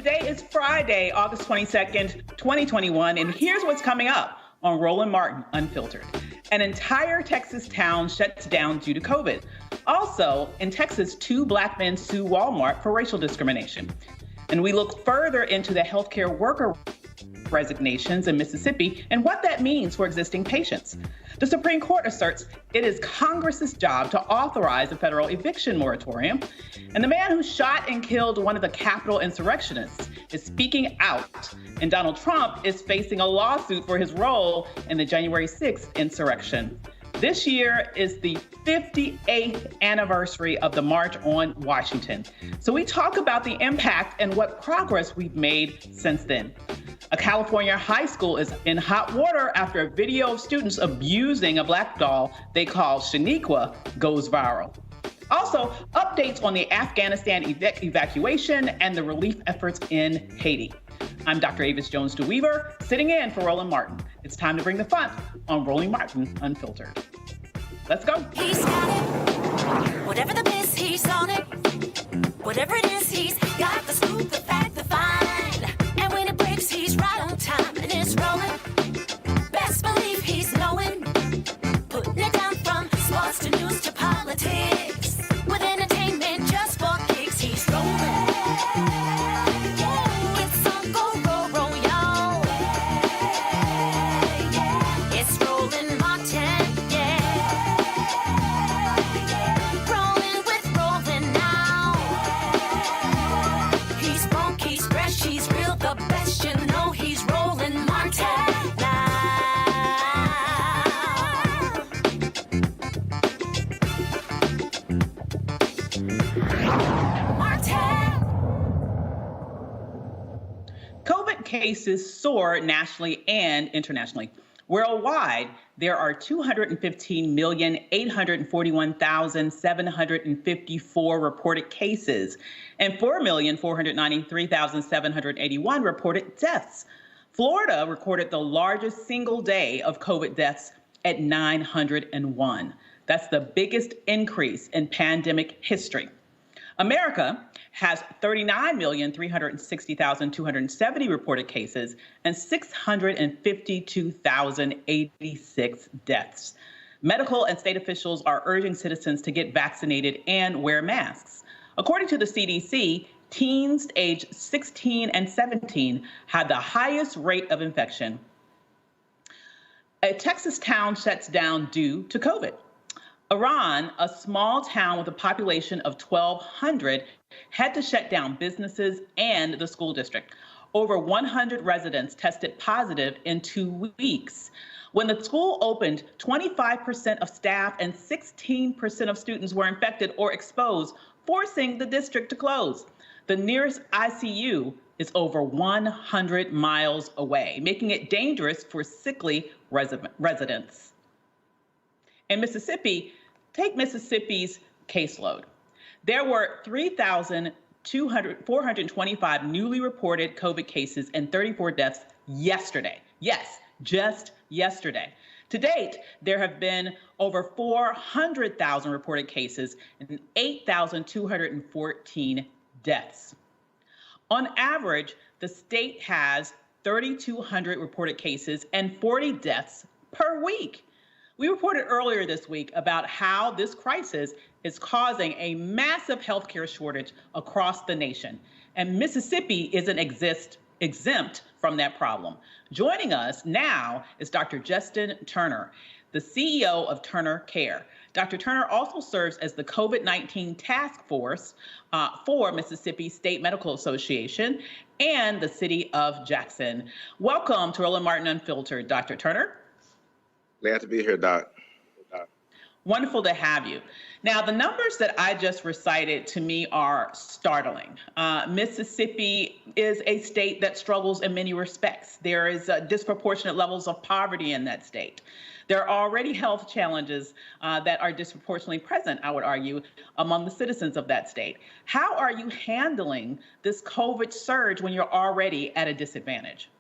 Today is Friday, August 22nd, 2021, and here's what's coming up on Roland Martin Unfiltered. An entire Texas town shuts down due to COVID. Also, in Texas, 2 Black men sue Walmart for racial discrimination. And we look further into the healthcare worker resignations in Mississippi and what that means for existing patients. The Supreme Court asserts it is Congress's job to authorize a federal eviction moratorium. And the man who shot and killed one of the Capitol insurrectionists is speaking out. And Donald Trump is facing a lawsuit for his role in the January 6th insurrection. This year is the 58th anniversary of the March on Washington. So we talk about the impact and what progress we've made since then. A California high school is in hot water after a video of students abusing a black doll they call Shaniqua goes viral. Also, updates on the Afghanistan evacuation and the relief efforts in Haiti. I'm Dr. Avis Jones-DeWeaver, sitting in for Roland Martin. It's time to bring the fun on Roland Martin Unfiltered. Let's go. He's got it. Whatever the miss, he's on it. Whatever it is, he's got the scoop, the fact, the find. And when it breaks, he's right on time and it's rolling. Best believe he's knowing. Putting it down from sports to news to politics. With entertainment just for kicks, he's rolling. It's on go, roll, y'all. It's Roland Martin, Rolling with Roland now. He's funky, COVID cases soar nationally and internationally. Worldwide, there are 215,841,754 reported cases and 4,493,781 reported deaths. Florida recorded the largest single day of COVID deaths at 901. That's the biggest increase in pandemic history. America has 39,360,270 reported cases and 652,086 deaths. Medical and state officials are urging citizens to get vaccinated and wear masks. According to the CDC, teens aged 16 and 17 had the highest rate of infection. A Texas town shuts down due to COVID. Iran, a small town with a population of 1,200, had to shut down businesses and the school district. Over 100 residents tested positive in 2 weeks. When the school opened, 25% of staff and 16% of students were infected or exposed, forcing the district to close. The nearest ICU is over 100 miles away, making it dangerous for sickly residents. In Mississippi, take Mississippi's caseload. There were 3,425 newly reported COVID cases and 34 deaths yesterday. Yes, just yesterday. To date, there have been over 400,000 reported cases and 8,214 deaths. On average, the state has 3,200 reported cases and 40 deaths per week. We reported earlier this week about how this crisis is causing a massive healthcare shortage across the nation, and Mississippi isn't exempt from that problem. Joining us now is Dr. Justin Turner, the CEO of Turner Care. Dr. Turner also serves as the COVID-19 task force for Mississippi State Medical Association and the city of Jackson. Welcome to Roland Martin Unfiltered, Dr. Turner. Glad to be here, Doc. Wonderful to have you. Now, the numbers that I just recited to me are startling. Mississippi is a state that struggles in many respects. There is disproportionate levels of poverty in that state. There are already health challenges that are disproportionately present, I would argue, among the citizens of that state. How are you handling this COVID surge when you're already at a disadvantage?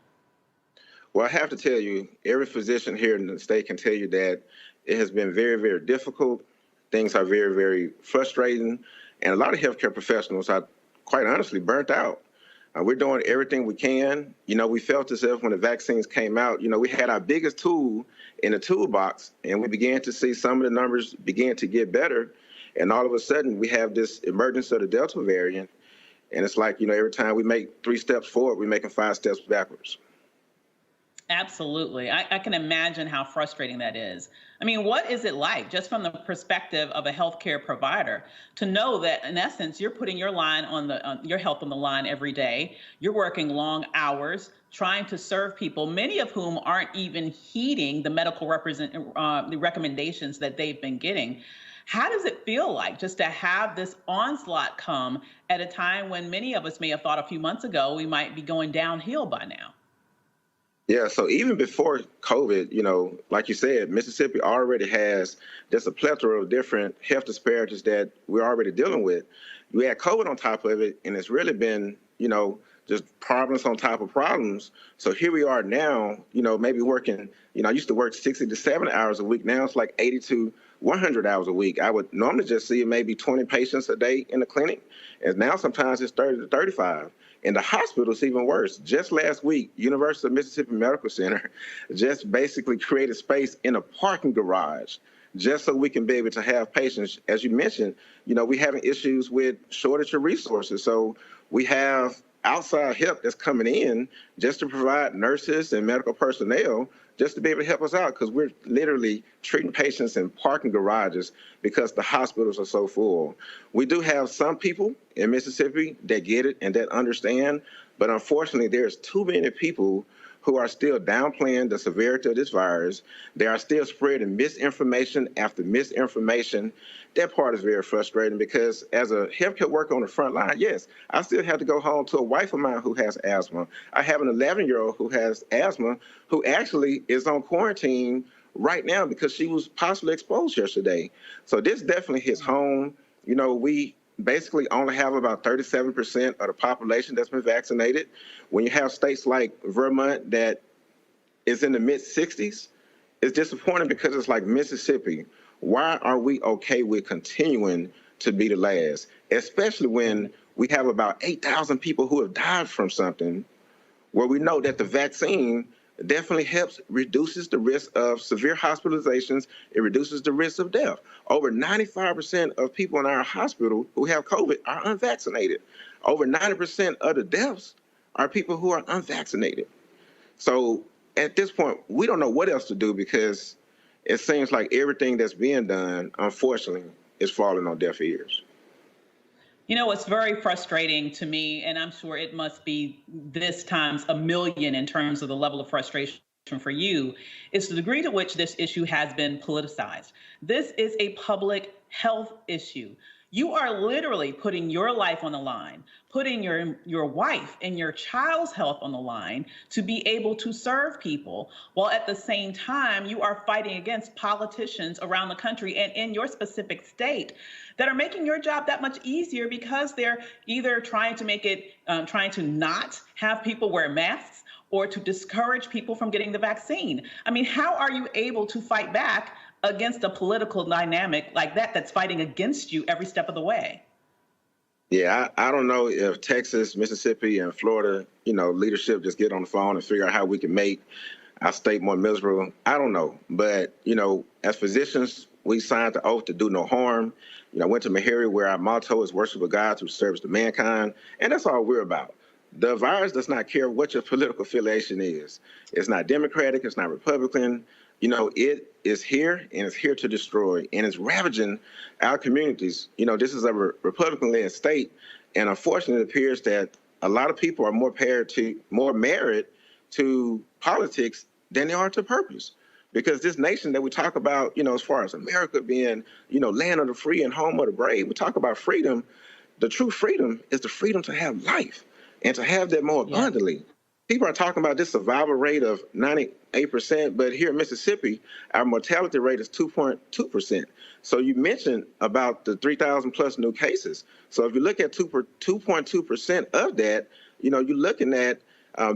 Well, I have to tell you, every physician here in the state can tell you that it has been very, very difficult. Things are very, very frustrating. And a lot of healthcare professionals are, quite honestly, burnt out. We're doing everything we can. You know, we felt as if when the vaccines came out, you know, we had our biggest tool in the toolbox, and we began to see some of the numbers begin to get better. And all of a sudden, we have this emergence of the Delta variant. And it's like, you know, every time we make 3 steps forward, we're making 5 steps backwards. Absolutely. I can imagine how frustrating that is. I mean, what is it like, just from the perspective of a healthcare provider, to know that, in essence, you're putting your your health on the line every day. You're working long hours, trying to serve people, many of whom aren't even heeding the medical the recommendations that they've been getting. How does it feel like just to have this onslaught come at a time when many of us may have thought a few months ago we might be going downhill by now? Yeah, so even before COVID, you know, like you said, Mississippi already has just a plethora of different health disparities that we're already dealing with. We had COVID on top of it, and it's really been, you know, just problems on top of problems. So here we are now, you know, maybe working, you know, I used to work 60 to 70 hours a week. Now it's like 80 to 100 hours a week. I would normally just see maybe 20 patients a day in the clinic, and now sometimes it's 30 to 35. In the hospital, it's even worse. Just last week, University of Mississippi Medical Center just basically created space in a parking garage just so we can be able to have patients. As you mentioned, you know, we're having issues with shortage of resources. So we have outside help that's coming in just to provide nurses and medical personnel just to be able to help us out, because we're literally treating patients in parking garages because the hospitals are so full. We do have some people in Mississippi that get it and that understand, but unfortunately there's too many people who are still downplaying the severity of this virus. They are still spreading misinformation after misinformation. That part is very frustrating because as a healthcare worker on the front line, yes, I still have to go home to a wife of mine who has asthma. I have an 11-year-old who has asthma who actually is on quarantine right now because she was possibly exposed yesterday. So this definitely hits home. You know, we basically only have about 37% of the population that's been vaccinated. When you have states like Vermont that is in the mid-60s, it's disappointing because it's like Mississippi. Why are we okay with continuing to be the last, especially when we have about 8,000 people who have died from something where we know that the vaccine definitely helps, reduces the risk of severe hospitalizations. It reduces the risk of death. Over 95% of people in our hospital who have COVID are unvaccinated. Over 90% of the deaths are people who are unvaccinated. So at this point, we don't know what else to do because it seems like everything that's being done, unfortunately, is falling on deaf ears. You know, it's very frustrating to me, and I'm sure it must be this times a million in terms of the level of frustration for you, is the degree to which this issue has been politicized. This is a public health issue. You are literally putting your life on the line, putting your wife and your child's health on the line to be able to serve people, while at the same time you are fighting against politicians around the country and in your specific state that are making your job that much easier because they're either trying to make it, trying to not have people wear masks or to discourage people from getting the vaccine. I mean, how are you able to fight back against a political dynamic like that that's fighting against you every step of the way? Yeah, I don't know if Texas, Mississippi, and Florida, you know, leadership just get on the phone and figure out how we can make our state more miserable. I don't know. But, you know, as physicians, we signed the oath to do no harm. You know, I went to Mahiri where our motto is worship of God through service to mankind. And that's all we're about. The virus does not care what your political affiliation is. It's not Democratic. It's not Republican. You know, it is here and it's here to destroy, and it's ravaging our communities. You know, this is a Republican-led state, and unfortunately, it appears that a lot of people are more married to politics than they are to purpose. Because this nation that we talk about, you know, as far as America being, you know, land of the free and home of the brave, we talk about freedom. The true freedom is the freedom to have life and to have that more abundantly. People are talking about this survival rate of 98%, but here in Mississippi, our mortality rate is 2.2%. So you mentioned about the 3,000 plus new cases. So if you look at 2.2% of that, you know, you're looking at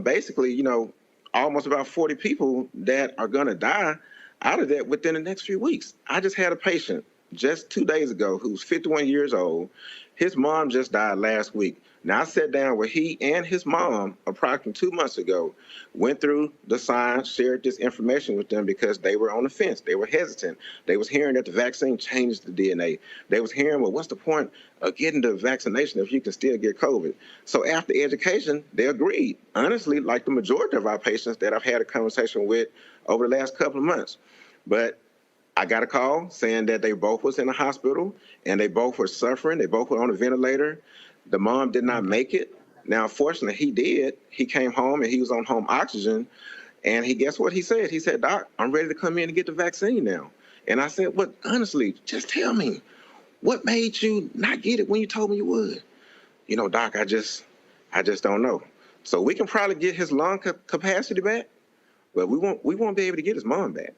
basically, you know, almost about 40 people that are going to die out of that within the next few weeks. I just had a patient just 2 days ago who's 51 years old. His mom just died last week. Now, I sat down with he and his mom approximately 2 months ago, went through the signs, shared this information with them because they were on the fence. They were hesitant. They was hearing that the vaccine changed the DNA. They was hearing, well, what's the point of getting the vaccination if you can still get COVID? So after education, they agreed. Honestly, like the majority of our patients that I've had a conversation with over the last couple of months. But I got a call saying that they both was in the hospital and they both were suffering. They both were on a ventilator. The mom did not make it. Now, fortunately, he did. He came home and he was on home oxygen. And guess what he said? He said, Doc, I'm ready to come in and get the vaccine now. And I said, well, honestly, just tell me, what made you not get it when you told me you would? You know, Doc, I just don't know. So we can probably get his lung capacity back, but we won't be able to get his mom back.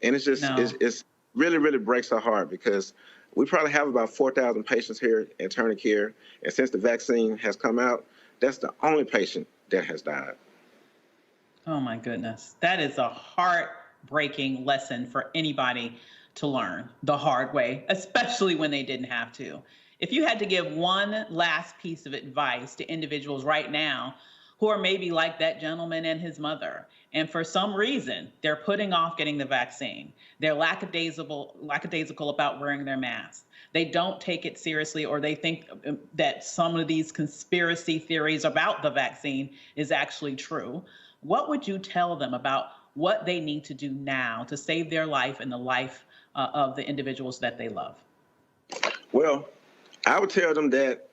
And it's just, it's really, really breaks our heart because we probably have about 4,000 patients here in Turner Care. And since the vaccine has come out, that's the only patient that has died. Oh, my goodness. That is a heartbreaking lesson for anybody to learn the hard way, especially when they didn't have to. If you had to give one last piece of advice to individuals right now who are maybe like that gentleman and his mother, and for some reason, they're putting off getting the vaccine. They're lackadaisical about wearing their masks. They don't take it seriously, or they think that some of these conspiracy theories about the vaccine is actually true. What would you tell them about what they need to do now to save their life and the life of the individuals that they love? Well, I would tell them that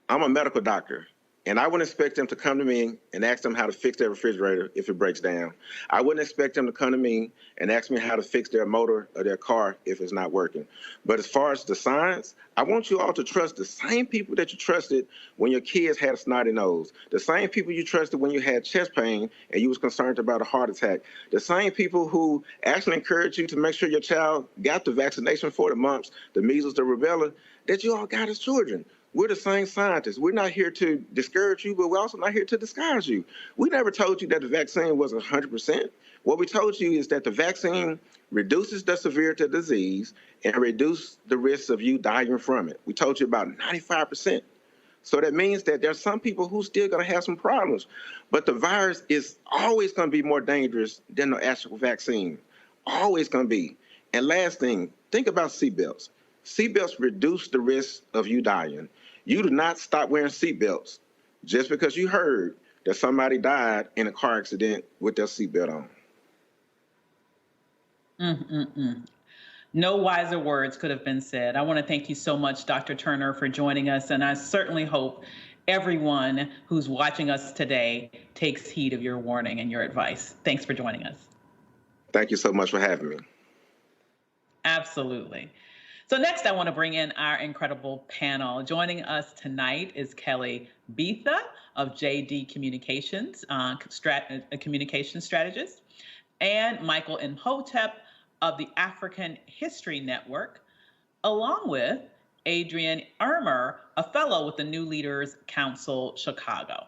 I'm a medical doctor. And I wouldn't expect them to come to me and ask them how to fix their refrigerator if it breaks down. I wouldn't expect them to come to me and ask me how to fix their motor or their car if it's not working. But as far as the science, I want you all to trust the same people that you trusted when your kids had a snotty nose, the same people you trusted when you had chest pain and you was concerned about a heart attack, the same people who actually encouraged you to make sure your child got the vaccination for the mumps, the measles, the rubella, that you all got as children. We're the same scientists. We're not here to discourage you, but we're also not here to discourage you. We never told you that the vaccine was 100%. What we told you is that the vaccine reduces the severity of the disease and reduces the risk of you dying from it. We told you about 95%. So that means that there's some people who still going to have some problems. But the virus is always going to be more dangerous than the actual vaccine. Always going to be. And last thing, think about seatbelts. Seatbelts reduce the risk of you dying. You do not stop wearing seatbelts just because you heard that somebody died in a car accident with their seatbelt on. No wiser words could have been said. I want to thank you so much, Dr. Turner, for joining us. And I certainly hope everyone who's watching us today takes heed of your warning and your advice. Thanks for joining us. Thank you so much for having me. Absolutely. So next, I want to bring in our incredible panel. Joining us tonight is Kelly Betha of JD Communications, communication strategist, and Michael Imhotep of the African History Network, along with Adrian Ermer, a fellow with the New Leaders Council Chicago.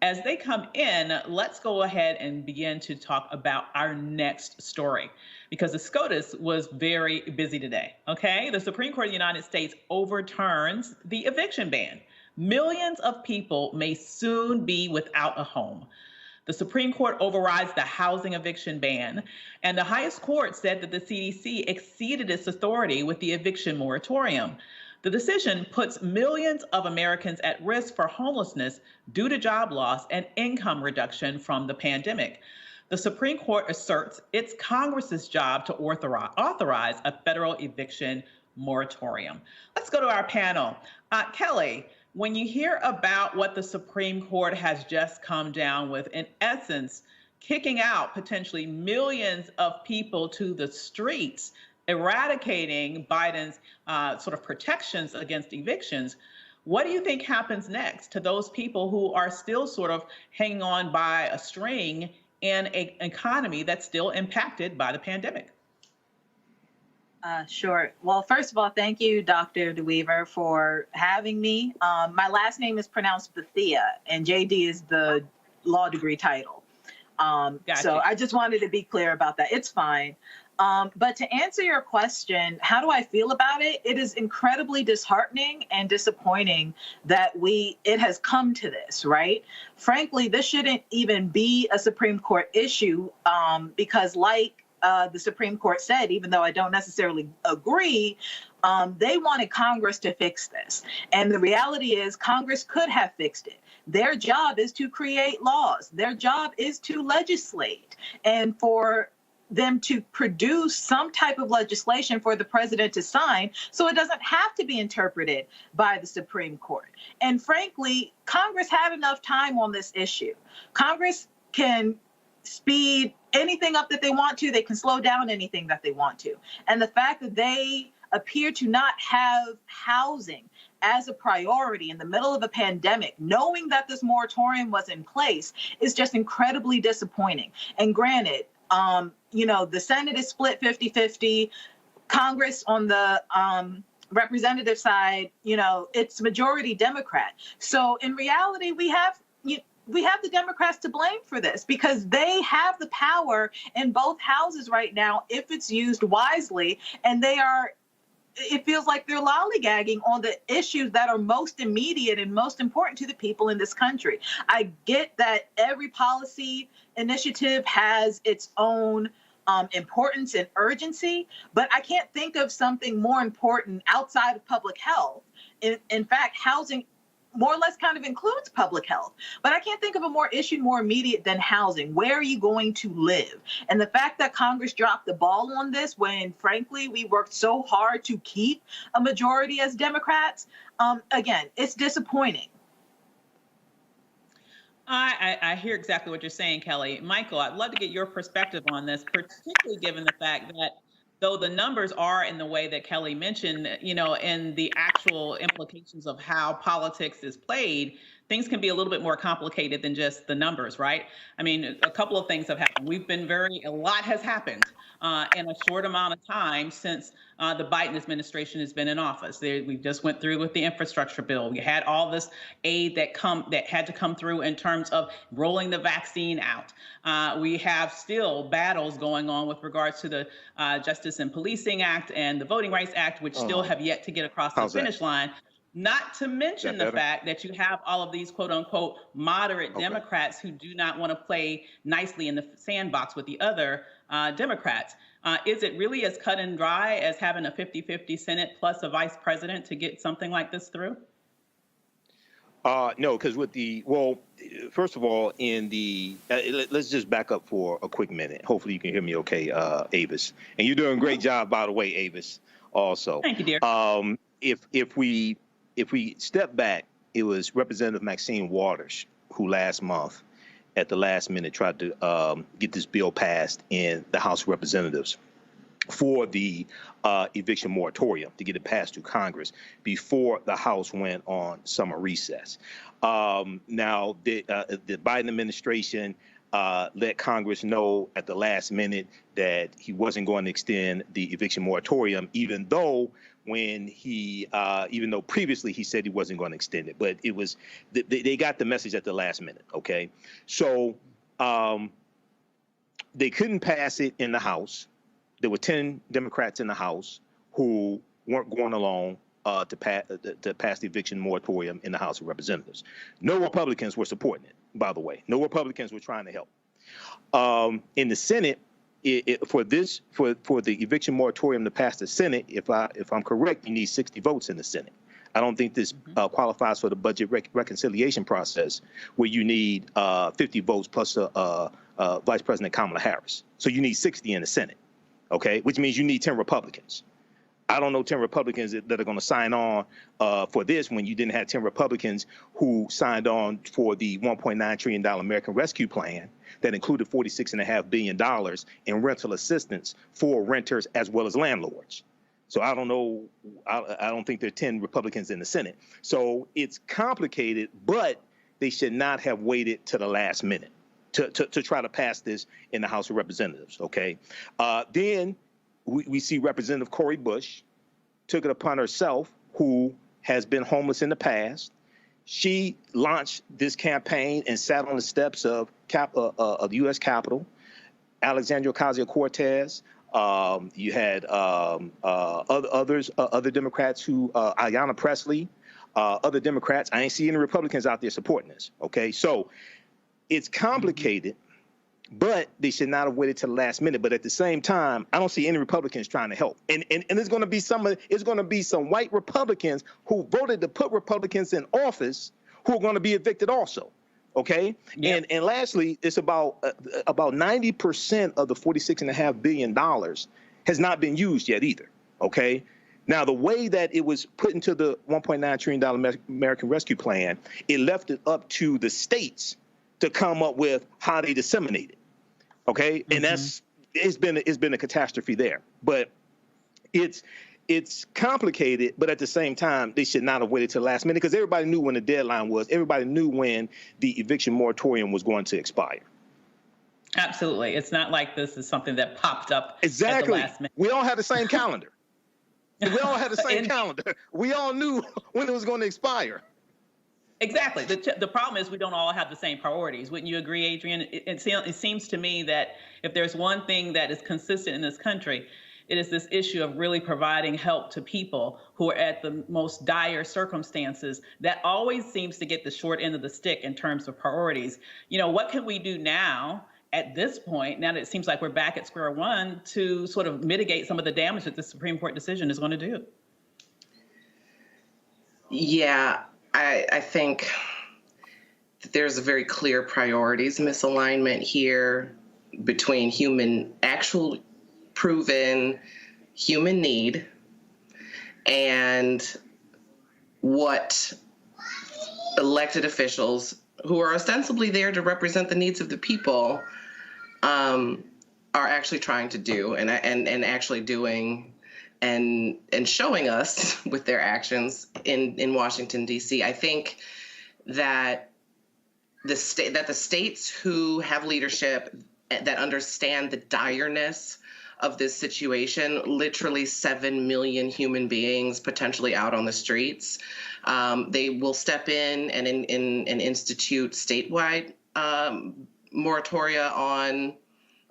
As they come in, let's go ahead and begin to talk about our next story, because the SCOTUS was very busy today, okay? The Supreme Court of the United States overturns the eviction ban. Millions of people may soon be without a home. The Supreme Court overrides the housing eviction ban, and the highest court said that the CDC exceeded its authority with the eviction moratorium. The decision puts millions of Americans at risk for homelessness due to job loss and income reduction from the pandemic. The Supreme Court asserts it's Congress's job to authorize a federal eviction moratorium. Let's go to our panel. Kelly, when you hear about what the Supreme Court has just come down with, in essence, kicking out potentially millions of people to the streets, eradicating Biden's sort of protections against evictions, what do you think happens next to those people who are still sort of hanging on by a string in an economy that's still impacted by the pandemic? Sure. Well, first of all, thank you, Dr. DeWeaver, for having me. My last name is pronounced Bethia, and JD is the law degree title. Gotcha. So I just wanted to be clear about that. It's fine. But to answer your question, how do I feel about it? It is incredibly disheartening and disappointing that it has come to this, right? Frankly, this shouldn't even be a Supreme Court issue because like the Supreme Court said, even though I don't necessarily agree, they wanted Congress to fix this. And the reality is Congress could have fixed it. Their job is to create laws. Their job is to legislate. And for them to produce some type of legislation for the president to sign so it doesn't have to be interpreted by the Supreme Court. And frankly, Congress had enough time on this issue. Congress can speed anything up that they want to. They can slow down anything that they want to. And the fact that they appear to not have housing as a priority in the middle of a pandemic, knowing that this moratorium was in place, is just incredibly disappointing. And granted, the Senate is split 50-50. Congress on the representative side, it's majority Democrat. So in reality, we have the Democrats to blame for this because they have the power in both houses right now if it's used wisely, and it feels like they're lollygagging on the issues that are most immediate and most important to the people in this country. I get that every policy initiative has its own importance and urgency, but I can't think of something more important outside of public health. In fact, housing more or less kind of includes public health, but I can't think of a more immediate than housing. Where are you going to live? And the fact that Congress dropped the ball on this when, frankly, we worked so hard to keep a majority as Democrats, again, it's disappointing. I hear exactly what you're saying, Kelly. Michael, I'd love to get your perspective on this, particularly given the fact that though the numbers are in the way that Kelly mentioned, and the actual implications of how politics is played, things can be a little bit more complicated than just the numbers, right? I mean, a couple of things have happened. A lot has happened in a short amount of time since the Biden administration has been in office. We just went through with the infrastructure bill. We had all this aid that had to come through in terms of rolling the vaccine out. We have still battles going on with regards to the Justice and Policing Act and the Voting Rights Act, which still have yet to get across the finish line. Not to mention the fact that you have all of these quote unquote moderate Democrats who do not want to play nicely in the sandbox with the other Democrats. Is it really as cut and dry as having a 50-50 Senate plus a vice president to get something like this through? No, because first of all, let's just back up for a quick minute. Hopefully you can hear me okay, Avis. And you're doing a great job, by the way, Avis, also. Thank you, dear. If we step back, it was Representative Maxine Waters who last month, at the last minute, tried to get this bill passed in the House of Representatives for the eviction moratorium, to get it passed through Congress before the House went on summer recess. Now, the Biden administration let Congress know at the last minute that he wasn't going to extend the eviction moratorium, even though previously he said he wasn't going to extend it. But it was, they got the message at the last minute, okay? So they couldn't pass it in the House. There were 10 Democrats in the House who weren't going along to pass the eviction moratorium in the House of Representatives. No Republicans were supporting it, by the way. No Republicans were trying to help. In the Senate, for the eviction moratorium to pass the Senate, if I'm correct, you need 60 votes in the Senate. I don't think this qualifies for the budget reconciliation process, where you need 50 votes plus Vice President Kamala Harris. So you need 60 in the Senate, okay? Which means you need 10 Republicans. I don't know 10 Republicans that are going to sign on for this when you didn't have 10 Republicans who signed on for the $1.9 trillion American Rescue Plan that included $46.5 billion in rental assistance for renters as well as landlords. So I don't know. I don't think there are 10 Republicans in the Senate. So it's complicated, but they should not have waited to the last minute to try to pass this in the House of Representatives, okay? Then we see Representative Cori Bush took it upon herself, who has been homeless in the past. She launched this campaign and sat on the steps of the U.S. Capitol. Alexandria Ocasio-Cortez. You had other Democrats Ayanna Pressley, other Democrats. I ain't see any Republicans out there supporting this. Okay, so it's complicated. But they should not have waited till the last minute. But at the same time, I don't see any Republicans trying to help. And it's going to be some white Republicans who voted to put Republicans in office who are going to be evicted also. Okay. Yep. And lastly, it's about 90% of the $46.5 billion has not been used yet either. Okay. Now, the way that it was put into the $1.9 trillion American Rescue Plan, it left it up to the states to come up with how they disseminate it. Okay, and it's been a catastrophe there. But it's complicated, but at the same time, they should not have waited till the last minute, because everybody knew when the deadline was. Everybody knew when the eviction moratorium was going to expire. Absolutely. It's not like this is something that popped up exactly. at the last minute. We all had the same calendar. We all had the same calendar. We all knew when it was going to expire. Exactly. The problem is we don't all have the same priorities. Wouldn't you agree, Adrian? It seems to me that if there's one thing that is consistent in this country, it is this issue of really providing help to people who are at the most dire circumstances. That always seems to get the short end of the stick in terms of priorities. What can we do now at this point, now that it seems like we're back at square one, to sort of mitigate some of the damage that the Supreme Court decision is going to do? Yeah. I think that there's a very clear priorities misalignment here between actual proven human need and what elected officials who are ostensibly there to represent the needs of the people, are actually trying to do and actually doing and showing us with their actions in Washington, D.C. I think that the states who have leadership that understand the direness of this situation, literally 7 million human beings potentially out on the streets, they will step in and institute statewide moratoria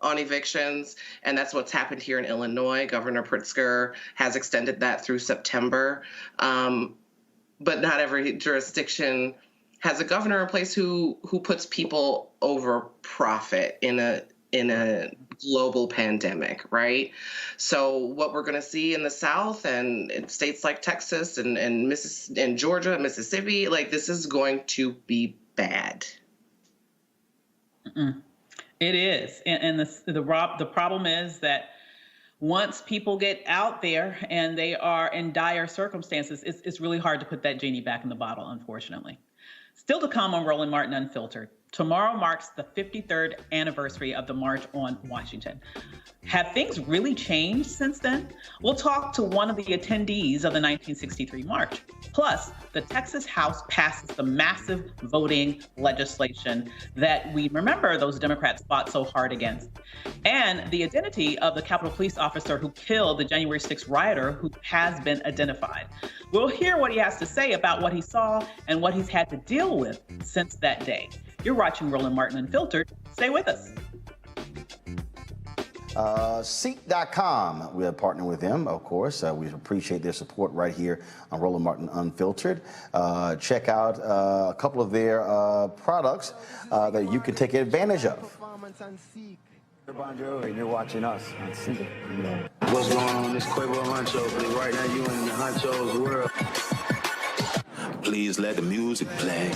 on evictions, and that's what's happened here in Illinois. Governor Pritzker has extended that through September, but not every jurisdiction has a governor in place who puts people over profit in a global pandemic, right? So what we're going to see in the South and in states like Texas and Georgia, Mississippi, like, this is going to be bad. Mm-mm. It is, and the problem is that once people get out there and they are in dire circumstances, it's really hard to put that genie back in the bottle, unfortunately. Still to come on Roland Martin Unfiltered. Tomorrow marks the 53rd anniversary of the March on Washington. Have things really changed since then? We'll talk to one of the attendees of the 1963 March. Plus, the Texas House passes the massive voting legislation that we remember those Democrats fought so hard against. And the identity of the Capitol Police officer who killed the January 6th rioter who has been identified. We'll hear what he has to say about what he saw and what he's had to deal with since that day. You're watching Roland Martin Unfiltered. Stay with us. Seek.com, we are partnering with them, of course. We appreciate their support right here on Roland Martin Unfiltered. Check out a couple of their products that you can take advantage of. And you're watching us on Seek. What's going on in this Quavo Honcho? Right now you in the Honcho's world. Please let the music play.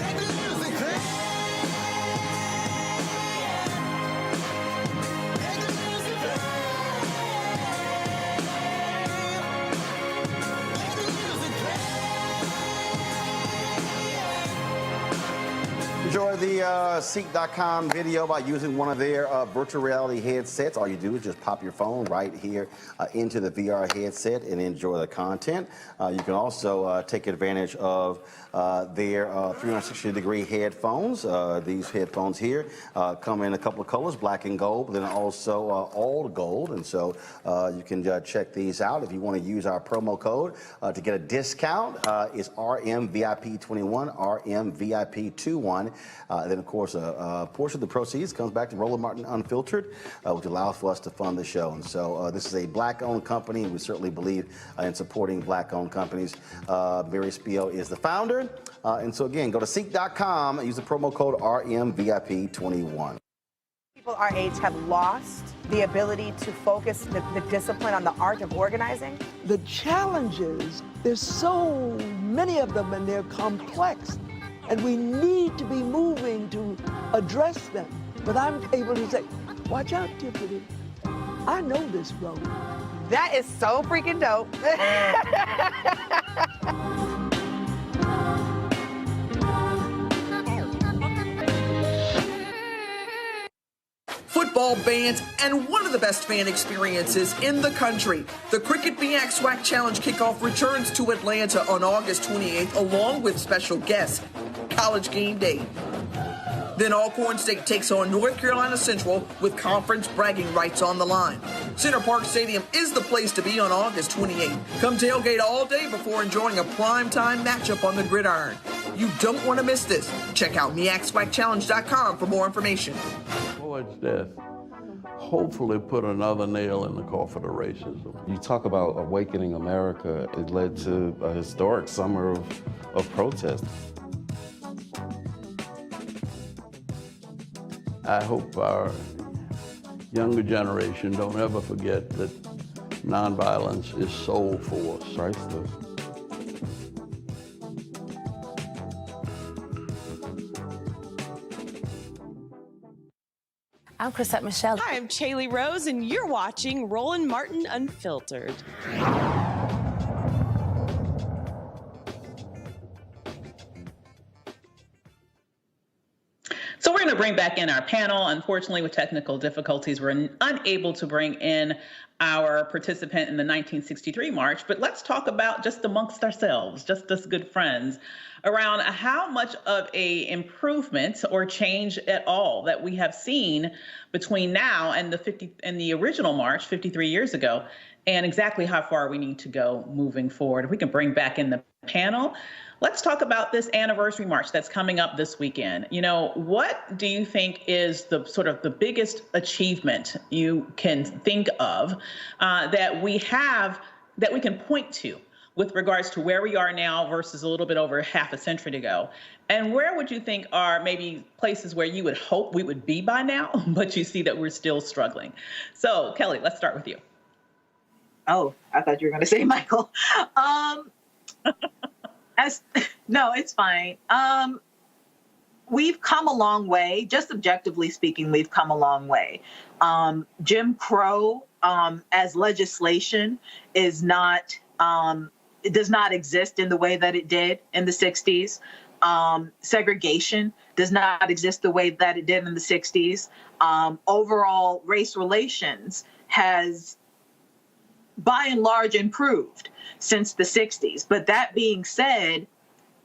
Enjoy the Seek.com video by using one of their virtual reality headsets. All you do is just pop your phone right here into the VR headset and enjoy the content. You can also take advantage of their 360-degree headphones. These headphones here come in a couple of colors, black and gold, but then also all gold. And so you can check these out. If you want to use our promo code to get a discount, it's RMVIP21, RMVIP21. Then, of course, a portion of the proceeds comes back to Roland Martin Unfiltered, which allows for us to fund the show. And so this is a black-owned company, and we certainly believe in supporting black-owned companies. Mary Spiel is the founder. And so, again, go to Seek.com and use the promo code RMVIP21. People our age have lost the ability to focus the discipline on the art of organizing. The challenges, there's so many of them and they're complex. And we need to be moving to address them. But I'm able to say, watch out, Tiffany. I know this road. That is so freaking dope. Football bans and one of the best fan experiences in the country. The Cricket BX SWAC Challenge kickoff returns to Atlanta on August 28th, along with special guests, College Game Day. Then Alcorn State takes on North Carolina Central with conference bragging rights on the line. Center Park Stadium is the place to be on August 28th. Come tailgate all day before enjoying a primetime matchup on the gridiron. You don't want to miss this. Check out MEACSWACChallenge.com for more information. Floyd's death hopefully put another nail in the coffin of racism. You talk about awakening America. It led to a historic summer of protest. I hope our younger generation don't ever forget that nonviolence is soul force. Chrysler. I'm CHRISETTE Michele. Hi, I'm MICHELE Rose, and you're watching Roland Martin Unfiltered. to bring back in our panel. Unfortunately, with technical difficulties, we're unable to bring in our participant in the 1963 march, but let's talk about just amongst ourselves, just as good friends, around how much of a improvement or change at all that we have seen between now and the original march 53 years ago, and exactly how far we need to go moving forward. If we can bring back in the panel, let's talk about this anniversary march that's coming up this weekend. You know, what do you think is the sort of the biggest achievement you can think of that we have, that we can point to with regards to where we are now versus a little bit over half a century ago? And where would you think are maybe places where you would hope we would be by now, but you see that we're still struggling? So, Kelly, let's start with you. Oh, I thought you were going to say Michael. No, it's fine. We've come a long way. Just objectively speaking, we've come a long way. Jim Crow as legislation is not, it does not exist in the way that it did in the 60s. Segregation does not exist the way that it did in the 60s. Overall race relations has by and large improved since the 60s. But that being said,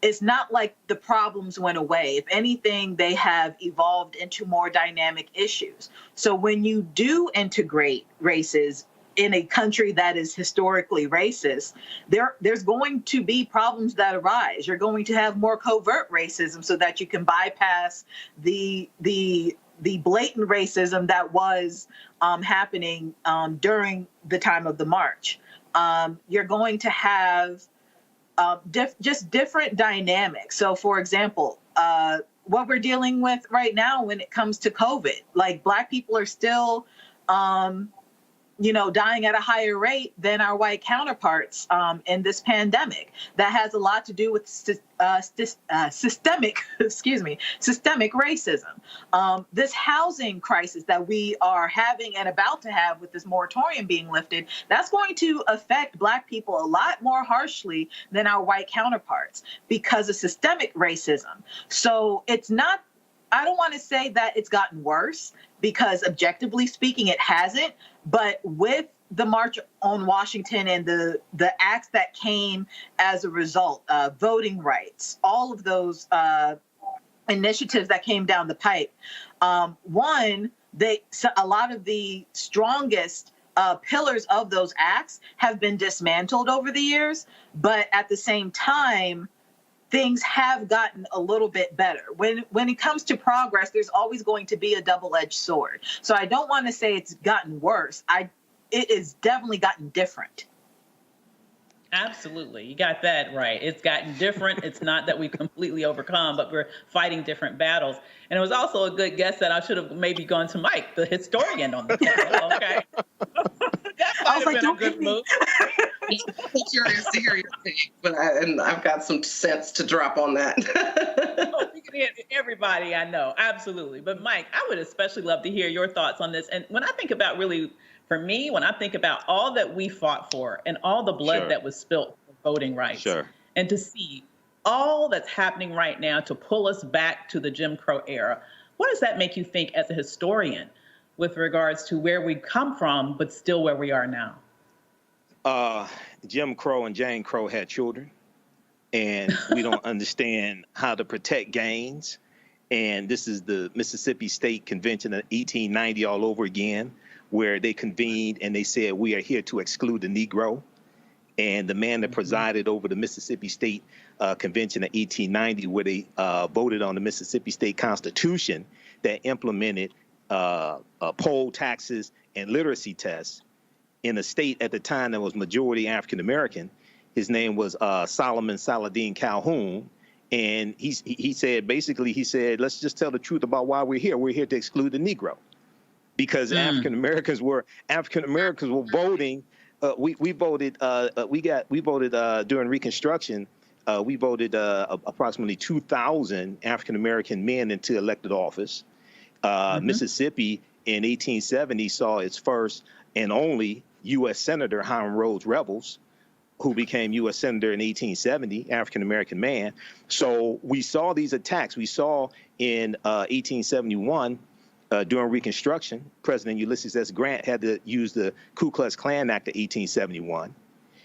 it's not like the problems went away. If anything, they have evolved into more dynamic issues. So when you do integrate races in a country that is historically racist, there's going to be problems that arise. You're going to have more covert racism so that you can bypass the blatant racism that was happening during the time of the march. You're going to have just different dynamics. So, for example, what we're dealing with right now when it comes to COVID, like Black people are still, dying at a higher rate than our white counterparts in this pandemic. That has a lot to do with systemic racism. This housing crisis that we are having and about to have with this moratorium being lifted, that's going to affect Black people a lot more harshly than our white counterparts because of systemic racism. So it's not, I don't want to say that it's gotten worse, because objectively speaking, it hasn't. But with the March on Washington and the acts that came as a result, voting rights, all of those initiatives that came down the pipe, a lot of the strongest pillars of those acts have been dismantled over the years. But at the same time, things have gotten a little bit better. When it comes to progress, there's always going to be a double-edged sword. So I don't want to say it's gotten worse. It has definitely gotten different. Absolutely. You got that right. It's gotten different. It's not that we've completely overcome, but we're fighting different battles. And it was also a good guess that I should have maybe gone to Mike, the historian on the panel. Okay. That might have been a good move. I'm curious to hear your take, but I've got some sense to drop on that. Everybody I know, absolutely. But Mike, I would especially love to hear your thoughts on this. And when I think about for me, when I think about all that we fought for and all the blood that was spilt for voting rights, and to see all that's happening right now to pull us back to the Jim Crow era, what does that make you think as a historian with regards to where we come from, but still where we are now? Jim Crow and Jane Crow had children, and we don't understand how to protect gains. And this is the Mississippi State Convention of 1890 all over again, where they convened and they said, we are here to exclude the Negro. And the man that presided over the Mississippi State Convention of 1890, where they voted on the Mississippi State Constitution that implemented poll taxes and literacy tests in a state at the time that was majority African American. His name was Solomon Saladin Calhoun. And he said, let's just tell the truth about why we're here. We're here to exclude the Negro. Because African Americans were voting. We voted during Reconstruction. We voted approximately 2,000 African American men into elected office. Mississippi in 1870 saw its first and only U.S. Senator, Hiram Rhodes Revels, who became U.S. Senator in 1870, African-American man. So we saw these attacks. We saw in 1871, during Reconstruction, President Ulysses S. Grant had to use the Ku Klux Klan Act of 1871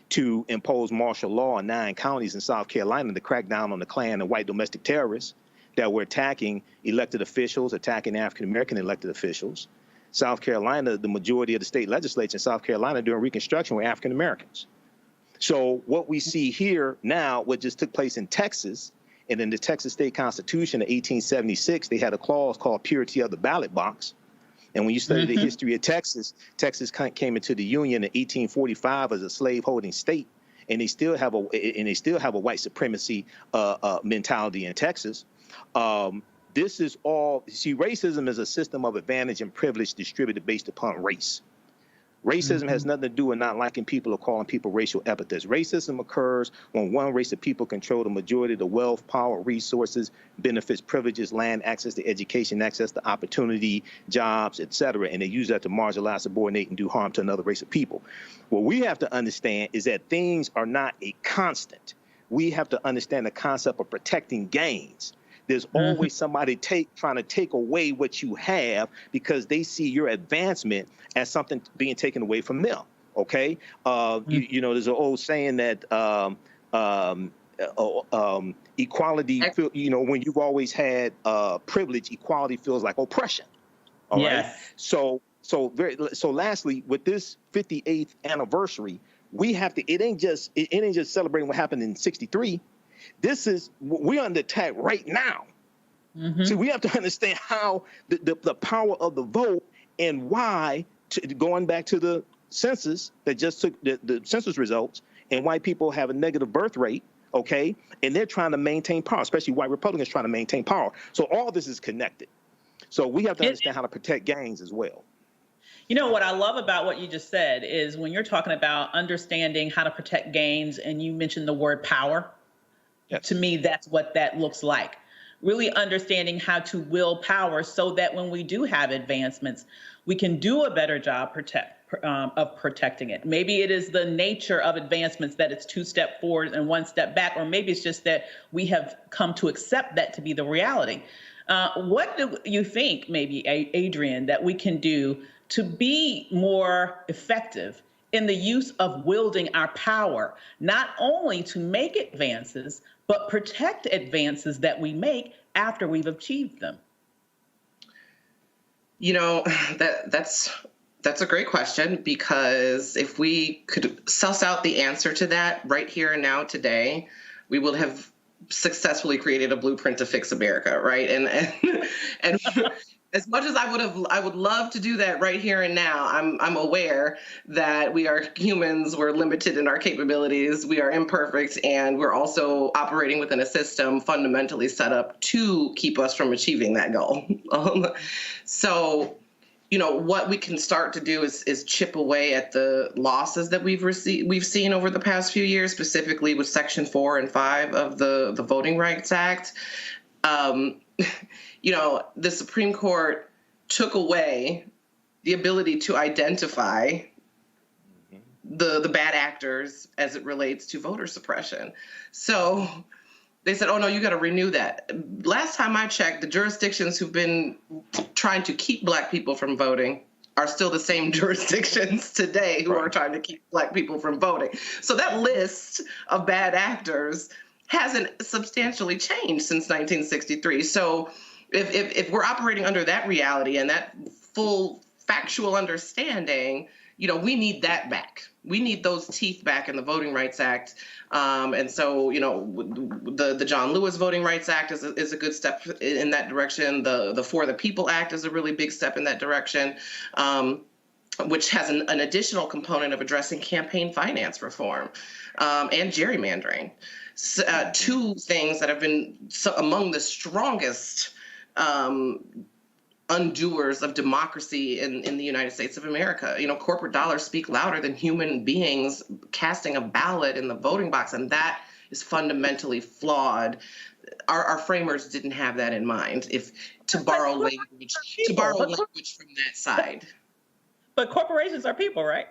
to impose martial law in 9 counties in South Carolina to crack down on the Klan and white domestic terrorists that were attacking elected officials, attacking African-American elected officials. South Carolina, the majority of the state legislature in South Carolina during Reconstruction were African-Americans. So what we see here now, what just took place in Texas, and in the Texas State Constitution of 1876, they had a clause called purity of the ballot box. And when you study the history of Texas, Texas came into the Union in 1845 as a slave-holding state, and they still have a white supremacy mentality in Texas. This is all, see, racism is a system of advantage and privilege distributed based upon race. Racism has nothing to do with not liking people or calling people racial epithets. Racism occurs when one race of people control the majority of the wealth, power, resources, benefits, privileges, land, access to education, access to opportunity, jobs, etc., and they use that to marginalize, subordinate, and do harm to another race of people. What we have to understand is that things are not a constant. We have to understand the concept of protecting gains. There's always somebody trying to take away what you have because they see your advancement as something being taken away from them. Okay, you know, there's an old saying that equality, you know, when you've always had privilege, equality feels like oppression. All right. So lastly, with this 58th anniversary, we have to. It ain't just celebrating what happened in '63. We're under attack right now. So we have to understand how the power of the vote and why, going back to the census that just took the census results, and white people have a negative birth rate, okay? And they're trying to maintain power, especially white Republicans trying to maintain power. So all this is connected. So we have to understand how to protect gains as well. You know, what I love about what you just said is when you're talking about understanding how to protect gains, and you mentioned the word power. To me, that's what that looks like. Really understanding how to will power so that when we do have advancements, we can do a better job of protecting it. Maybe it is the nature of advancements that it's 2 steps forward and 1 step back, or maybe it's just that we have come to accept that to be the reality. What do you think, maybe, Adrian, that we can do to be more effective in the use of wielding our power, not only to make advances, but protect advances that we make after we've achieved them? You know, that's a great question, because if we could suss out the answer to that right here and now today, we will have successfully created a blueprint to fix America, right? And as much as I would love to do that right here and now, I'm aware that we are humans, we're limited in our capabilities, we are imperfect, and we're also operating within a system fundamentally set up to keep us from achieving that goal. So, you know, what we can start to do is chip away at the losses that we've seen over the past few years, specifically with Section 4 and 5 of the Voting Rights Act. You know, the Supreme Court took away the ability to identify the bad actors as it relates to voter suppression. So they said, oh, no, you got to renew that. Last time I checked, the jurisdictions who've been trying to keep Black people from voting are still the same jurisdictions today who are trying to keep Black people from voting. So that list of bad actors hasn't substantially changed since 1963. So if we're operating under that reality and that full factual understanding, you know, we need that back. We need those teeth back in the Voting Rights Act. And so, you know, the John Lewis Voting Rights Act is a good step in that direction. The For the People Act is a really big step in that direction, which has an additional component of addressing campaign finance reform and gerrymandering. Two things that have been among the strongest undoers of democracy in the United States of America. You know, corporate dollars speak louder than human beings casting a ballot in the voting box, and that is fundamentally flawed. Our framers didn't have that in mind. To borrow language from that side. But corporations are people, right?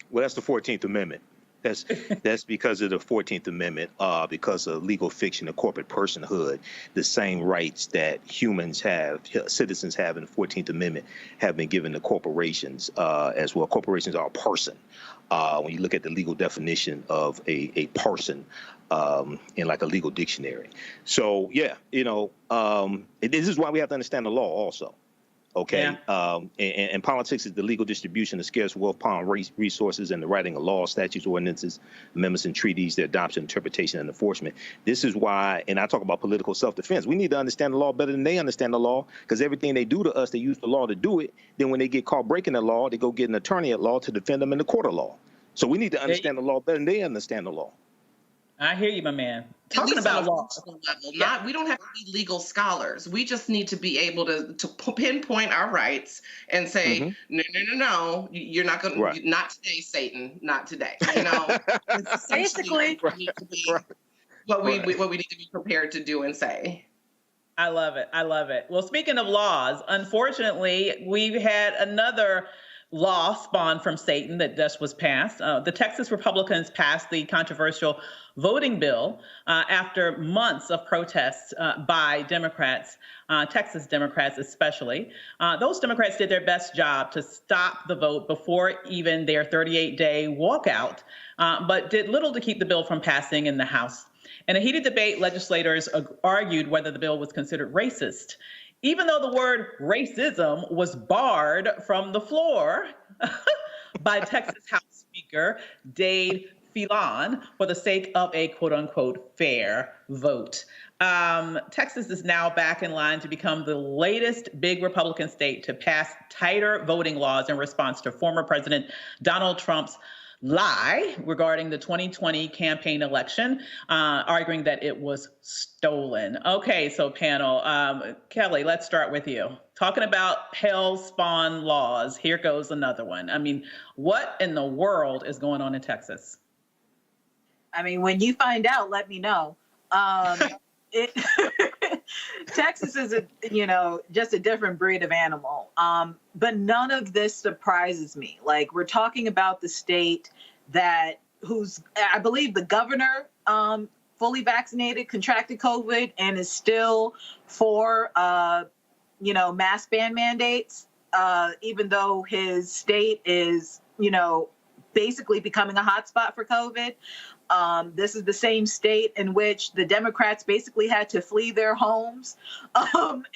Well, that's the 14th Amendment. That's because of the 14th Amendment, because of legal fiction and corporate personhood. The same rights that humans have, citizens have in the 14th Amendment, have been given to corporations as well. Corporations are a person. When you look at the legal definition of a person in like a legal dictionary. So, yeah, this is why we have to understand the law also. Okay. Yeah. And politics is the legal distribution of scarce wealth, power, resources, and the writing of laws, statutes, ordinances, amendments, and treaties, their adoption, interpretation, and enforcement. This is why, and I talk about political self-defense, we need to understand the law better than they understand the law, because everything they do to us, they use the law to do it. Then when they get caught breaking the law, they go get an attorney at law to defend them in the court of law. So we need to understand the law better than they understand the law. I hear you, my man. Talking about law. Level, we don't have to be legal scholars. We just need to be able to pinpoint our rights and say, no, you're not going to, not today, Satan, not today. Basically, what we need to be prepared to do and say. I love it. I love it. Well, speaking of laws, unfortunately, we've had another law spawned from Satan that just was passed. The Texas Republicans passed the controversial voting bill after months of protests by Democrats, Texas Democrats especially. Those Democrats did their best job to stop the vote before even their 38-day walkout, but did little to keep the bill from passing in the House. In a heated debate, legislators argued whether the bill was considered racist, even though the word racism was barred from the floor by Texas House Speaker Dade Phelan for the sake of a quote-unquote fair vote. Texas is now back in line to become the latest big Republican state to pass tighter voting laws in response to former President Donald Trump's lie regarding the 2020 campaign election, arguing that it was stolen. Okay, so panel, Kelly, let's start with you. Talking about hell-spawn laws, here goes another one. I mean, what in the world is going on in Texas? I mean, when you find out, let me know. Texas is just a different breed of animal. But none of this surprises me. Like, we're talking about the state who's, I believe the governor, fully vaccinated, contracted COVID, and is still for, mask ban mandates, even though his state is, basically becoming a hotspot for COVID. This is the same state in which the Democrats basically had to flee their homes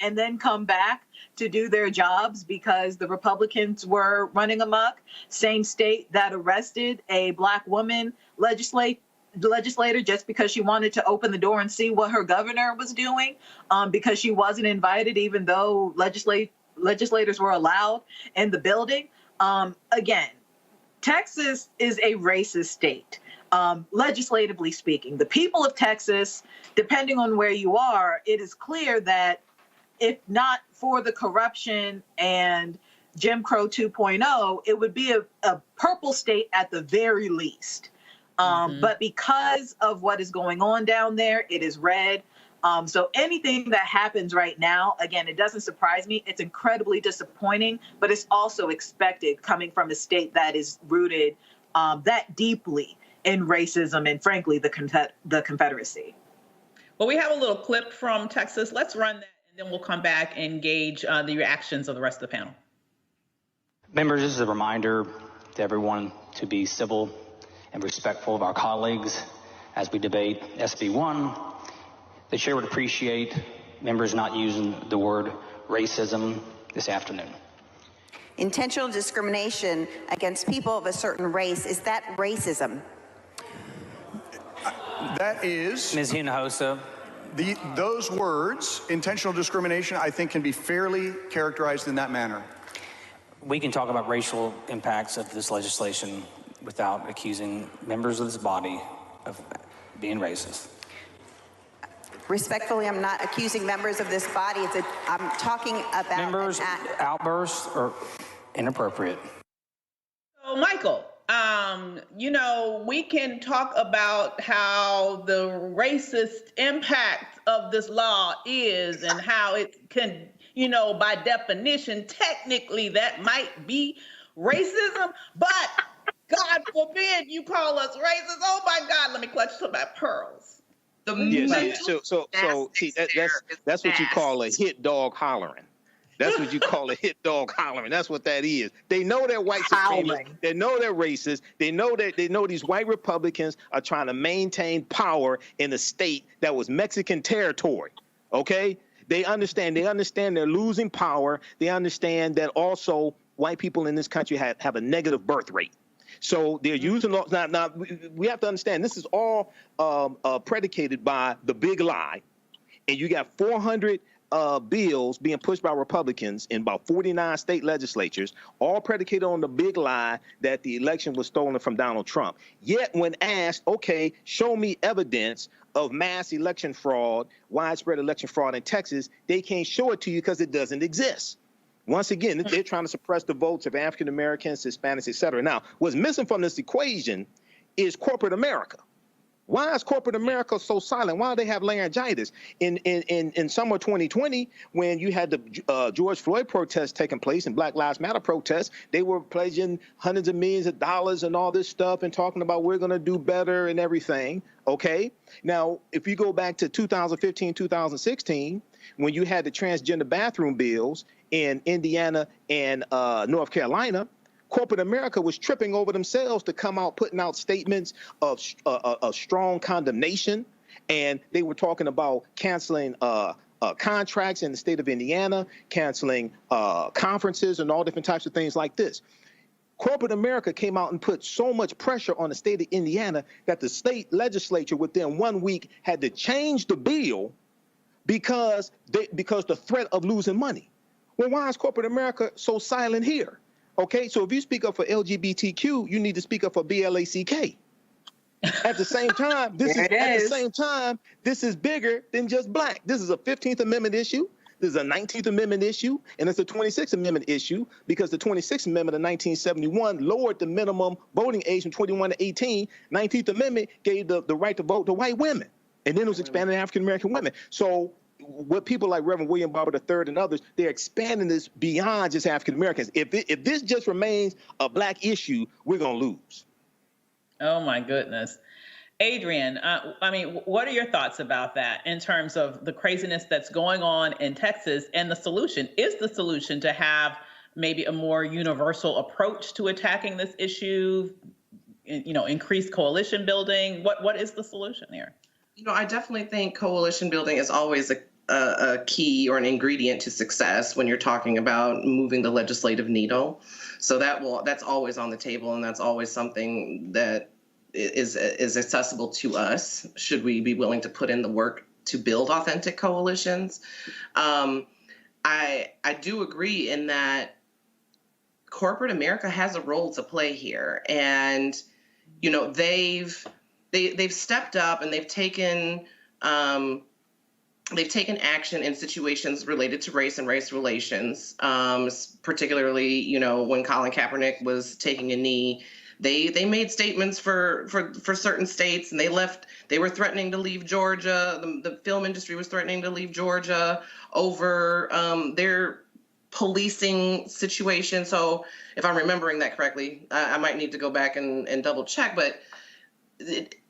and then come back to do their jobs because the Republicans were running amok. Same state that arrested a Black woman legislator just because she wanted to open the door and see what her governor was doing, because she wasn't invited, even though legislators were allowed in the building. Again, Texas is a racist state. Legislatively speaking, the people of Texas, depending on where you are, it is clear that if not for the corruption and Jim Crow 2.0, it would be a purple state at the very least. But because of what is going on down there, it is red. So anything that happens right now, again, it doesn't surprise me. It's incredibly disappointing, but it's also expected coming from a state that is rooted that deeply in racism and, frankly, the Confederacy. Well, we have a little clip from Texas. Let's run that, and then we'll come back and gauge the reactions of the rest of the panel. Members, this is a reminder to everyone to be civil and respectful of our colleagues as we debate SB 1. The chair would appreciate members not using the word racism this afternoon. Intentional discrimination against people of a certain race, is that racism? That is... Ms. Hinojosa. Those words, intentional discrimination, I think can be fairly characterized in that manner. We can talk about racial impacts of this legislation without accusing members of this body of being racist. Respectfully, I'm not accusing members of this body. I'm talking about... Members' outbursts are inappropriate. So, Michael, we can talk about how the racist impact of this law is and how it can, by definition, technically that might be racism. But God forbid you call us racist. Oh my God, let me clutch to my pearls. Yeah, so see, that's what you call a hit dog hollering. That's what you call a hit dog hollering. That's what that is. They know they're white supremacists. They know they're racist. They know these white Republicans are trying to maintain power in a state that was Mexican territory. Okay? They understand they're losing power. They understand that also white people in this country have a negative birth rate. So they're using laws. Now, we have to understand this is all predicated by the big lie. And you got 400 bills being pushed by Republicans in about 49 state legislatures, all predicated on the big lie that the election was stolen from Donald Trump. Yet when asked, okay, show me evidence of mass election fraud, widespread election fraud in Texas, they can't show it to you because it doesn't exist. Once again, they're trying to suppress the votes of African Americans, Hispanics, et cetera. Now, what's missing from this equation is corporate America. Why is corporate America so silent? Why do they have laryngitis? In summer 2020, when you had the George Floyd protests taking place and Black Lives Matter protests, they were pledging hundreds of millions of dollars and all this stuff and talking about we're going to do better and everything. Okay. Now, if you go back to 2015, 2016, when you had the transgender bathroom bills in Indiana and North Carolina, corporate America was tripping over themselves to come out, putting out statements of strong condemnation. And they were talking about canceling contracts in the state of Indiana, canceling conferences and all different types of things like this. Corporate America came out and put so much pressure on the state of Indiana that the state legislature within 1 week had to change the bill because the threat of losing money. Well, why is corporate America so silent here? Okay, so if you speak up for LGBTQ, you need to speak up for BLACK. At the same time, this is bigger than just black. This is a 15th Amendment issue. This is a 19th Amendment issue, and it's a 26th Amendment issue because the 26th Amendment of 1971 lowered the minimum voting age from 21 to 18. 19th Amendment gave the right to vote to white women, and then it was expanded to African-American women. So what people like Reverend William Barber III and others, they're expanding this beyond just African-Americans. If this just remains a black issue, we're going to lose. Oh, my goodness. Adrian, I mean, what are your thoughts about that in terms of the craziness that's going on in Texas and the solution? Is the solution to have maybe a more universal approach to attacking this issue, increased coalition building? What is the solution there? I definitely think coalition building is always a key or an ingredient to success when you're talking about moving the legislative needle. So that's always on the table, and that's always something that is accessible to us, should we be willing to put in the work to build authentic coalitions. I do agree in that corporate America has a role to play here, and they've stepped up and they've taken action in situations related to race and race relations, particularly when Colin Kaepernick was taking a knee. They made statements for certain states, and they were threatening to leave Georgia. The film industry was threatening to leave Georgia over their policing situation. So if I'm remembering that correctly, I might need to go back and double check, but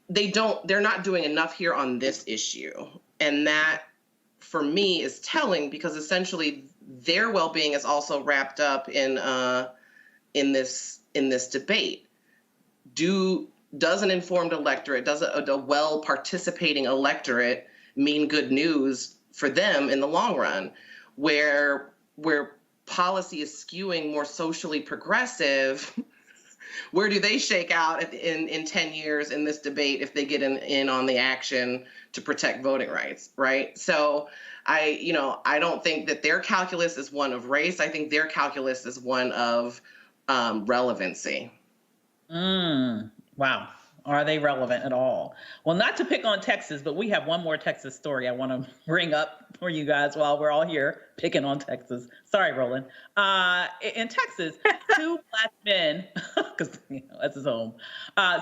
they're not doing enough here on this issue. And that for me is telling, because essentially their well-being is also wrapped up in this debate. Does an informed electorate, does a well-participating electorate mean good news for them in the long run, where policy is skewing more socially progressive? Where do they shake out in 10 years in this debate if they get in on the action to protect voting rights, right? So I don't think that their calculus is one of race. I think their calculus is one of relevancy. Wow. Are they relevant at all? Well, not to pick on Texas, but we have one more Texas story I want to bring up for you guys while we're all here picking on Texas. Sorry, Roland. In Texas, two black men, because that's his home,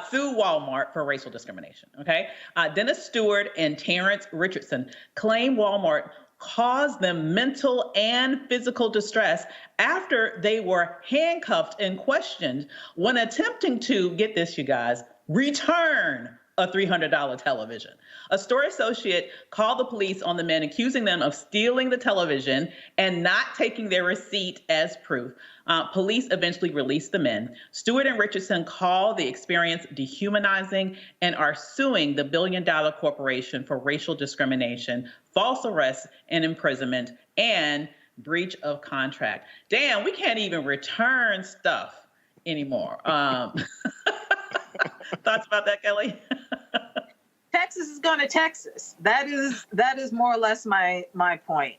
sued Walmart for racial discrimination. Okay. Dennis Stewart and Terrence Richardson claim Walmart caused them mental and physical distress after they were handcuffed and questioned when attempting to, get this, you guys, return a $300 television. A store associate called the police on the men, accusing them of stealing the television and not taking their receipt as proof. Police eventually released the men. Stewart and Richardson called the experience dehumanizing and are suing the billion-dollar corporation for racial discrimination, false arrest and imprisonment, and breach of contract. Damn, we can't even return stuff anymore. Thoughts about that, Kelly? Texas is going to Texas. That is more or less my point.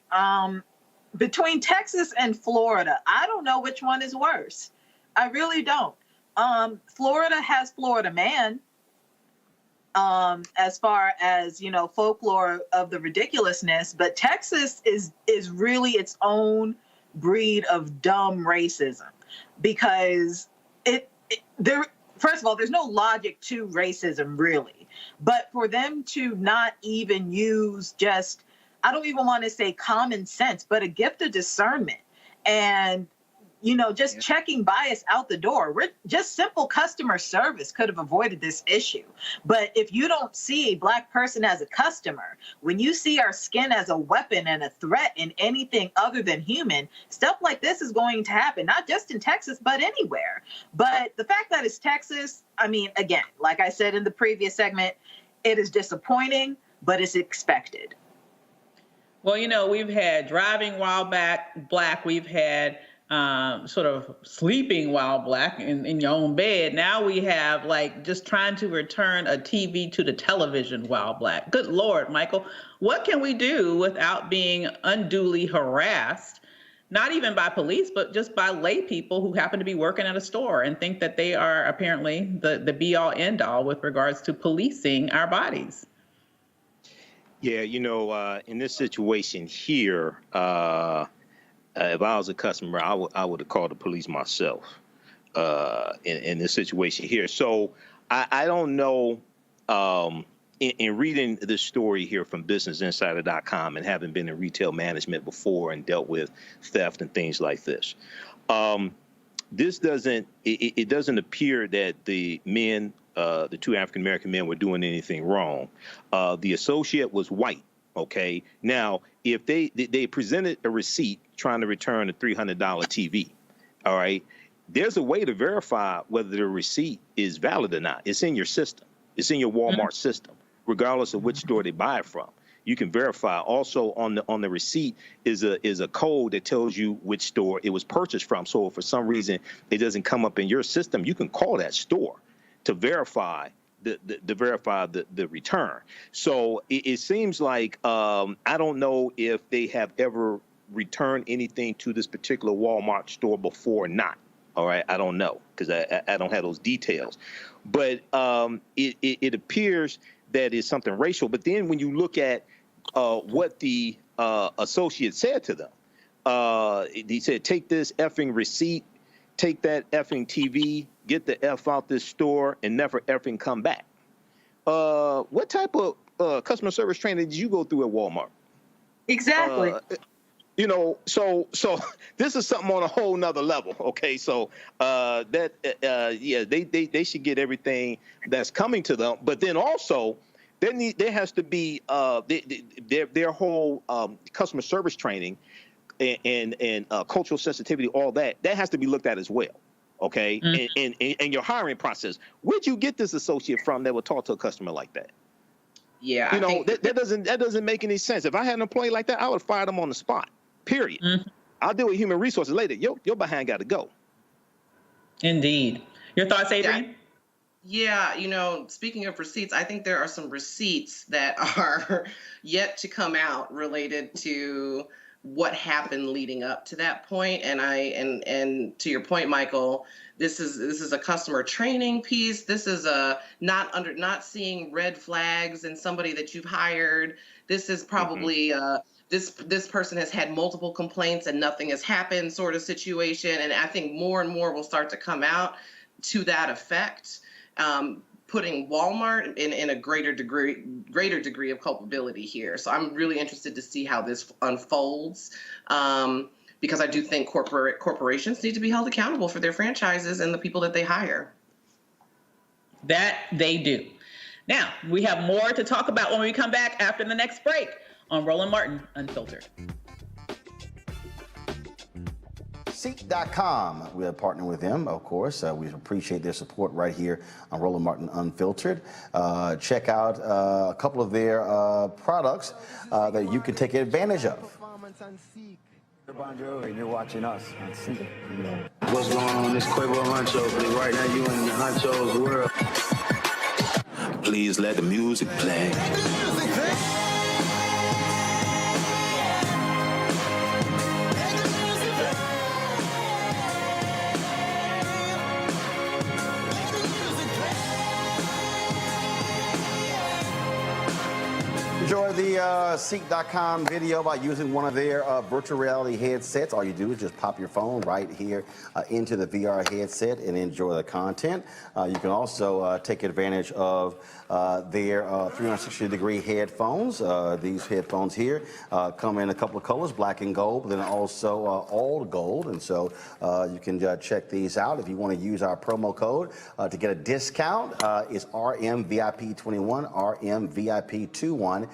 Between Texas and Florida, I don't know which one is worse. I really don't. Florida has Florida man, as far as, folklore of the ridiculousness, but Texas is really its own breed of dumb racism, because first of all, there's no logic to racism, really. But for them to not even use just, I don't even want to say common sense, but a gift of discernment and, just checking bias out the door. Just simple customer service could have avoided this issue. But if you don't see a Black person as a customer, when you see our skin as a weapon and a threat in anything other than human, stuff like this is going to happen, not just in Texas, but anywhere. But the fact that it's Texas, again, like I said in the previous segment, it is disappointing, but it's expected. Well, we've had driving while black, we've had sort of sleeping while black in your own bed. Now we have just trying to return a TV to the television while black. Good Lord, Michael, what can we do without being unduly harassed, not even by police, but just by lay people who happen to be working at a store and think that they are apparently the be all end all with regards to policing our bodies? Yeah, in this situation here, if I was a customer, I would have called the police myself in this situation here. So I don't know, in reading this story here from BusinessInsider.com and having been in retail management before and dealt with theft and things like this, it doesn't appear that the men, the two African-American men, were doing anything wrong. The associate was white. Okay. Now, if they presented a receipt trying to return a $300 TV, all right, there's a way to verify whether the receipt is valid or not. It's in your system. It's in your Walmart system, regardless of which store they buy it from. You can verify. Also, on the receipt is a code that tells you which store it was purchased from. So if for some reason it doesn't come up in your system, you can call that store to verify the return. So it seems like I don't know if they have ever returned anything to this particular Walmart store before or not. All right, I don't know because I don't have those details. But it appears that it's something racial. But then when you look at what the associate said to them, he said, "Take this effing receipt, take that effing TV, get the F out this store, and never effing come back." What type of customer service training did you go through at Walmart? Exactly. So this is something on a whole nother level. Okay, so they should get everything that's coming to them, but then also there has to be their whole customer service training and cultural sensitivity, all that has to be looked at as well. Okay, and your hiring process. Where'd you get this associate from that would talk to a customer like that? Yeah, that doesn't make any sense. If I had an employee like that, I would fire them on the spot. Period. I'll deal with human resources later. Your behind got to go. Indeed. Your thoughts, Adrian? Yeah, speaking of receipts, I think there are some receipts that are yet to come out related to what happened leading up to that point. And to your point, Michael, this is a customer training piece. This is a not seeing red flags in somebody that you've hired. This is probably this person has had multiple complaints and nothing has happened sort of situation. And I think more and more will start to come out to that effect. putting Walmart in a greater degree of culpability here. So I'm really interested to see how this unfolds, because I do think corporations need to be held accountable for their franchises and the people that they hire. That they do. Now, we have more to talk about when we come back after the next break on Roland Martin Unfiltered. Seek.com, we are partnering with them, of course. We appreciate their support right here on Roland Martin Unfiltered. Check out a couple of their products that you can take advantage of. And you're watching us on Seek. What's going on? This Quavo Honcho. Right now you in the Honcho's world. Please let the music play. Enjoy the Seek.com video by using one of their virtual reality headsets. All you do is just pop your phone right here into the VR headset and enjoy the content. You can also take advantage of their 360-degree headphones. These headphones here come in a couple of colors, black and gold, but then also all gold. And so you can check these out. If you want to use our promo code to get a discount, it's RMVIP21, RMVIP21.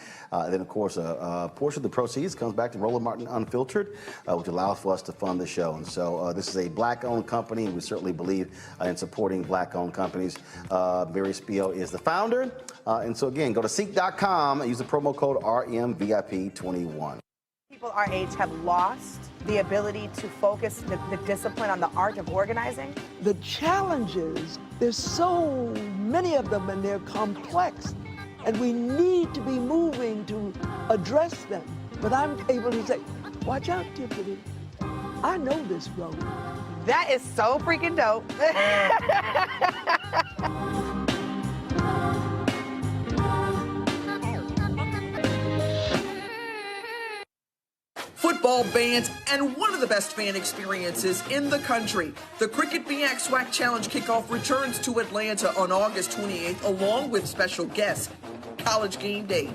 Then, of course, a portion of the proceeds comes back to Roland Martin Unfiltered, which allows for us to fund the show. And so this is a black-owned company, and we certainly believe in supporting black-owned companies. Mary Spiel is the founder. And so, again, go to Seek.com and use the promo code RMVIP21. People our age have lost the ability to focus the discipline on the art of organizing. The challenges, there's so many of them and they're complex. And we need to be moving to address them. But I'm able to say, watch out, Tiffany. I know this road. That is so freaking dope. Football bans and one of the best fan experiences in the country. The Cricket BX SWAC Challenge kickoff returns to Atlanta on August 28th, along with special guests, College Game Day.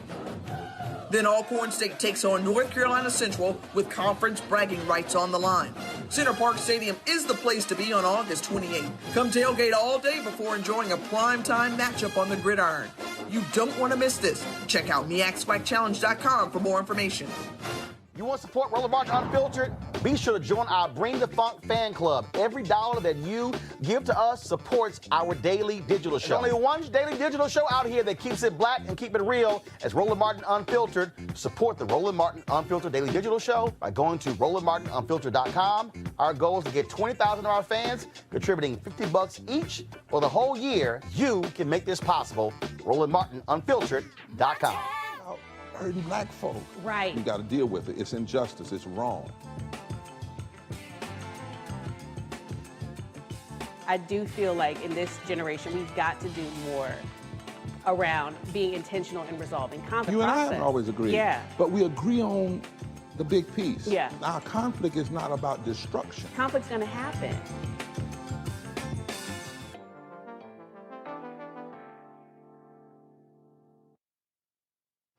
Then Alcorn State takes on North Carolina Central with conference bragging rights on the line. Center Park Stadium is the place to be on August 28th. Come tailgate all day before enjoying a primetime matchup on the gridiron. You don't want to miss this. Check out MEACSWACChallenge.com for more information. You want to support Roland Martin Unfiltered? Be sure to join our Bring the Funk fan club. Every dollar that you give to us supports our daily digital show. There's only one daily digital show out here that keeps it black and keep it real as Roland Martin Unfiltered. Support the Roland Martin Unfiltered daily digital show by going to RolandMartinUnfiltered.com. Our goal is to get 20,000 of our fans contributing $50 each for the whole year. You can make this possible. RolandMartinUnfiltered.com. Hurting black folk. Right. We got to deal with it. It's injustice. It's wrong. I do feel like in this generation, we've got to do more around being intentional in resolving conflict. You and I haven't always agreed. Yeah. But we agree on the big piece. Yeah. Our conflict is not about destruction. Conflict's going to happen.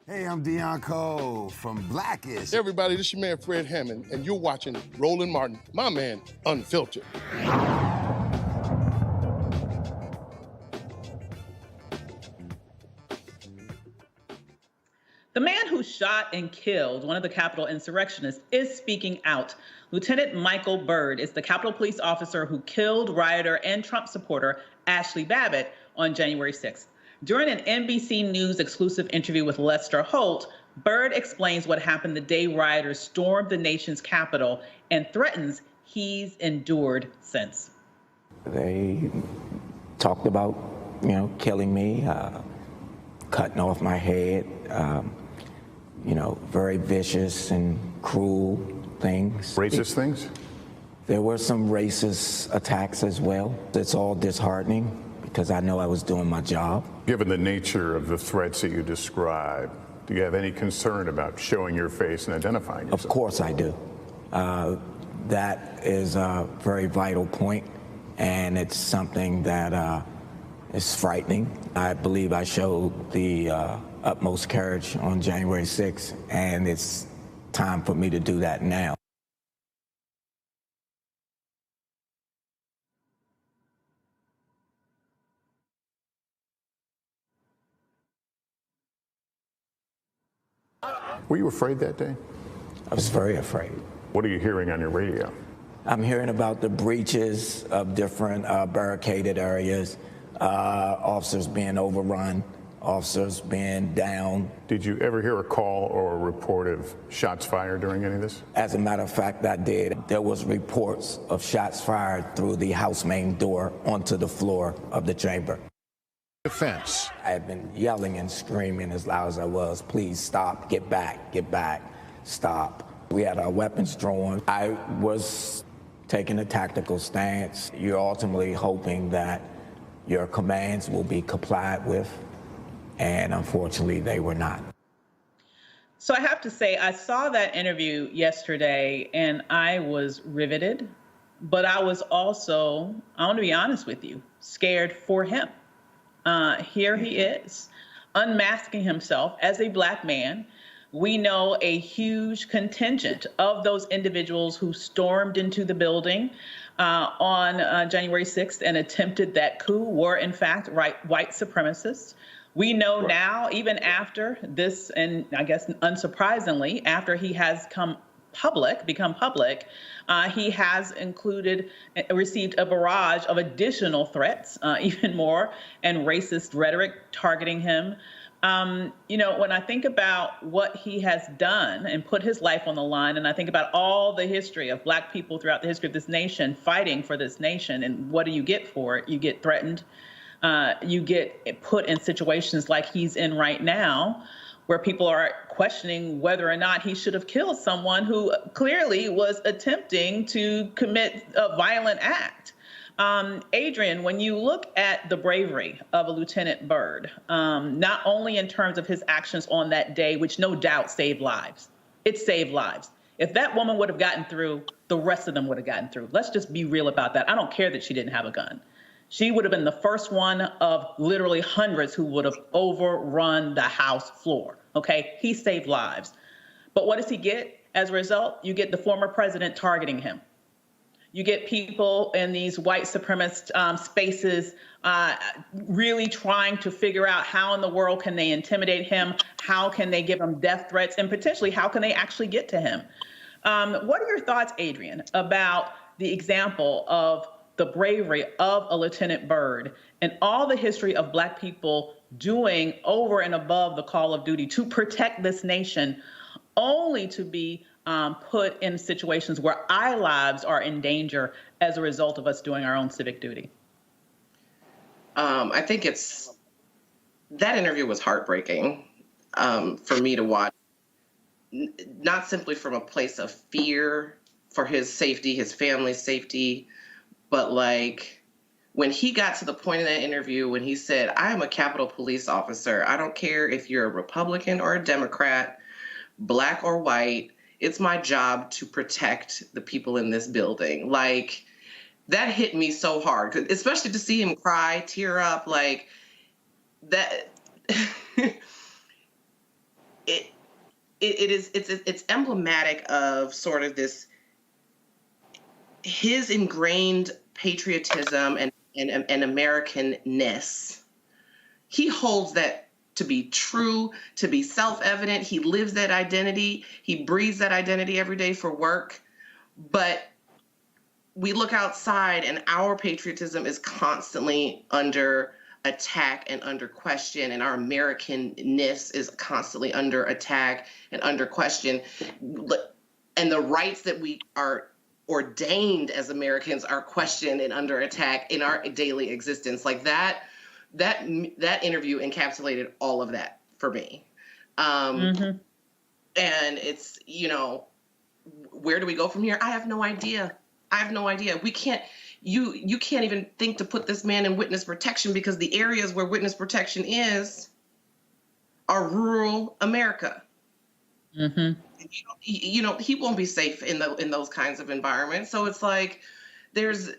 Hey, I'm Deion Cole from Blackish. Hey everybody, this is your man Fred Hammond, and you're watching Roland Martin, my man, Unfiltered. The man who shot and killed one of the Capitol insurrectionists is speaking out. Lieutenant Michael BYRD is the Capitol Police officer who killed rioter and Trump supporter Ashley Babbitt on January 6th. During an NBC News exclusive interview with Lester Holt, BYRD explains what happened the day rioters stormed the nation's capital and threatens he's endured since. They talked about, killing me, cutting off my head, very vicious and cruel things. Racist things? There were some racist attacks as well. It's all disheartening because I know I was doing my job. Given the nature of the threats that you described, do you have any concern about showing your face and identifying yourself? Of course I do. That is a very vital point, and it's something that It's frightening. I believe I showed the utmost courage on January 6th, and it's time for me to do that now. Were you afraid that day? I was very afraid. What are you hearing on your radio? I'm hearing about the breaches of different barricaded areas, officers being overrun, officers being down. Did you ever hear a call or a report of shots fired during any of this? As a matter of fact, I did. There was reports of shots fired through the house main door onto the floor of the chamber. Defense. I had been yelling and screaming as loud as I was, please stop, get back, stop. We had our weapons drawn. I was taking a tactical stance. You're ultimately hoping that your commands will be complied with, and unfortunately they were not. So I have to say, I saw that interview yesterday and I was riveted, but I was also, I want to be honest with you, scared for him. Here he is, unmasking himself as a Black man. We know a huge contingent of those individuals who stormed into the building on January 6th and attempted that coup were, in fact, white supremacists. We know now, even after this, and I guess unsurprisingly, after he has become public, he has received a barrage of additional threats, even more, and racist rhetoric targeting him. You know, when I think about what he has done and put his life on the line, and I think about all the history of Black people throughout the history of this nation fighting for this nation, and what do you get for it? You get threatened. You get put in situations like he's in right now, where people are questioning whether or not he should have killed someone who clearly was attempting to commit a violent act. Adrian, when you look at the bravery of a Lieutenant Byrd, not only in terms of his actions on that day, which no doubt saved lives, it saved lives. If that woman would have gotten through, the rest of them would have gotten through. Let's just be real about that. I don't care that she didn't have a gun. She would have been the first one of literally hundreds who would have overrun the House floor. Okay, he saved lives. But what does he get as a result? You get the former president targeting him. You get people in these white supremacist spaces really trying to figure out how in the world can they intimidate him, how can they give him death threats, and potentially how can they actually get to him. What are your thoughts, Adrian, about the example of the bravery of a Lieutenant Byrd and all the history of Black people doing over and above the call of duty to protect this nation, only to be put in situations where our lives are in danger as a result of us doing our own civic duty? I think that interview was heartbreaking for me to watch, not simply from a place of fear for his safety, his family's safety, but like when he got to the point in that interview when he said, I am a Capitol Police officer. I don't care if you're a Republican or a Democrat, Black or white. It's my job to protect the people in this building. Like, that hit me so hard, especially to see him cry, tear up, like that. It's emblematic of sort of this, his ingrained patriotism and Americanness. He holds that to be true, to be self-evident. He lives that identity. He breathes that identity every day for work. But we look outside and our patriotism is constantly under attack and under question, and our Americanness is constantly under attack and under question. And the rights that we are ordained as Americans are questioned and under attack in our daily existence. Like that interview encapsulated all of that for me. And it's, you know, where do we go from here? I have no idea. We can't, you can't even think to put this man in witness protection because the areas where witness protection is are rural America. You know, he won't be safe in those kinds of environments. So it's like there's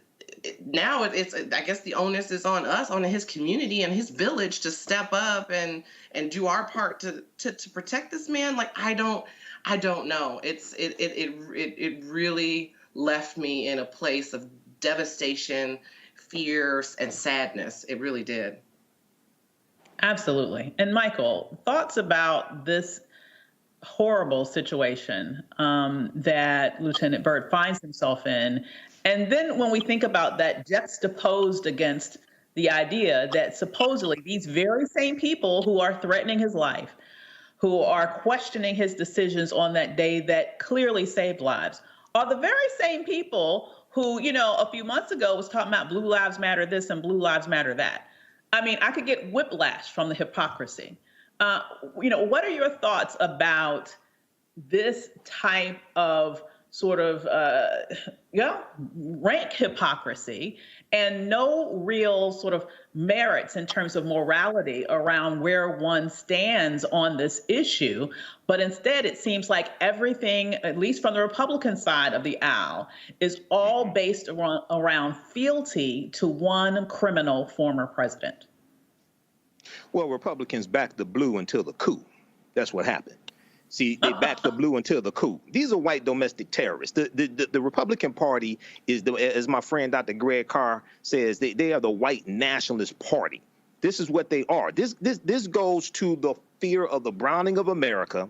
now it's I guess the onus is on us, on his community and his village, to step up and do our part to protect this man. Like, I don't know. It really left me in a place of devastation, fear, and sadness. It really did. Absolutely. And Michael, thoughts about this horrible situation that Lieutenant Byrd finds himself in? And then when we think about that juxtaposed against the idea that supposedly these very same people who are threatening his life, who are questioning his decisions on that day that clearly saved lives, are the very same people who, you know, a few months ago was talking about Blue Lives Matter this and Blue Lives Matter that. I mean, I could get whiplash from the hypocrisy. You know, what are your thoughts about this type of sort of, rank hypocrisy and no real sort of merits in terms of morality around where one stands on this issue, but instead it seems like everything, at least from the Republican side of the aisle, is all based around fealty to one criminal former president? Well, Republicans backed the blue until the coup. That's what happened. See, they backed the blue until the coup. These are white domestic terrorists. The Republican Party is, as my friend Dr. Greg Carr says, they are the white nationalist party. This is what they are. This goes to the fear of the browning of America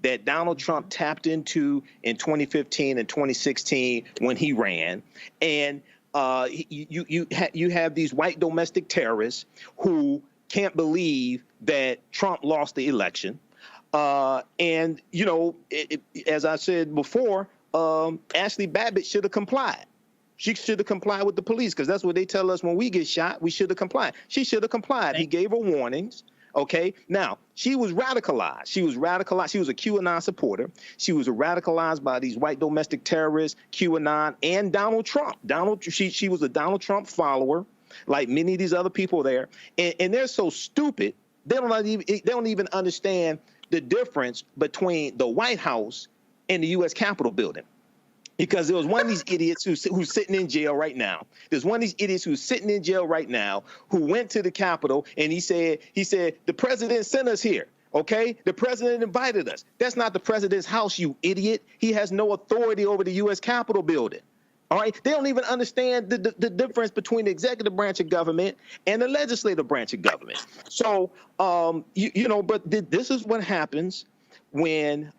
that Donald Trump tapped into in 2015 and 2016 when he ran. And you have these white domestic terrorists who can't believe that Trump lost the election. And, you know, as I said before, Ashley Babbitt should have complied. She should have complied with the police, because that's what they tell us when we get shot. We should have complied. She should have complied. He gave her warnings. OK, now she was radicalized. She was radicalized. She was a QAnon supporter. She was radicalized by these white domestic terrorists, QAnon, and Donald Trump. She was a Donald Trump follower, like many of these other people there. And they're so stupid, they don't even understand the difference between the White House and the U.S. Capitol building. Because there was one of these idiots who's sitting in jail right now. There's one of these idiots who's sitting in jail right now who went to the Capitol and he said, the president sent us here. OK, the president invited us. That's not the president's house, you idiot. He has no authority over the U.S. Capitol building. All right. They don't even understand the difference between the executive branch of government and the legislative branch of government. So, but this is what happens when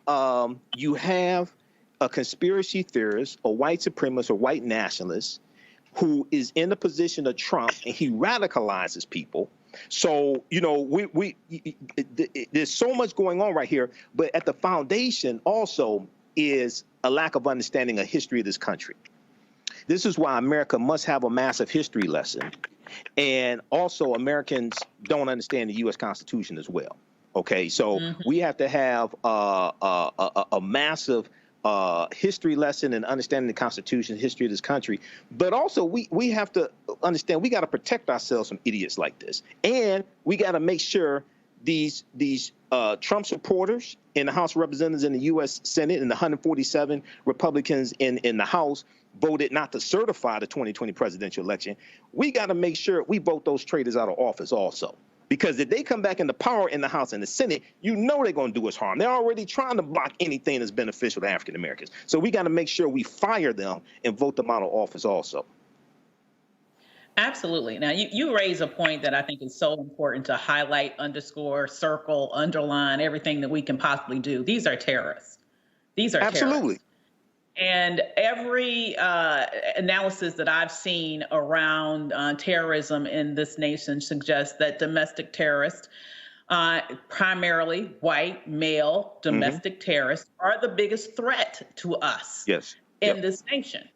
you have a conspiracy theorist, a white supremacist, or white nationalist who is in the position of Trump, and he radicalizes people. So, there's so much going on right here. But at the foundation also is a lack of understanding of history of this country. This is why America must have a massive history lesson. And also Americans don't understand the U.S. Constitution as well. OK, so we have to have a massive history lesson and understanding the Constitution, history of this country. But also we have to understand we got to protect ourselves from idiots like this. And we got to make sure these Trump supporters in the House of Representatives and the U.S. Senate and the 147 Republicans in the House voted not to certify the 2020 presidential election. We got to make sure we vote those traitors out of office also. Because if they come back into power in the House and the Senate, they're going to do us harm. They're already trying to block anything that's beneficial to African Americans. So we got to make sure we fire them and vote them out of office also. Absolutely. Now, you raise a point that I think is so important to highlight, underscore, circle, underline, everything that we can possibly do. These are terrorists. These are absolutely terrorists. And every analysis that I've seen around terrorism in this nation suggests that domestic terrorists, primarily white, male, domestic terrorists, are the biggest threat to us in this nation.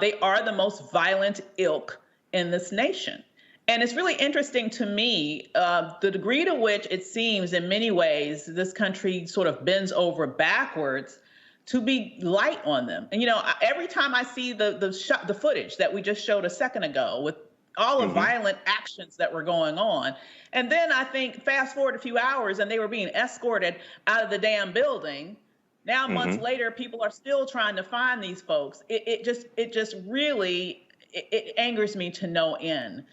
They are the most violent ilk in this nation. And it's really interesting to me, the degree to which it seems in many ways this country sort of bends over backwards to be light on them. And, every time I see the footage that we just showed a second ago with all the violent actions that were going on, and then I think fast forward a few hours and they were being escorted out of the damn building. Now, months later, people are still trying to find these folks. It just really it angers me to no end.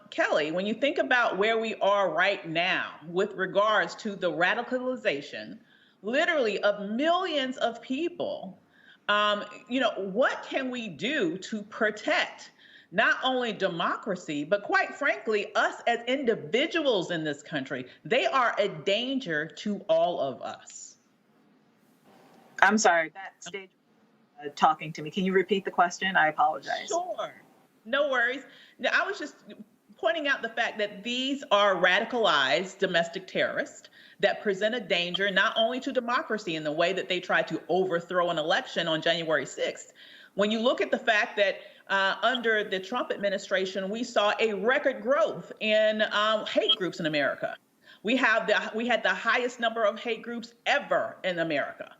Kelly, when you think about where we are right now with regards to the radicalization, literally of millions of people, what can we do to protect not only democracy, but quite frankly, us as individuals in this country? They are a danger to all of us. I'm sorry, that stage talking to me. Can you repeat the question? I apologize. Sure. No worries. Now, I was just pointing out the fact that these are radicalized domestic terrorists that present a danger not only to democracy in the way that they tried to overthrow an election on January 6th. When you look at the fact that under the Trump administration, we saw a record growth in hate groups in America. We had the highest number of hate groups ever in America.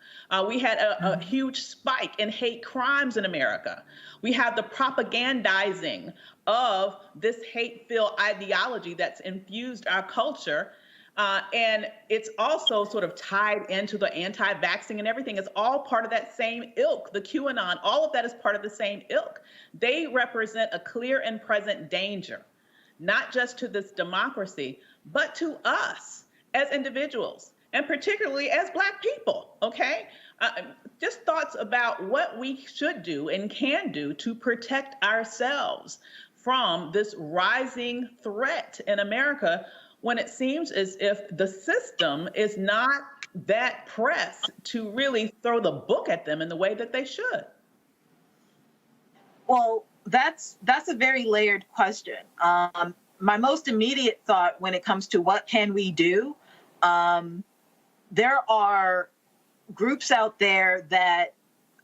We had a huge spike in hate crimes in America. We have the propagandizing of this hate-filled ideology that's infused our culture. And it's also sort of tied into the anti-vaxxing and everything. It's all part of that same ilk. The QAnon, all of that is part of the same ilk. They represent a clear and present danger, not just to this democracy, but to us as individuals, and particularly as Black people, okay? Just thoughts about what we should do and can do to protect ourselves from this rising threat in America, when it seems as if the system is not that pressed to really throw the book at them in the way that they should. Well, that's a very layered question. My most immediate thought when it comes to what can we do, there are groups out there that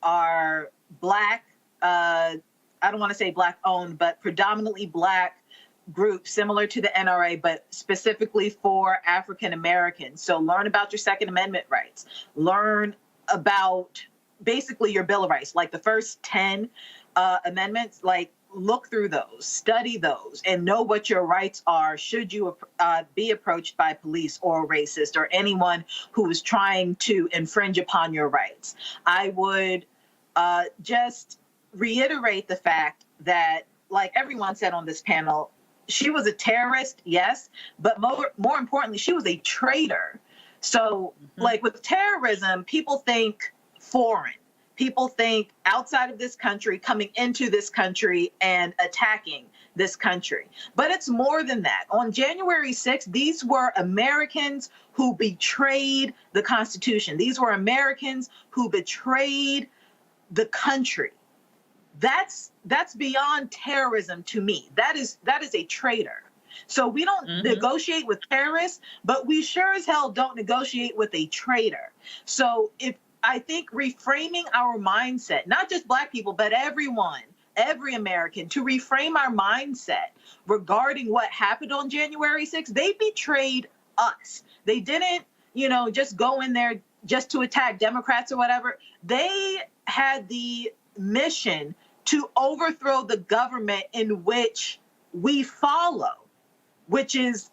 are Black, I don't want to say Black owned, but predominantly Black groups similar to the NRA, but specifically for African Americans. So learn about your Second Amendment rights, learn about basically your Bill of Rights, like the first 10 amendments, like look through those, study those, and know what your rights are should you be approached by police or a racist or anyone who is trying to infringe upon your rights. I would just reiterate the fact that, like everyone said on this panel, she was a terrorist, yes, but more importantly, she was a traitor. So like with terrorism, people think foreign. People think outside of this country, coming into this country and attacking this country. But it's more than that. On January 6th, these were Americans who betrayed the Constitution. These were Americans who betrayed the country. That's beyond terrorism to me. That is a traitor. So we don't negotiate with terrorists, but we sure as hell don't negotiate with a traitor. So I think reframing our mindset, not just Black people, but everyone, every American, to reframe our mindset regarding what happened on January 6th, they betrayed us. They didn't, just go in there just to attack Democrats or whatever. They had the mission to overthrow the government in which we follow, which is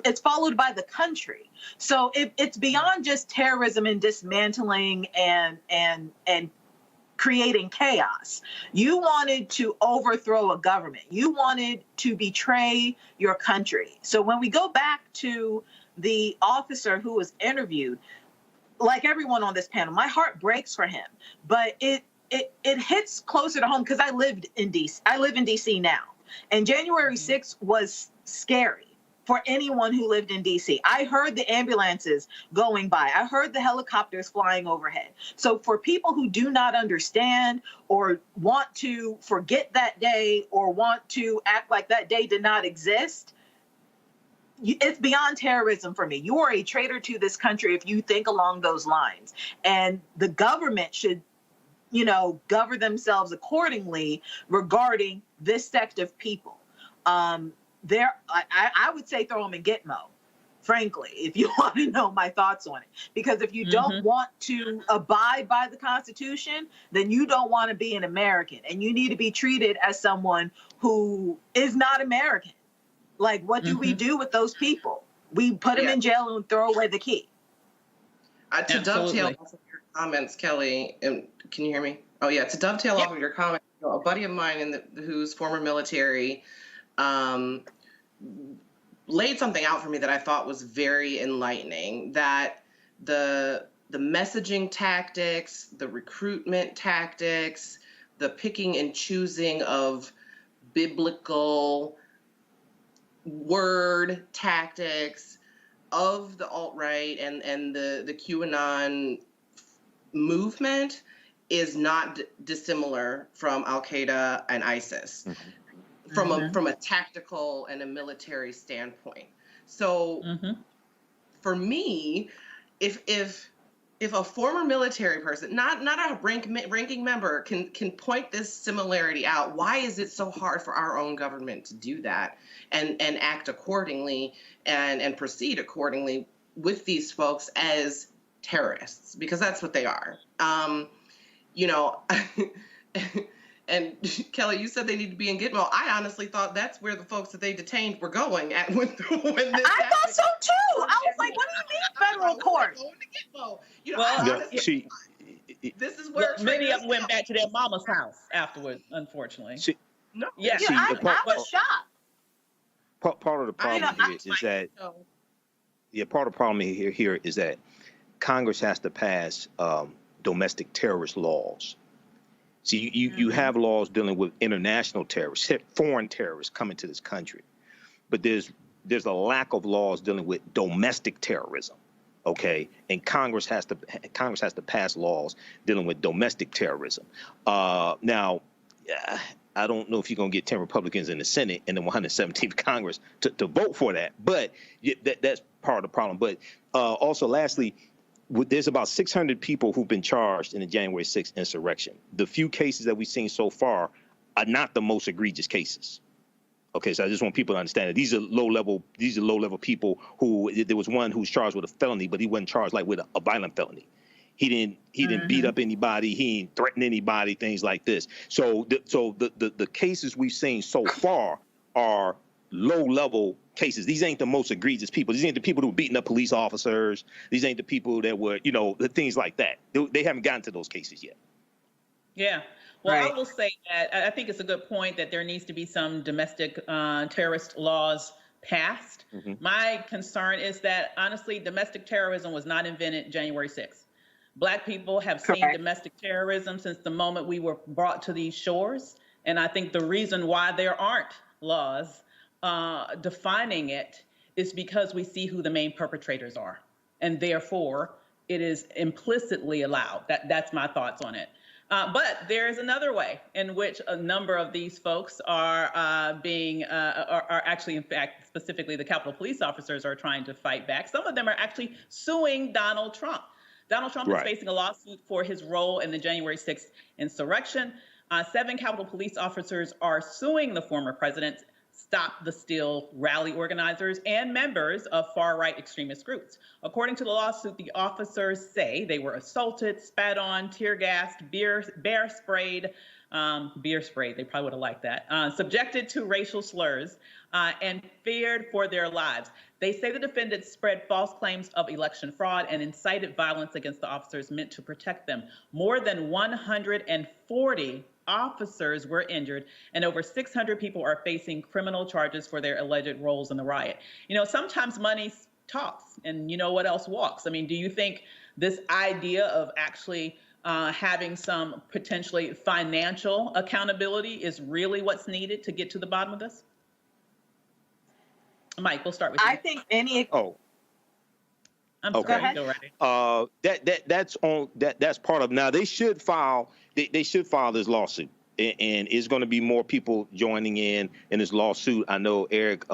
it's followed by the country. So it's beyond just terrorism and dismantling and creating chaos. You wanted to overthrow a government. You wanted to betray your country. So when we go back to the officer who was interviewed, like everyone on this panel, my heart breaks for him, but it hits closer to home because I live in DC now, and January 6th was scary for anyone who lived in DC. I heard the ambulances going by. I heard the helicopters flying overhead. So for people who do not understand or want to forget that day or want to act like that day did not exist, it's beyond terrorism for me. You are a traitor to this country if you think along those lines. And the government should, govern themselves accordingly regarding this sect of people. I would say throw them in Gitmo, frankly, if you want to know my thoughts on it. Because if you don't want to abide by the Constitution, then you don't want to be an American. And you need to be treated as someone who is not American. Like, what do we do with those people? We put them in jail and throw away the key. To dovetail off of your comments, Kelly, can you hear me? Oh yeah, to dovetail off of your comment, a buddy of mine who's former military laid something out for me that I thought was very enlightening, that the messaging tactics, the recruitment tactics, the picking and choosing of biblical word tactics of the alt-right and the QAnon movement is not dissimilar from Al-Qaeda and ISIS. From a tactical and a military standpoint. So for me, if a former military person, not a ranking member, can point this similarity out, why is it so hard for our own government to do that and act accordingly and proceed accordingly with these folks as terrorists? Because that's what they are. You know, and Kelly, you said they need to be in Gitmo. I honestly thought that's where the folks that they detained were going at when this I thought so too. I was like, what do you mean federal court? Going to Gitmo. You know, Well, this is where many of them went back to their mama's house afterward, unfortunately. Yes. I was shocked. Part of the problem here is that part of the problem here is that Congress has to pass domestic terrorist laws. See, you have laws dealing with international terrorists, foreign terrorists coming to this country, but there's a lack of laws dealing with domestic terrorism. Okay, and Congress has to pass laws dealing with domestic terrorism. Now, I don't know if you're going to get 10 Republicans in the Senate and the 117th Congress to vote for that, but that's part of the problem. But also, lastly, there's about 600 people who've been charged in the January 6th insurrection. The few cases that we've seen so far are not the most egregious cases. Okay, so I just want people to understand that these are low level people who, there was one who was charged with a felony, but he wasn't charged like with a violent felony. He didn't beat up anybody, he didn't threaten anybody, things like this. So the cases we've seen so far are low level cases. These ain't the most egregious people. These ain't the people who were beating up police officers. These ain't the people that were, things like that. They haven't gotten to those cases yet. Yeah. Well, I will say that I think it's a good point that there needs to be some domestic terrorist laws passed. My concern is that, honestly, domestic terrorism was not invented January 6th. Black people have seen domestic terrorism since the moment we were brought to these shores. And I think the reason why there aren't laws defining it is because we see who the main perpetrators are. And therefore, it is implicitly allowed. That's my thoughts on it. But there is another way in which a number of these folks are actually, in fact, specifically the Capitol Police officers are trying to fight back. Some of them are actually suing Donald Trump. Donald Trump is facing a lawsuit for his role in the January 6th insurrection. 7 Capitol Police officers are suing the former president, Stop the Steal rally organizers, and members of far-right extremist groups. According to the lawsuit, the officers say they were assaulted, spat on, tear-gassed, bear sprayed, they probably would have liked that, subjected to racial slurs, and feared for their lives. They say the defendants spread false claims of election fraud and incited violence against the officers meant to protect them. More than 140 officers were injured, and over 600 people are facing criminal charges for their alleged roles in the riot. Sometimes money talks, and what else walks? I mean, do you think this idea of actually having some potentially financial accountability is really what's needed to get to the bottom of this? Mike, we'll start with you. I think any. I'm sorry. Go right. That's part of. Now they should file. They should file this lawsuit, and it's going to be more people joining in this lawsuit. I know Eric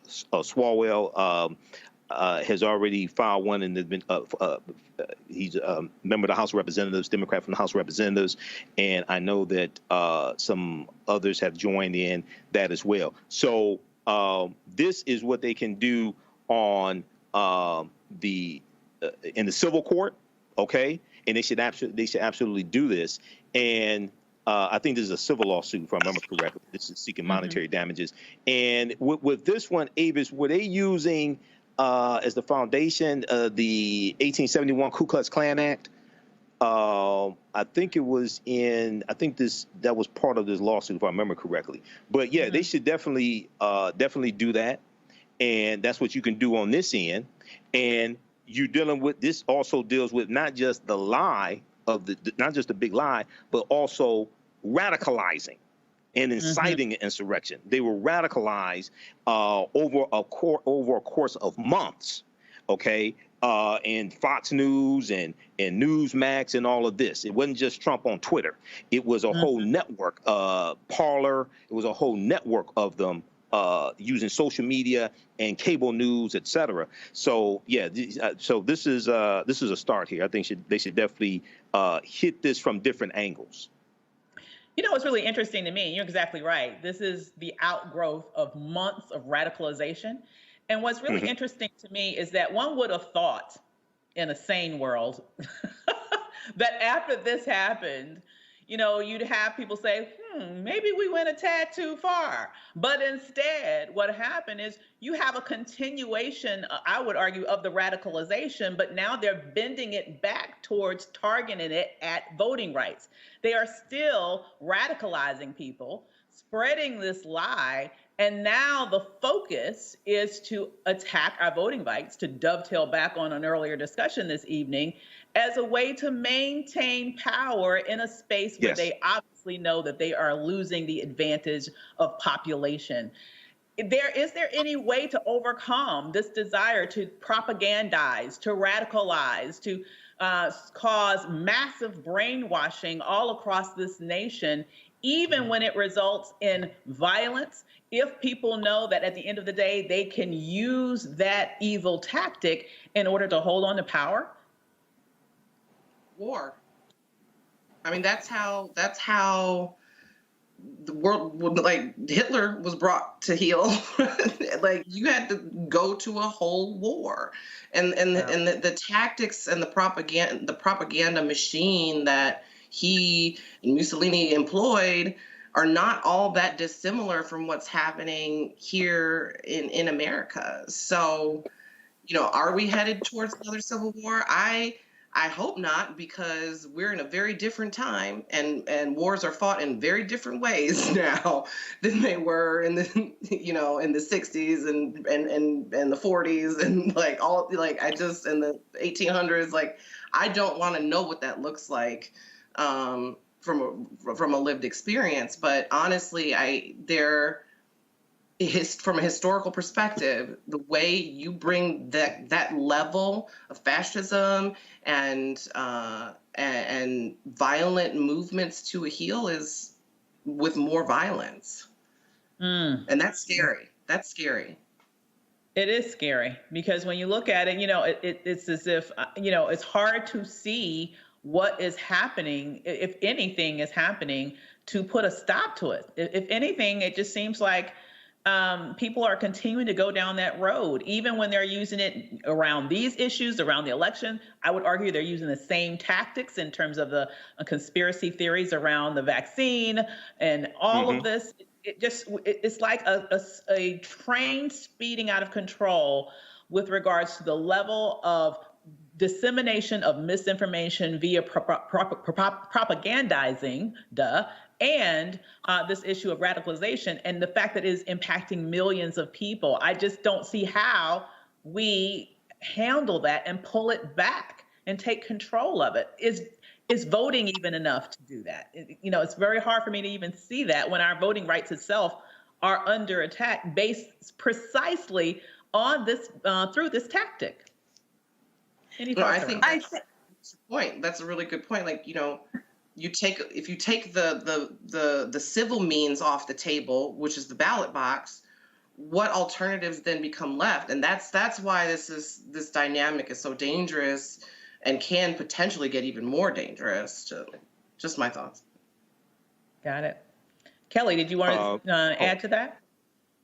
Swalwell has already filed one, and he's a member of the House of Representatives, Democrat from the House of Representatives, and I know that some others have joined in that as well. So this is what they can do on in the civil court, okay? And they should absolutely do this. And I think this is a civil lawsuit, if I remember correctly. This is seeking monetary damages. And with this one, Avis, were they using as the foundation the 1871 Ku Klux Klan Act? I think it was that was part of this lawsuit, if I remember correctly. But yeah, they should definitely do that. And that's what you can do on this end. And you're dealing with, this also deals with not just the lie of not just the big lie, but also radicalizing and inciting an insurrection. They were radicalized over a course of months, okay? And Fox News and Newsmax and all of this. It wasn't just Trump on Twitter. It was a whole network, Parler. It was a whole network of them using social media and cable news, et cetera. So yeah, so this is a start here. I think they should definitely hit this from different angles. You know, what's really interesting to me, you're exactly right. This is the outgrowth of months of radicalization. And what's really interesting to me is that one would have thought in a sane world that after this happened, you know, you'd have people say, maybe we went a tad too far. But instead, what happened is you have a continuation, I would argue, of the radicalization, but now they're bending it back towards targeting it at voting rights. They are still radicalizing people, spreading this lie, and now the focus is to attack our voting rights, to dovetail back on an earlier discussion this evening, as a way to maintain power in a space where they obviously know that they are losing the advantage of population. Is there any way to overcome this desire to propagandize, to radicalize, to cause massive brainwashing all across this nation, even when it results in violence, if people know that at the end of the day, they can use that evil tactic in order to hold on to power? War. I mean, that's how the world, like Hitler was brought to heel. Like you had to go to a whole war, and the tactics and the propaganda machine that he and Mussolini employed are not all that dissimilar from what's happening here in America. So, you know, are we headed towards another civil war? I hope not, because we're in a very different time, and wars are fought in very different ways now than they were in the, you know, in the 60s and the 40s and like all, like I just, in the 1800s, like I don't want to know what that looks like from a lived experience. But honestly, from a historical perspective, the way you bring that level of fascism and violent movements to a heel is with more violence. And that's scary. That's scary. It is scary because when you look at it, you know, it's as if, you know, it's hard to see what is happening, if anything is happening, to put a stop to it. If anything, it just seems like people are continuing to go down that road, even when they're using it around these issues, around the election. I would argue they're using the same tactics in terms of the conspiracy theories around the vaccine and all of this. It's like a train speeding out of control with regards to the level of dissemination of misinformation via propagandizing, and this issue of radicalization and the fact that it is impacting millions of people. I just don't see how we handle that and pull it back and take control of it. Is voting even enough to do that? You know, it's very hard for me to even see that when our voting rights itself are under attack based precisely on this, through this tactic. I think that's a point. That's a really good point. Like, you know, if you take the civil means off the table, which is the ballot box, what alternatives then become left? And that's why this dynamic is so dangerous and can potentially get even more dangerous. Just my thoughts. Got it. Kelly, did you want to add to that?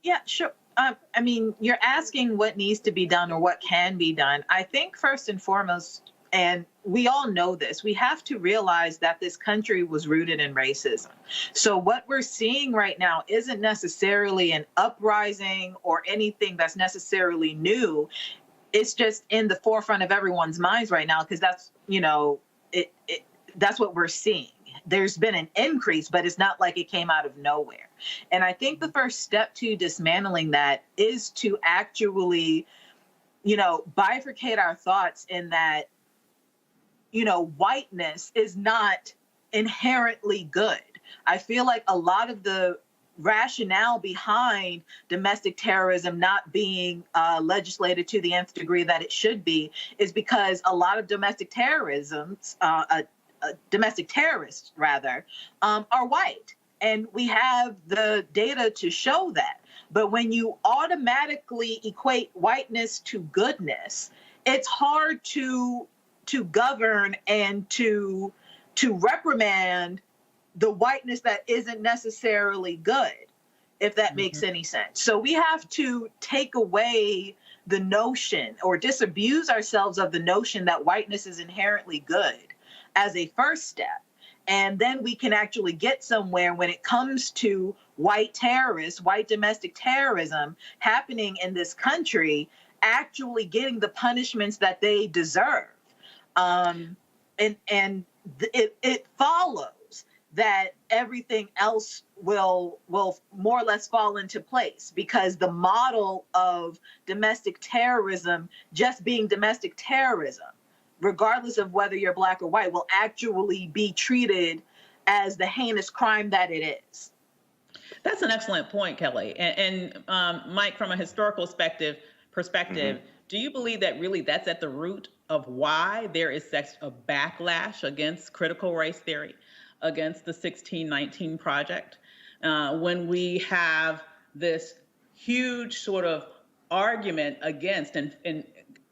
Yeah, sure. I mean, you're asking what needs to be done or what can be done. I think first and foremost, and we all know this, we have to realize that this country was rooted in racism. So what we're seeing right now isn't necessarily an uprising or anything that's necessarily new. It's just in the forefront of everyone's minds right now because that's, you know, that's what we're seeing. There's been an increase, but it's not like it came out of nowhere. And I think the first step to dismantling that is to actually, bifurcate our thoughts in that, whiteness is not inherently good. I feel like a lot of the rationale behind domestic terrorism not being legislated to the nth degree that it should be is because a lot of domestic terrorists are white. And we have the data to show that. But when you automatically equate whiteness to goodness, it's hard to govern and to reprimand the whiteness that isn't necessarily good, if that makes any sense. So we have to take away the notion or disabuse ourselves of the notion that whiteness is inherently good as a first step. And then we can actually get somewhere when it comes to white terrorists, white domestic terrorism happening in this country, actually getting the punishments that they deserve. It follows that everything else will more or less fall into place, because the model of domestic terrorism just being domestic terrorism, regardless of whether you're black or white, will actually be treated as the heinous crime that it is. That's an excellent point, Kelly. And Mike, from a historical perspective, do you believe that really that's at the root of why there is such a backlash against critical race theory, against the 1619 Project, when we have this huge sort of argument against and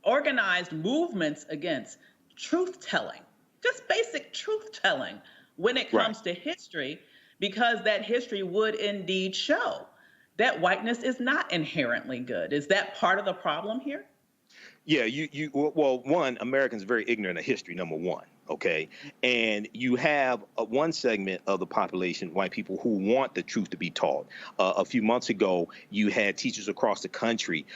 organized movements against truth-telling, just basic truth-telling when it comes to history, because that history would indeed show that whiteness is not inherently good. Is that part of the problem here? Yeah, well, one, Americans are very ignorant of history, number one. Okay, and you have one segment of the population, white people, who want the truth to be taught. A few months ago, you had teachers across the country.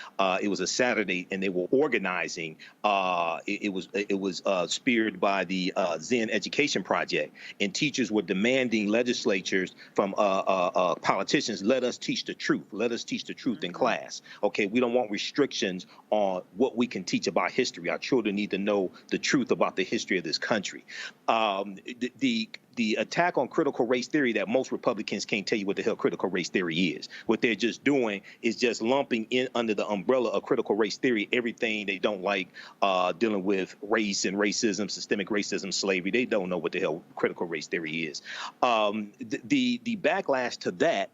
It was a Saturday, and they were organizing. It was speared by the Zen Education Project, and teachers were demanding legislatures from politicians, let us teach the truth. Let us teach the truth in class. Okay, we don't want restrictions on what we can teach about history. Our children need to know the truth about the history of this country. The attack on critical race theory, that most Republicans can't tell you what the hell critical race theory is. What they're just doing is just lumping in under the umbrella of critical race theory everything they don't like dealing with race and racism, systemic racism, slavery. They don't know what the hell critical race theory is. The backlash to that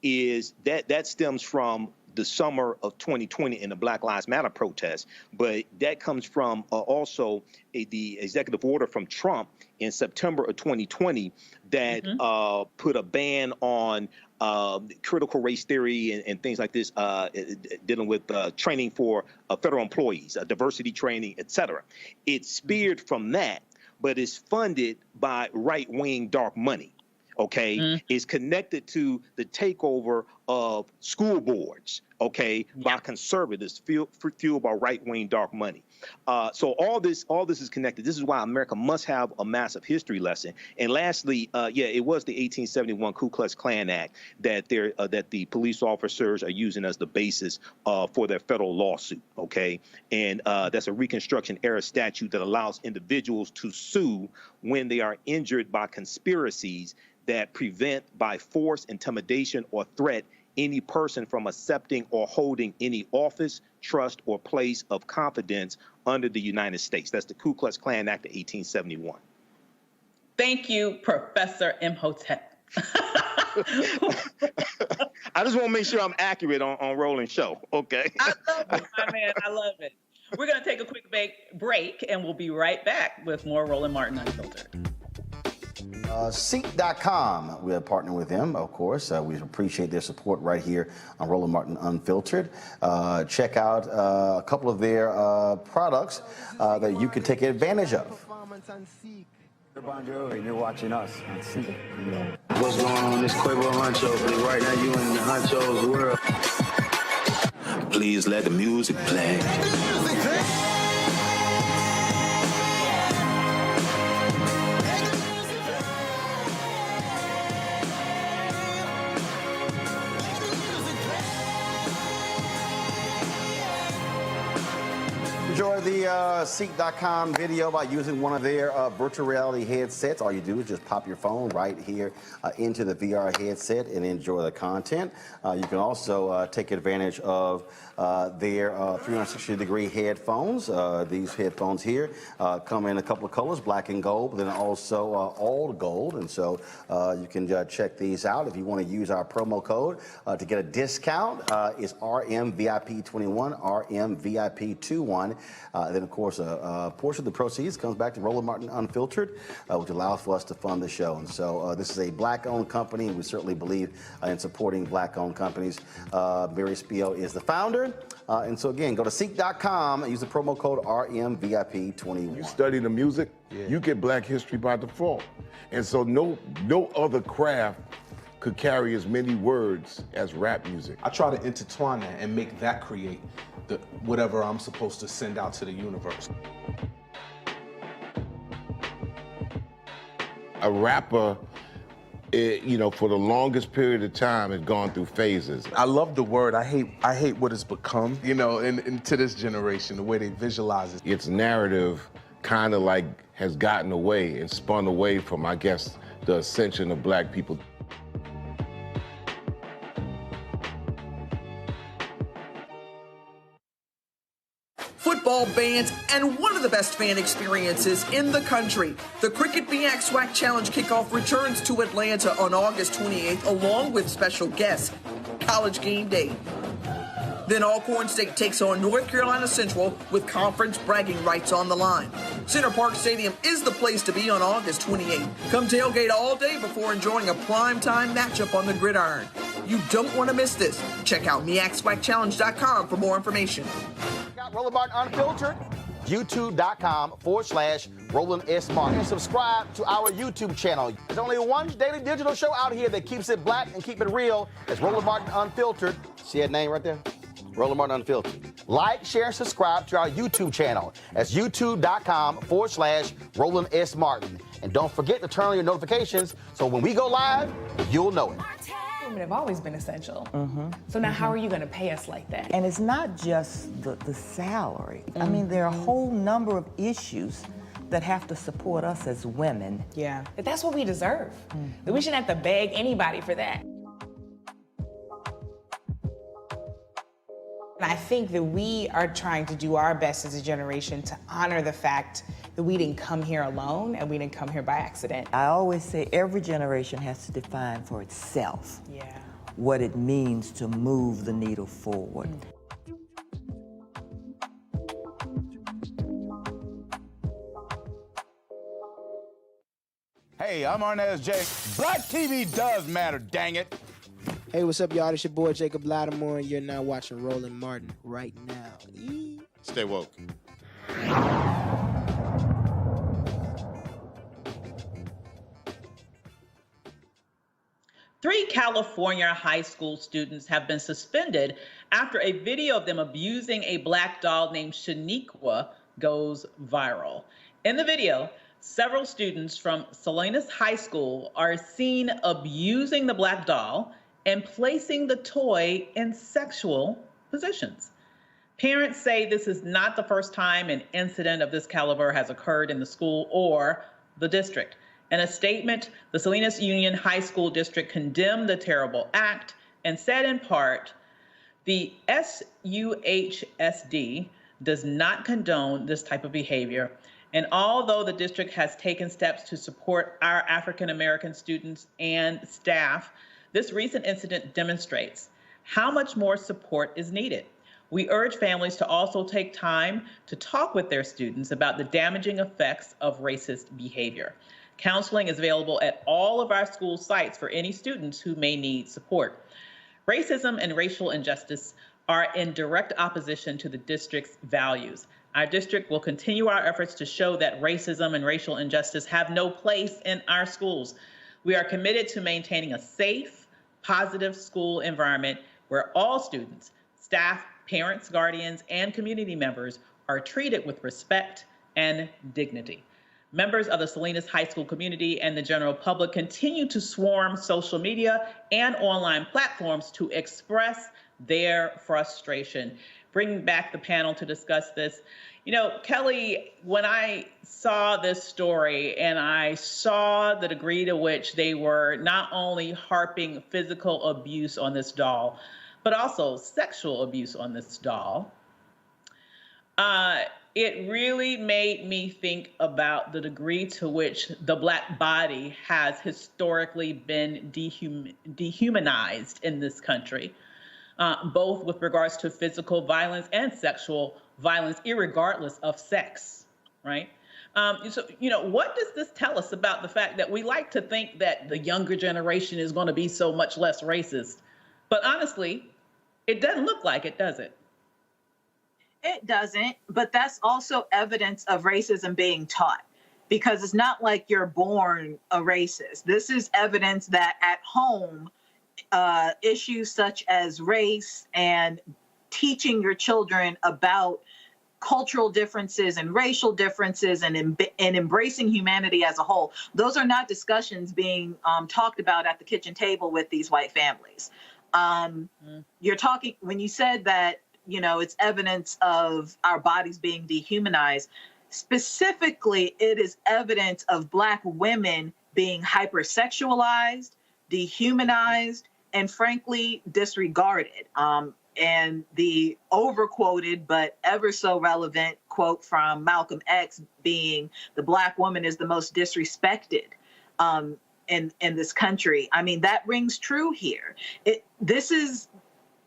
is that stems from the summer of 2020 in the Black Lives Matter protests, but that comes from also the executive order from Trump in September of 2020 that put a ban on critical race theory and things like this, dealing with training for federal employees, diversity training, et cetera. It's speared from that, but it's funded by right-wing dark money. Okay, is connected to the takeover of school boards, okay, by conservatives, fueled by right-wing dark money. So all this is connected. This is why America must have a massive history lesson. And lastly, it was the 1871 Ku Klux Klan Act that the police officers are using as the basis for their federal lawsuit, okay? And that's a Reconstruction era statute that allows individuals to sue when they are injured by conspiracies that prevent by force, intimidation, or threat any person from accepting or holding any office, trust, or place of confidence under the United States. That's the Ku Klux Klan Act of 1871. Thank you, Professor Imhotep. I just want to make sure I'm accurate on Roland's show, okay? I love it, my man. I love it. We're going to take a quick break, and we'll be right back with more Roland Martin Unfiltered. Seat.com, we are partnering with them, of course. We appreciate their support right here on Roland Martin Unfiltered. Check out a couple of their products that you can take advantage of. And you're watching us on Seat. What's going on? This Quavo Huncho. Right now you in the Huncho's world. Please let the music play. Enjoy the Seek.com video by using one of their virtual reality headsets. All you do is just pop your phone right here into the VR headset and enjoy the content. You can also take advantage of their 360-degree headphones. These headphones here come in a couple of colors, black and gold, but then also all gold. And so you can check these out. If you want to use our promo code to get a discount, it's RMVIP21, RMVIP21. Then, of course, a portion of the proceeds comes back to Roland Martin Unfiltered, which allows for us to fund the show. And so this is a black-owned company, and we certainly believe in supporting black-owned companies. Mary Spiel is the founder. And so, again, go to Seek.com and use the promo code RMVIP21. You study the music, you get Black history by default. And so no other craft could carry as many words as rap music. I try to intertwine that and make that create whatever I'm supposed to send out to the universe. A rapper, for the longest period of time has gone through phases. I love the word. I hate what it's become, and to this generation, the way they visualize it. Its narrative kind of like has gotten away and spun away from, I guess, the ascension of Black people. Football bans, and one of the best fan experiences in the country. The Cricket BX SWAC Challenge kickoff returns to Atlanta on August 28th, along with special guests, College Game Day. Then Alcorn State takes on North Carolina Central with conference bragging rights on the line. Center Park Stadium is the place to be on August 28th. Come tailgate all day before enjoying a primetime matchup on the gridiron. You don't want to miss this. Check out MEACSWACChallenge.com for more information. Got Roland Martin Unfiltered, youtube.com/Roland S. Martin. And subscribe to our YouTube channel. There's only one daily digital show out here that keeps it black and keep it real. It's Roland Martin Unfiltered. See that name right there? Roland Martin Unfiltered. Like, share, and subscribe to our YouTube channel. That's youtube.com/Roland S. Martin. And don't forget to turn on your notifications so when we go live, you'll know it. Women have always been essential. So now how are you going to pay us like that? And it's not just the salary. I mean, there are a whole number of issues that have to support us as women. Yeah, but that's what we deserve. That we shouldn't have to beg anybody for that. And I think that we are trying to do our best as a generation to honor the fact that we didn't come here alone and we didn't come here by accident. I always say every generation has to define for itself what it means to move the needle forward. Hey, I'm Arnez J. Black TV does matter, dang it. Hey, what's up, y'all? It's your boy, Jacob Lattimore, and you're now watching Roland Martin right now. Stay woke. 3 California high school students have been suspended after a video of them abusing a black doll named Shaniqua goes viral. In the video, several students from Salinas High School are seen abusing the black doll and placing the toy in sexual positions. Parents say this is not the first time an incident of this caliber has occurred in the school or the district. In a statement, the Salinas Union High School District condemned the terrible act and said in part, the SUHSD does not condone this type of behavior. And although the district has taken steps to support our African American students and staff, this recent incident demonstrates how much more support is needed. We urge families to also take time to talk with their students about the damaging effects of racist behavior. Counseling is available at all of our school sites for any students who may need support. Racism and racial injustice are in direct opposition to the district's values. Our district will continue our efforts to show that racism and racial injustice have no place in our schools. We are committed to maintaining a safe, positive school environment where all students, staff, parents, guardians, and community members are treated with respect and dignity. Members of the Salinas High School community and the general public continue to swarm social media and online platforms to express their frustration. bring back the panel to discuss this. You know, Kelly, when I saw this story and I saw the degree to which they were not only harping physical abuse on this doll, but also sexual abuse on this doll, it really made me think about the degree to which the Black body has historically been dehumanized in this country, both with regards to physical violence and sexual violence, irregardless of sex, right? So, you know, what does this tell us about the fact that we like to think that the younger generation is going to be so much less racist? But honestly, it doesn't look like it, does it? It doesn't, but that's also evidence of racism being taught, because it's not like you're born a racist. This is evidence that at home, issues such as race and teaching your children about cultural differences and racial differences and embracing humanity as a whole, those are not discussions being talked about at the kitchen table with these white families. You're talking, when you said that, you know, it's evidence of our bodies being dehumanized. Specifically, it is evidence of Black women being hypersexualized, dehumanized, and frankly, disregarded. And the overquoted but ever so relevant quote from Malcolm X being, "The Black woman is the most disrespected in this country." I mean, that rings true here. This is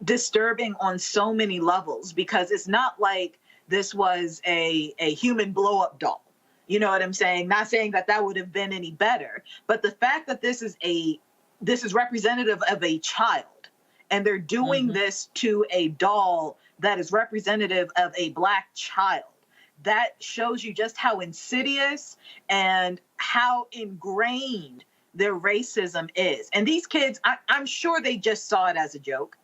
disturbing on so many levels, because it's not like this was a human blow-up doll. You know what I'm saying? Not saying that that would have been any better, but the fact that this is representative of a child, and they're doing this to a doll that is representative of a Black child, that shows you just how insidious and how ingrained their racism is. And these kids, I'm sure they just saw it as a joke.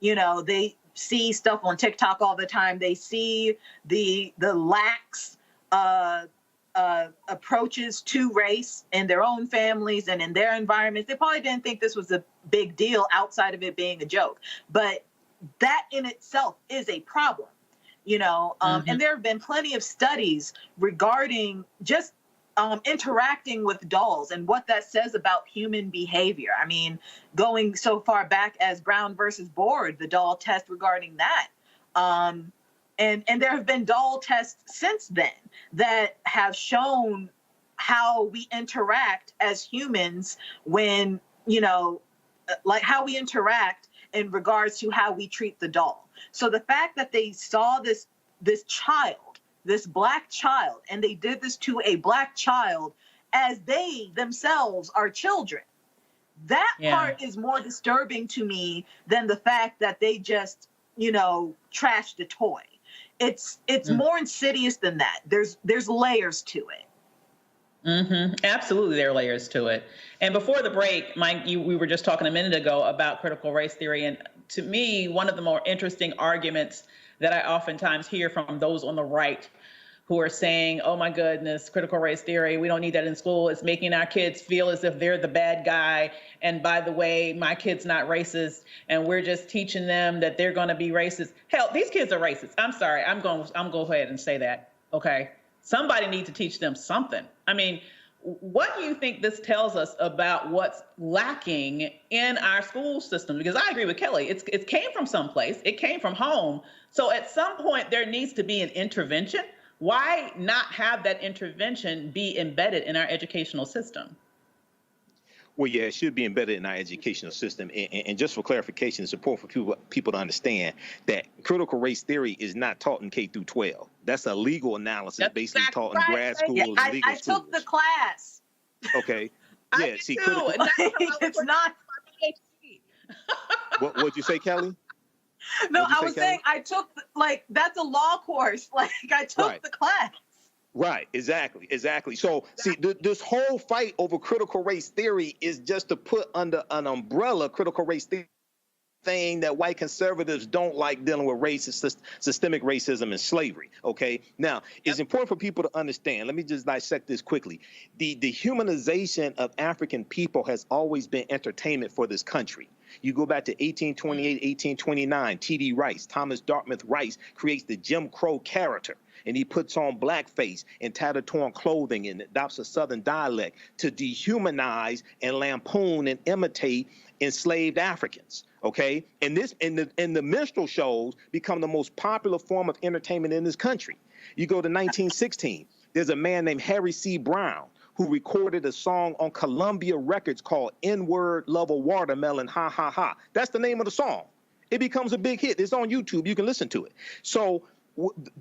You know, they see stuff on TikTok all the time. They see the lax approaches to race in their own families and in their environments. They probably didn't think this was a big deal outside of it being a joke. But that in itself is a problem, you know. And there have been plenty of studies regarding just interacting with dolls and what that says about human behavior. I mean, going so far back as Brown versus Board, the doll test regarding that. And there have been doll tests since then that have shown how we interact as humans when, you know, like how we interact in regards to how we treat the doll. So the fact that they saw this child, this Black child, and they did this to a Black child as they themselves are children. That part is more disturbing to me than the fact that they just, you know, trashed a toy. It's more insidious than that. There's layers to it. Absolutely, there are layers to it. And before the break, Mike, we were just talking a minute ago about critical race theory. And to me, one of the more interesting arguments that I oftentimes hear from those on the right who are saying, oh my goodness, critical race theory, we don't need that in school. It's making our kids feel as if they're the bad guy. And by the way, my kid's not racist, and we're just teaching them that they're going to be racist. Hell, these kids are racist. I'm sorry. I'm going to go ahead and say that. Okay. Somebody needs to teach them something. I mean, what do you think this tells us about what's lacking in our school system? Because I agree with Kelly. It came from someplace. It came from home. So at some point, there needs to be an intervention. Why not have that intervention be embedded in our educational system? Well, yeah, it should be embedded in our educational system. And just for clarification, it's important for people to understand that critical race theory is not taught in K through 12. That's a legal analysis, That's basically exactly taught in grad schools and legal I schools. took the class. Okay. Yeah, see, critical... It's not. What'd you say, Kelly? No, I was saying I took, that's a law course. Like, I took the class. Right, exactly. So, see, this whole fight over critical race theory is just to put under an umbrella critical race theory, saying that white conservatives don't like dealing with racist, systemic racism and slavery, okay? Now, it's important for people to understand. Let me just dissect this quickly. The dehumanization of African people has always been entertainment for this country. You go back to 1828, 1829, T.D. Rice, Thomas Dartmouth Rice creates the Jim Crow character. And he puts on blackface and tattered torn clothing and adopts a Southern dialect to dehumanize and lampoon and imitate enslaved Africans. Okay, and the minstrel shows become the most popular form of entertainment in this country. You go to 1916. There's a man named Harry C. Brown who recorded a song on Columbia Records called N-Word Love a Watermelon, Ha Ha Ha. That's the name of the song. It becomes a big hit. It's on YouTube. You can listen to it. So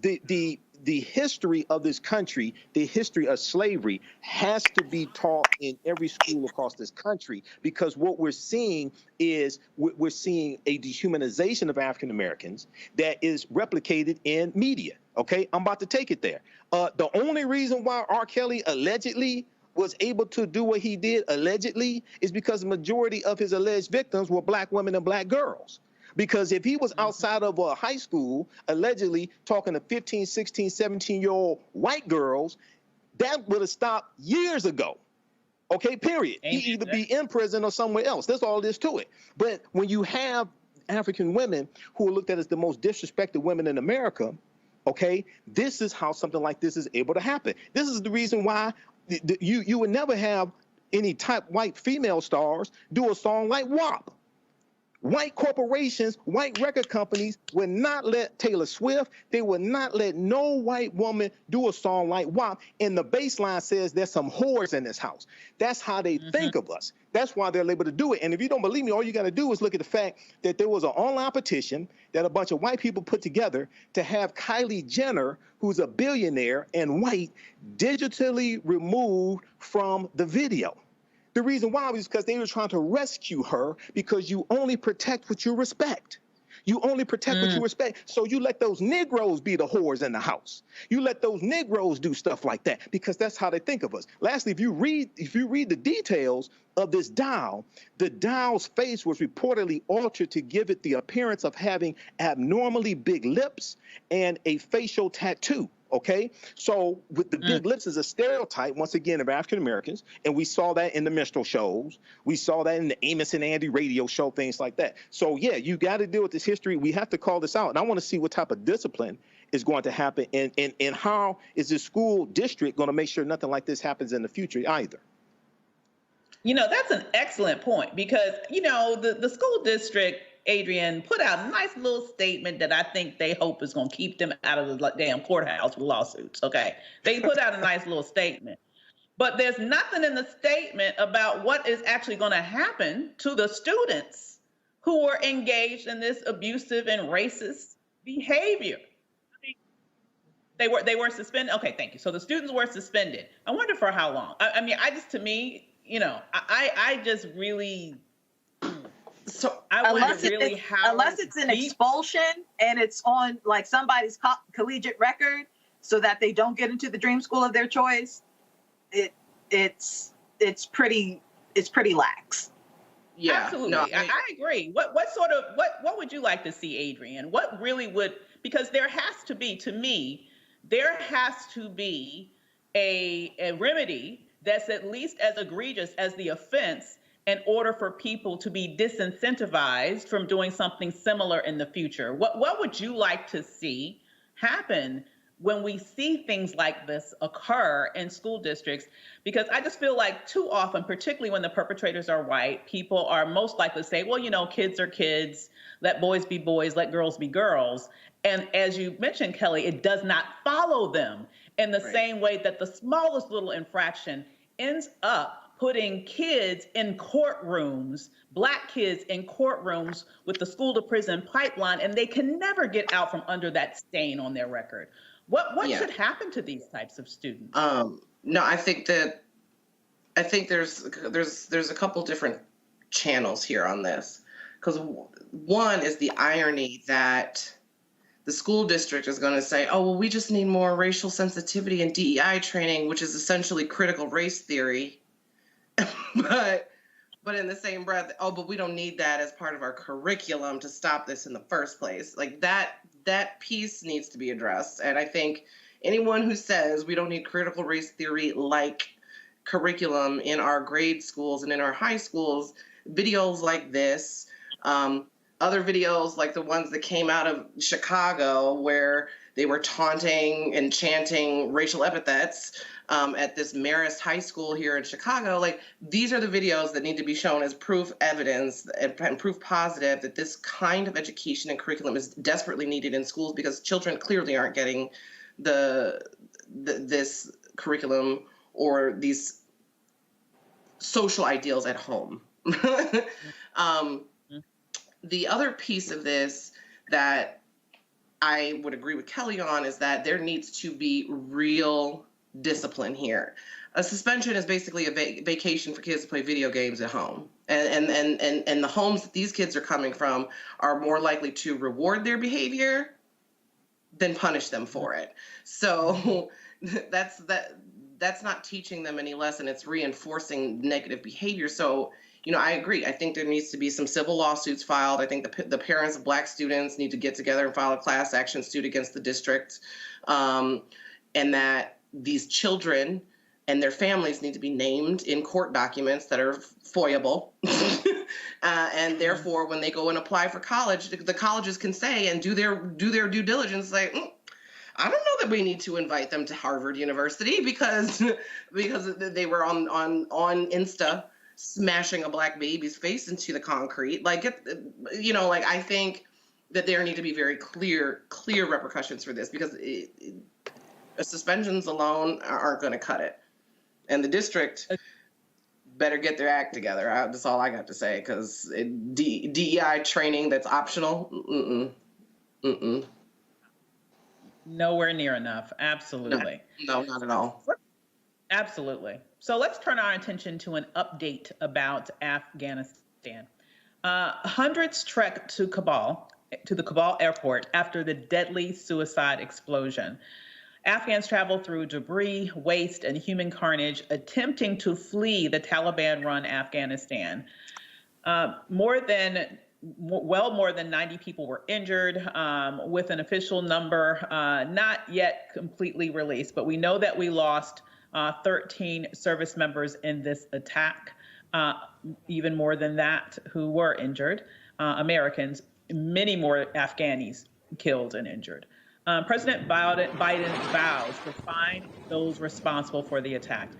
the history of this country, the history of slavery has to be taught in every school across this country, because what we're seeing is we're seeing a dehumanization of African Americans that is replicated in media. Okay, I'm about to take it there. The only reason why R. Kelly allegedly was able to do what he did allegedly is because the majority of his alleged victims were black women and black girls. Because if he was outside of a high school, allegedly talking to 15, 16, 17-year-old white girls, that would have stopped years ago. Okay, period. He'd either be in prison or somewhere else. That's all there is to it. But when you have African women who are looked at as the most disrespected women in America, okay, this is how something like this is able to happen. This is the reason why you would never have any type white female stars do a song like WAP. White corporations, white record companies would not let Taylor Swift, they would not let no white woman do a song like WAP. And the bass line says there's some whores in this house. That's how they think of us. That's why they're able to do it. And if you don't believe me, all you got to do is look at the fact that there was an online petition that a bunch of white people put together to have Kylie Jenner, who's a billionaire and white, digitally removed from the video. The reason why was because they were trying to rescue her, because you only protect what you respect. You only protect what you respect. So you let those Negroes be the whores in the house. You let those Negroes do stuff like that, because that's how they think of us. Lastly, if you read the details of this doll, the doll's face was reportedly altered to give it the appearance of having abnormally big lips and a facial tattoo. Okay, so with the big lips is a stereotype, once again, of African Americans, and we saw that in the minstrel shows. We saw that in the Amos and Andy radio show, things like that. So yeah, you got to deal with this history. We have to call this out, and I want to see what type of discipline is going to happen, and how is the school district going to make sure nothing like this happens in the future either. You know, that's an excellent point, because, you know, the school district, Adrian, put out a nice little statement that I think they hope is going to keep them out of the damn courthouse with lawsuits, okay? They put out a nice little statement. But there's nothing in the statement about what is actually going to happen to the students who were engaged in this abusive and racist behavior. They were suspended. Okay, thank you. So the students were suspended. I wonder for how long. I mean, to me, you know, I just really... So unless it's an expulsion and it's on like somebody's collegiate record, so that they don't get into the dream school of their choice, it's pretty lax. Yeah, absolutely. No, I agree. What would you like to see, Adrian? What really would, because there has to be, to me, there has to be a remedy that's at least as egregious as the offense, in order for people to be disincentivized from doing something similar in the future. What would you like to see happen when we see things like this occur in school districts? Because I just feel like too often, particularly when the perpetrators are white, people are most likely to say, well, you know, kids are kids, let boys be boys, let girls be girls. And as you mentioned, Kelly, it does not follow them in the same way that the smallest little infraction ends up putting kids in courtrooms, Black kids in courtrooms with the school to prison pipeline, and they can never get out from under that stain on their record. What should happen to these types of students? No, I think there's a couple different channels here on this, because one is the irony that the school district is going to say, oh, well, we just need more racial sensitivity and DEI training, which is essentially critical race theory. But in the same breath, oh, but we don't need that as part of our curriculum to stop this in the first place. Like that piece needs to be addressed. And I think anyone who says we don't need critical race theory like curriculum in our grade schools and in our high schools, videos like this, Other videos, like the ones that came out of Chicago, where they were taunting and chanting racial epithets at this Marist High School here in Chicago, like these are the videos that need to be shown as proof evidence and proof positive that this kind of education and curriculum is desperately needed in schools, because children clearly aren't getting this curriculum or these social ideals at home. The other piece of this that I would agree with Kelly on is that there needs to be real discipline here. A suspension is basically a vacation for kids to play video games at home. And the homes that these kids are coming from are more likely to reward their behavior than punish them for it. So that's not teaching them any lesson. It's reinforcing negative behavior. So, I agree. I think there needs to be some civil lawsuits filed. I think the parents of Black students need to get together and file a class action suit against the district, and that these children and their families need to be named in court documents that are FOIable. And therefore, when they go and apply for college, the colleges can say and do their due diligence, like, I don't know that we need to invite them to Harvard University because they were on Insta smashing a Black baby's face into the concrete. I think that there need to be very clear repercussions for this, because suspensions alone aren't going to cut it. And the district better get their act together. That's all I got to say, because DEI training that's optional, Nowhere near enough. Absolutely. No, not at all. Absolutely. So let's turn our attention to an update about Afghanistan. Hundreds trekked to the Kabul airport after the deadly suicide explosion. Afghans traveled through debris, waste, and human carnage, attempting to flee the Taliban-run Afghanistan. More than 90 people were injured, with an official number not yet completely released. But we know that we lost 13 service members in this attack, even more than that who were injured, Americans, many more Afghanis killed and injured. President Biden vows to find those responsible for the attack.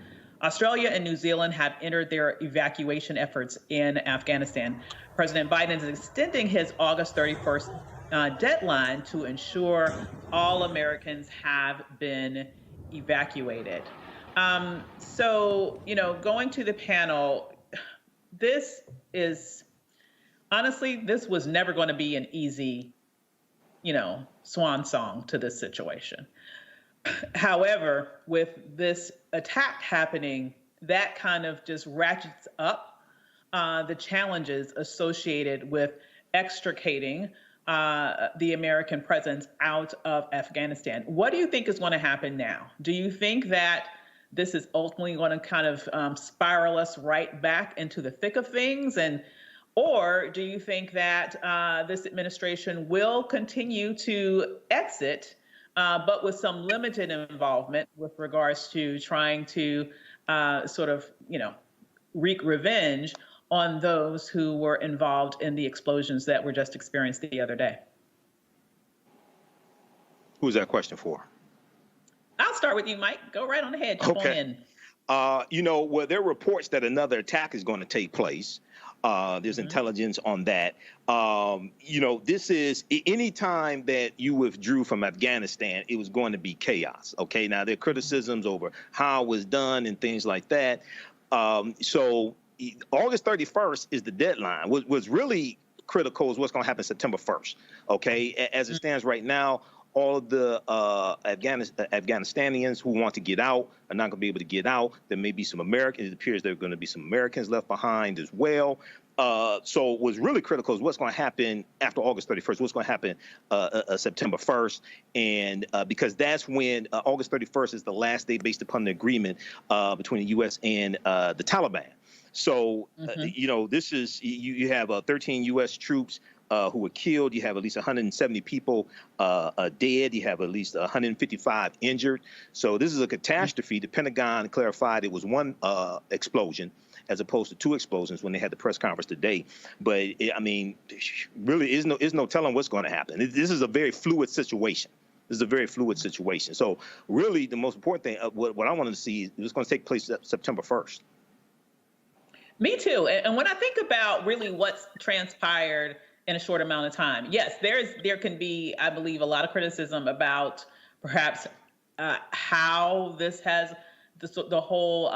Australia and New Zealand have entered their evacuation efforts in Afghanistan. President Biden is extending his August 31st deadline to ensure all Americans have been evacuated. So, going to the panel, this was never going to be an easy, swan song to this situation. However, with this attack happening, that kind of just ratchets up the challenges associated with extricating the American presence out of Afghanistan. What do you think is going to happen now? Do you think that this is ultimately going to kind of spiral us right back into the thick of things? Or do you think that this administration will continue to exit, but with some limited involvement with regards to trying to wreak revenge on those who were involved in the explosions that were just experienced the other day? Who's that question for? I'll start with you, Mike. Go right on ahead. Jump on in. There are reports that another attack is going to take place. There's intelligence on that. This is any time that you withdrew from Afghanistan, it was going to be chaos. Okay, now there are criticisms over how it was done and things like that. So August 31st is the deadline. What's really critical is what's going to happen September 1st. Okay, as it stands right now, all of the Afghanistanians who want to get out are not going to be able to get out. There may be some Americans. It appears there are going to be some Americans left behind as well. So what's really critical is what's going to happen after August 31st, what's going to happen September 1st. And because that's when August 31st is the last day based upon the agreement between the U.S. and the Taliban. So, this is, you have 13 U.S. troops who were killed. You have at least 170 people dead. You have at least 155 injured. So this is a catastrophe. The Pentagon clarified it was one explosion. as opposed to 2 explosions when they had the press conference today. But I mean, really, is no telling what's going to happen. This is a very fluid situation. This is a very fluid situation. So really, the most important thing, what I wanted to see, is going to take place September 1st. Me too. And when I think about really what's transpired in a short amount of time, yes, there can be, I believe, a lot of criticism about perhaps how this has the whole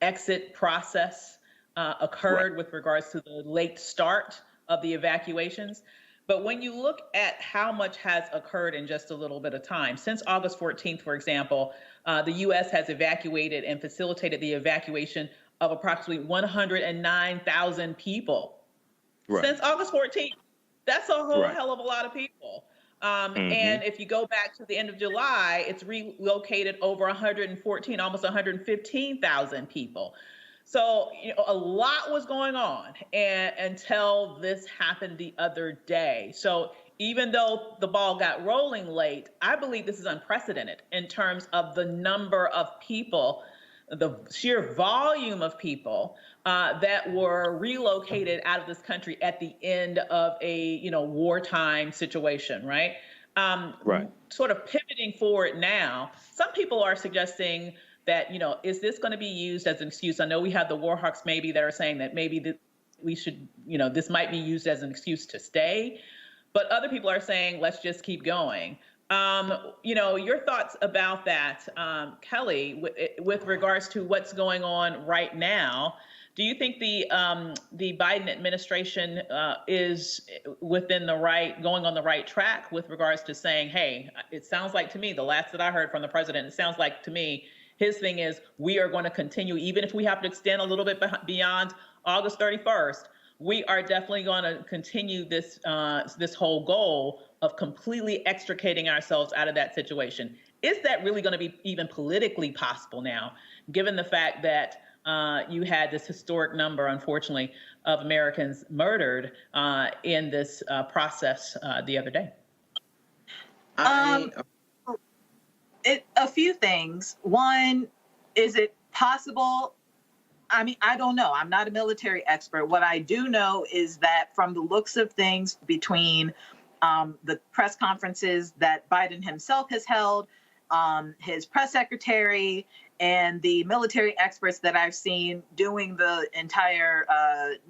exit process occurred with regards to the late start of the evacuations. But when you look at how much has occurred in just a little bit of time, since August 14th, for example, the U.S. has evacuated and facilitated the evacuation of approximately 109,000 people. Right. Since August 14th. That's a whole hell of a lot of people. And if you go back to the end of July, it's relocated over 114, almost 115,000 people. So, a lot was going on until this happened the other day. So even though the ball got rolling late, I believe this is unprecedented in terms of the number of people, the sheer volume of people that were relocated out of this country at the end of a wartime situation, right? Sort of pivoting forward now, some people are suggesting that, is this going to be used as an excuse? I know we have the war hawks maybe that are saying that maybe we should, this might be used as an excuse to stay, but other people are saying, let's just keep going. Your thoughts about that, Kelly, with regards to what's going on right now. Do you think the Biden administration is going on the right track with regards to saying, hey, it sounds like to me, the last that I heard from the president, it sounds like to me, his thing is we are going to continue, even if we have to extend a little bit beyond August 31st, we are definitely going to continue this whole goal of completely extricating ourselves out of that situation. Is that really going to be even politically possible now, given the fact that you had this historic number, unfortunately, of Americans murdered in this process the other day? A few things. One, is it possible? I mean, I don't know. I'm not a military expert. What I do know is that from the looks of things between the press conferences that Biden himself has held, his press secretary, and the military experts that I've seen doing the entire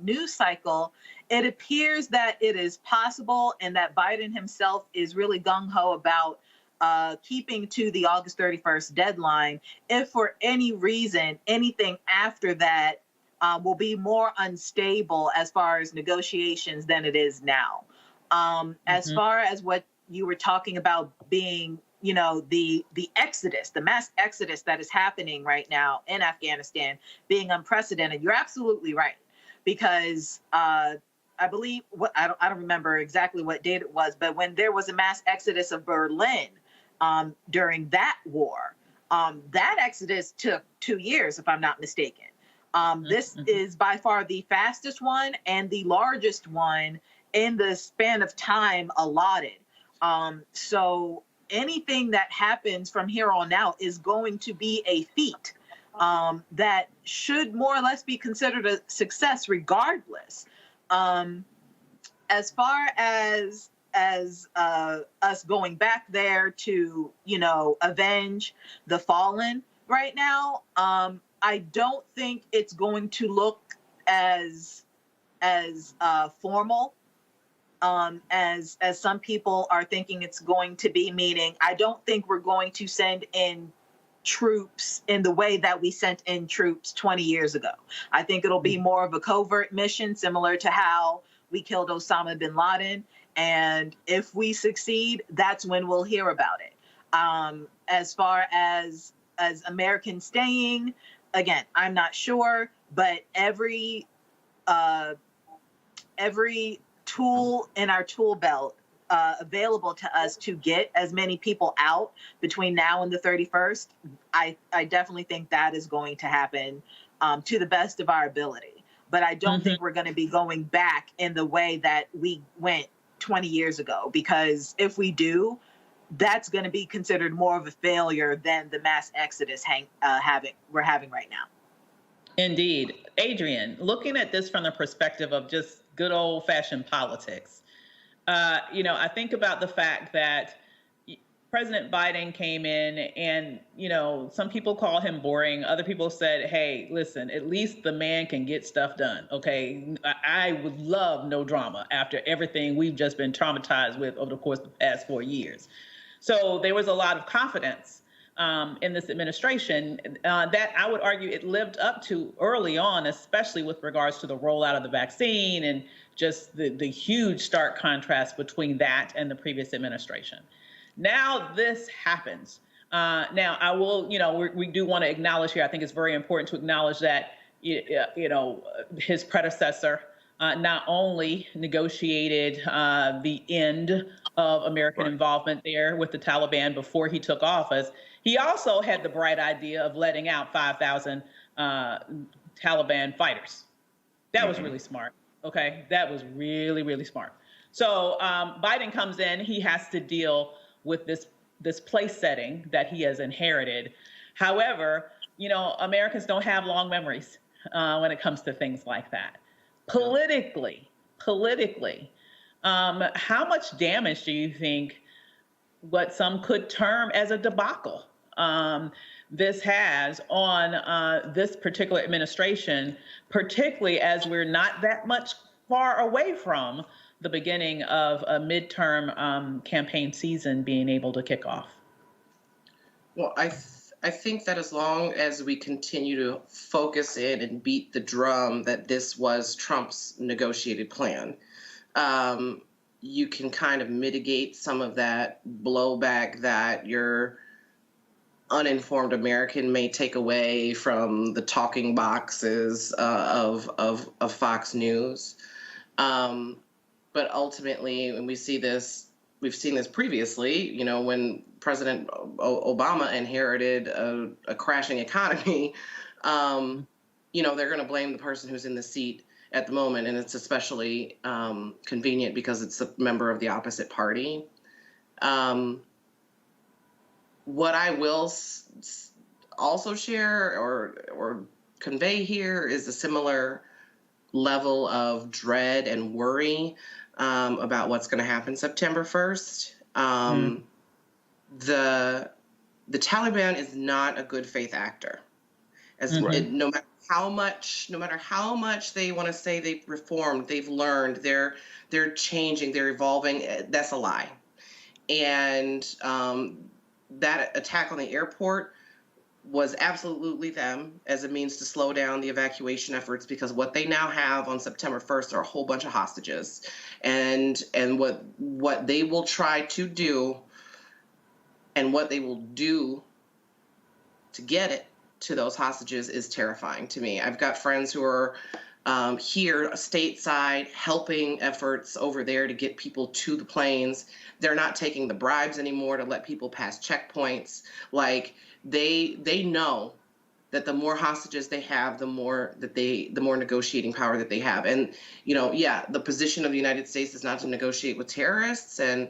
news cycle, it appears that it is possible and that Biden himself is really gung-ho about keeping to the August 31st deadline. If for any reason, anything after that will be more unstable as far as negotiations than it is now. As far as what you were talking about being, the exodus, the mass exodus that is happening right now in Afghanistan being unprecedented, you're absolutely right. Because I believe, I don't remember exactly what date it was, but when there was a mass exodus of Berlin during that war, that exodus took 2 years, if I'm not mistaken. This is by far the fastest one and the largest one in the span of time allotted. So anything that happens from here on out is going to be a feat that should more or less be considered a success regardless. As far as us going back there to, avenge the fallen right now, I don't think it's going to look as formal as some people are thinking it's going to be, meaning I don't think we're going to send in troops in the way that we sent in troops 20 years ago. I think it'll be more of a covert mission, similar to how we killed Osama bin Laden. And if we succeed, that's when we'll hear about it. As far as Americans staying, again, I'm not sure, but every tool in our tool belt available to us to get as many people out between now and the 31st, I definitely think that is going to happen to the best of our ability. But I don't think we're going to be going back in the way that we went 20 years ago, because if we do, that's going to be considered more of a failure than the mass exodus we're having right now. Indeed. Adrian, looking at this from the perspective of just good old-fashioned politics, I think about the fact that President Biden came in and, some people call him boring. Other people said, hey, listen, at least the man can get stuff done, okay? I would love no drama after everything we've just been traumatized with over the course of the past 4 years. So there was a lot of confidence in this administration that I would argue it lived up to early on, especially with regards to the rollout of the vaccine and just the huge stark contrast between that and the previous administration. Now this happens. Now I will, we do want to acknowledge here, I think it's very important to acknowledge that, his predecessor not only negotiated the end of American involvement there with the Taliban before he took office, he also had the bright idea of letting out 5,000 Taliban fighters. That was really smart, okay? That was really, really smart. So Biden comes in, he has to deal with this place setting that he has inherited. However, Americans don't have long memories when it comes to things like that. Politically, how much damage do you think what some could term as a debacle this has on this particular administration, particularly as we're not that much far away from the beginning of a midterm campaign season being able to kick off? Well, I think that as long as we continue to focus in and beat the drum that this was Trump's negotiated plan, you can kind of mitigate some of that blowback that your uninformed American may take away from the talking boxes of Fox News. But ultimately, when we see this, we've seen this previously, when President Obama inherited a crashing economy, they're going to blame the person who's in the seat at the moment. And it's especially convenient because it's a member of the opposite party. What I will also share or convey here is a similar level of dread and worry about what's going to happen September 1st. The Taliban is not a good faith actor. No matter how much they want to say they've reformed, they've learned, they're changing, they're evolving, that's a lie. And that attack on the airport was absolutely them as a means to slow down the evacuation efforts, because what they now have on September 1st are a whole bunch of hostages. And what they will try to do and what they will do to get it to those hostages is terrifying to me. I've got friends who are here stateside helping efforts over there to get people to the planes. They're not taking the bribes anymore to let people pass checkpoints. Like, they know that the more hostages they have, the more negotiating power that they have. And, the position of the United States is not to negotiate with terrorists. And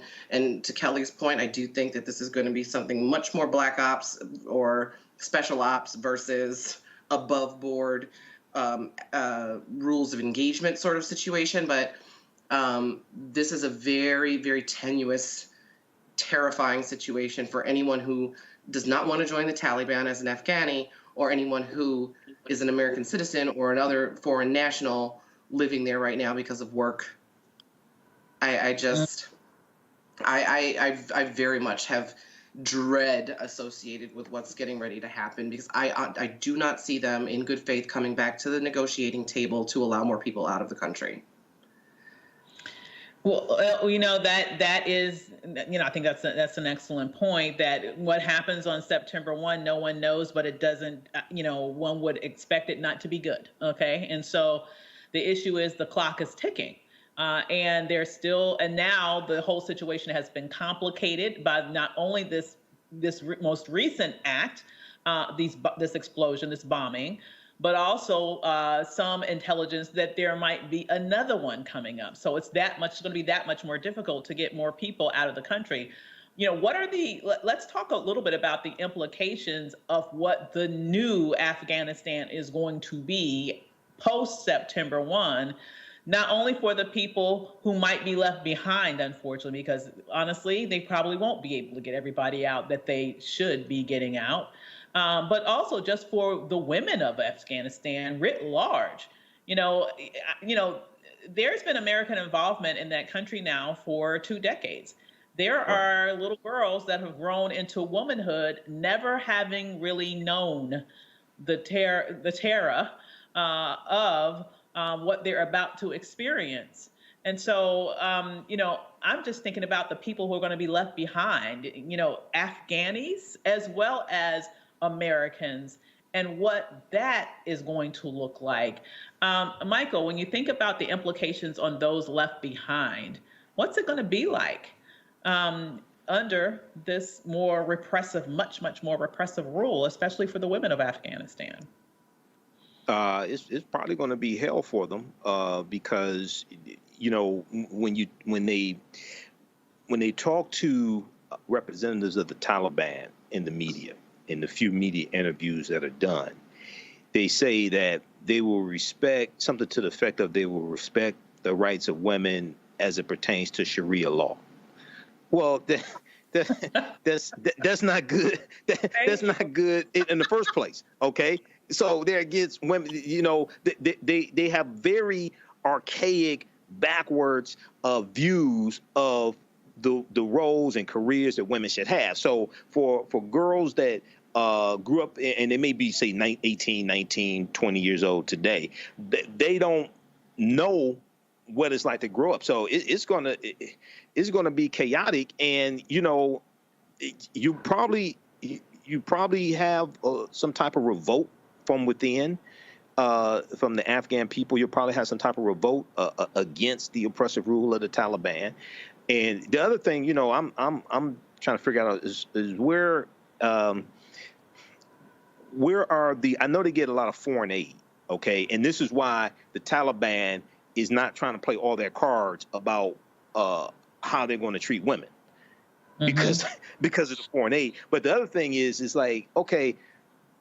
to Kelly's point, I do think that this is going to be something much more black ops or special ops versus above board rules of engagement sort of situation. But this is a very, very tenuous, terrifying situation for anyone who does not want to join the Taliban as an Afghani, or anyone who is an American citizen or another foreign national living there right now because of work. I very much have dread associated with what's getting ready to happen, because I do not see them in good faith coming back to the negotiating table to allow more people out of the country. Well, that is, I think that's an excellent point, that what happens on September 1, no one knows, but it doesn't, one would expect it not to be good. Okay. And so the issue is the clock is ticking. And now the whole situation has been complicated by not only this most recent act, this explosion, this bombing, but also some intelligence that there might be another one coming up. So it's going to be that much more difficult to get more people out of the country. what are let's talk a little bit about the implications of what the new Afghanistan is going to be post September 1, not only for the people who might be left behind, unfortunately, because honestly, they probably won't be able to get everybody out that they should be getting out, but also just for the women of Afghanistan writ large. There's been American involvement in that country now for 2 decades. There are little girls that have grown into womanhood, never having really known the terror of what they're about to experience. And so, I'm just thinking about the people who are going to be left behind, Afghanis as well as Americans, and what that is going to look like. Michael, when you think about the implications on those left behind, what's it going to be like under this more repressive, much more repressive rule, especially for the women of Afghanistan? It's probably going to be hell for them because when they talk to representatives of the Taliban in the media, in the few media interviews that are done, they say that they will respect something to the effect of they will respect the rights of women as it pertains to Sharia law. Well, that's not good. That's not good in the first place. Okay, so there against women. They have very archaic, backwards views of the roles and careers that women should have. So for girls that grew up and they may be say 18, 19, 20 years old today, they don't know what it's like to grow up. So it's gonna be chaotic, and you probably have some type of revolt from within, from the Afghan people. You'll probably have some type of revolt against the oppressive rule of the Taliban. And the other thing, I'm trying to figure out is where are I know they get a lot of foreign aid, okay, and this is why the Taliban is not trying to play all their cards about how they're going to treat women, because of the foreign aid. But the other thing is like, okay,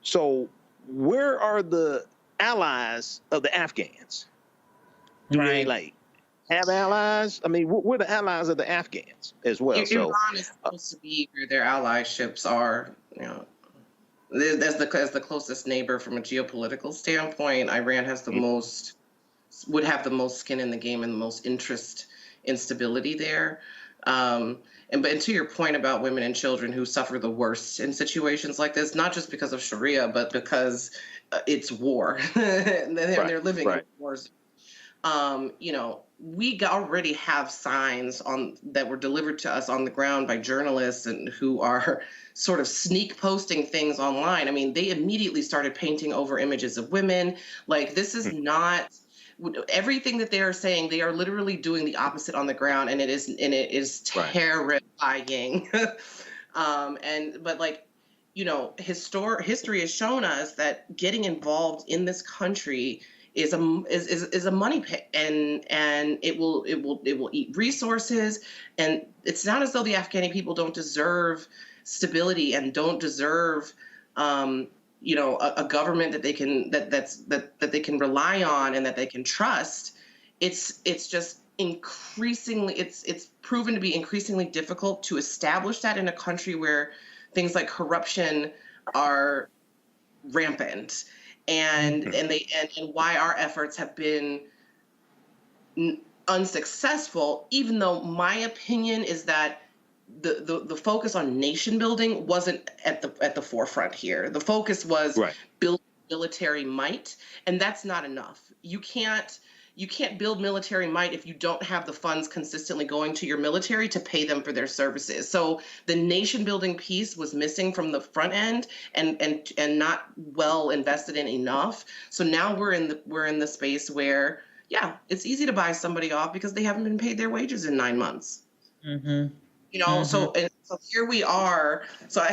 so where are the allies of the Afghans? Do they have allies? I mean, we're the allies of the Afghans as well. Iran is supposed to be where their allyships are. As the closest neighbor from a geopolitical standpoint, Iran has would have the most skin in the game and the most interest in stability there. And to your point about women and children who suffer the worst in situations like this, not just because of Sharia, but because it's war, and they're living in wars. We already have signs that were delivered to us on the ground by journalists and who are sort of sneak posting things online. I mean, they immediately started painting over images of women. Like, this is not everything that they are saying. They are literally doing the opposite on the ground, and it is terrifying. History has shown us that getting involved in this country is a money pit, and it will eat resources, and it's not as though the Afghani people don't deserve stability and don't deserve a government that they can that they can rely on and that they can trust. It's just increasingly it's proven to be increasingly difficult to establish that in a country where things like corruption are rampant. And why our efforts have been unsuccessful, even though my opinion is that the focus on nation building wasn't at the forefront here. The focus was building military might, and that's not enough. You can't build military might if you don't have the funds consistently going to your military to pay them for their services. So the nation building piece was missing from the front end and not well invested in enough. So now we're in the space where, it's easy to buy somebody off because they haven't been paid their wages in 9 months. So here we are. So I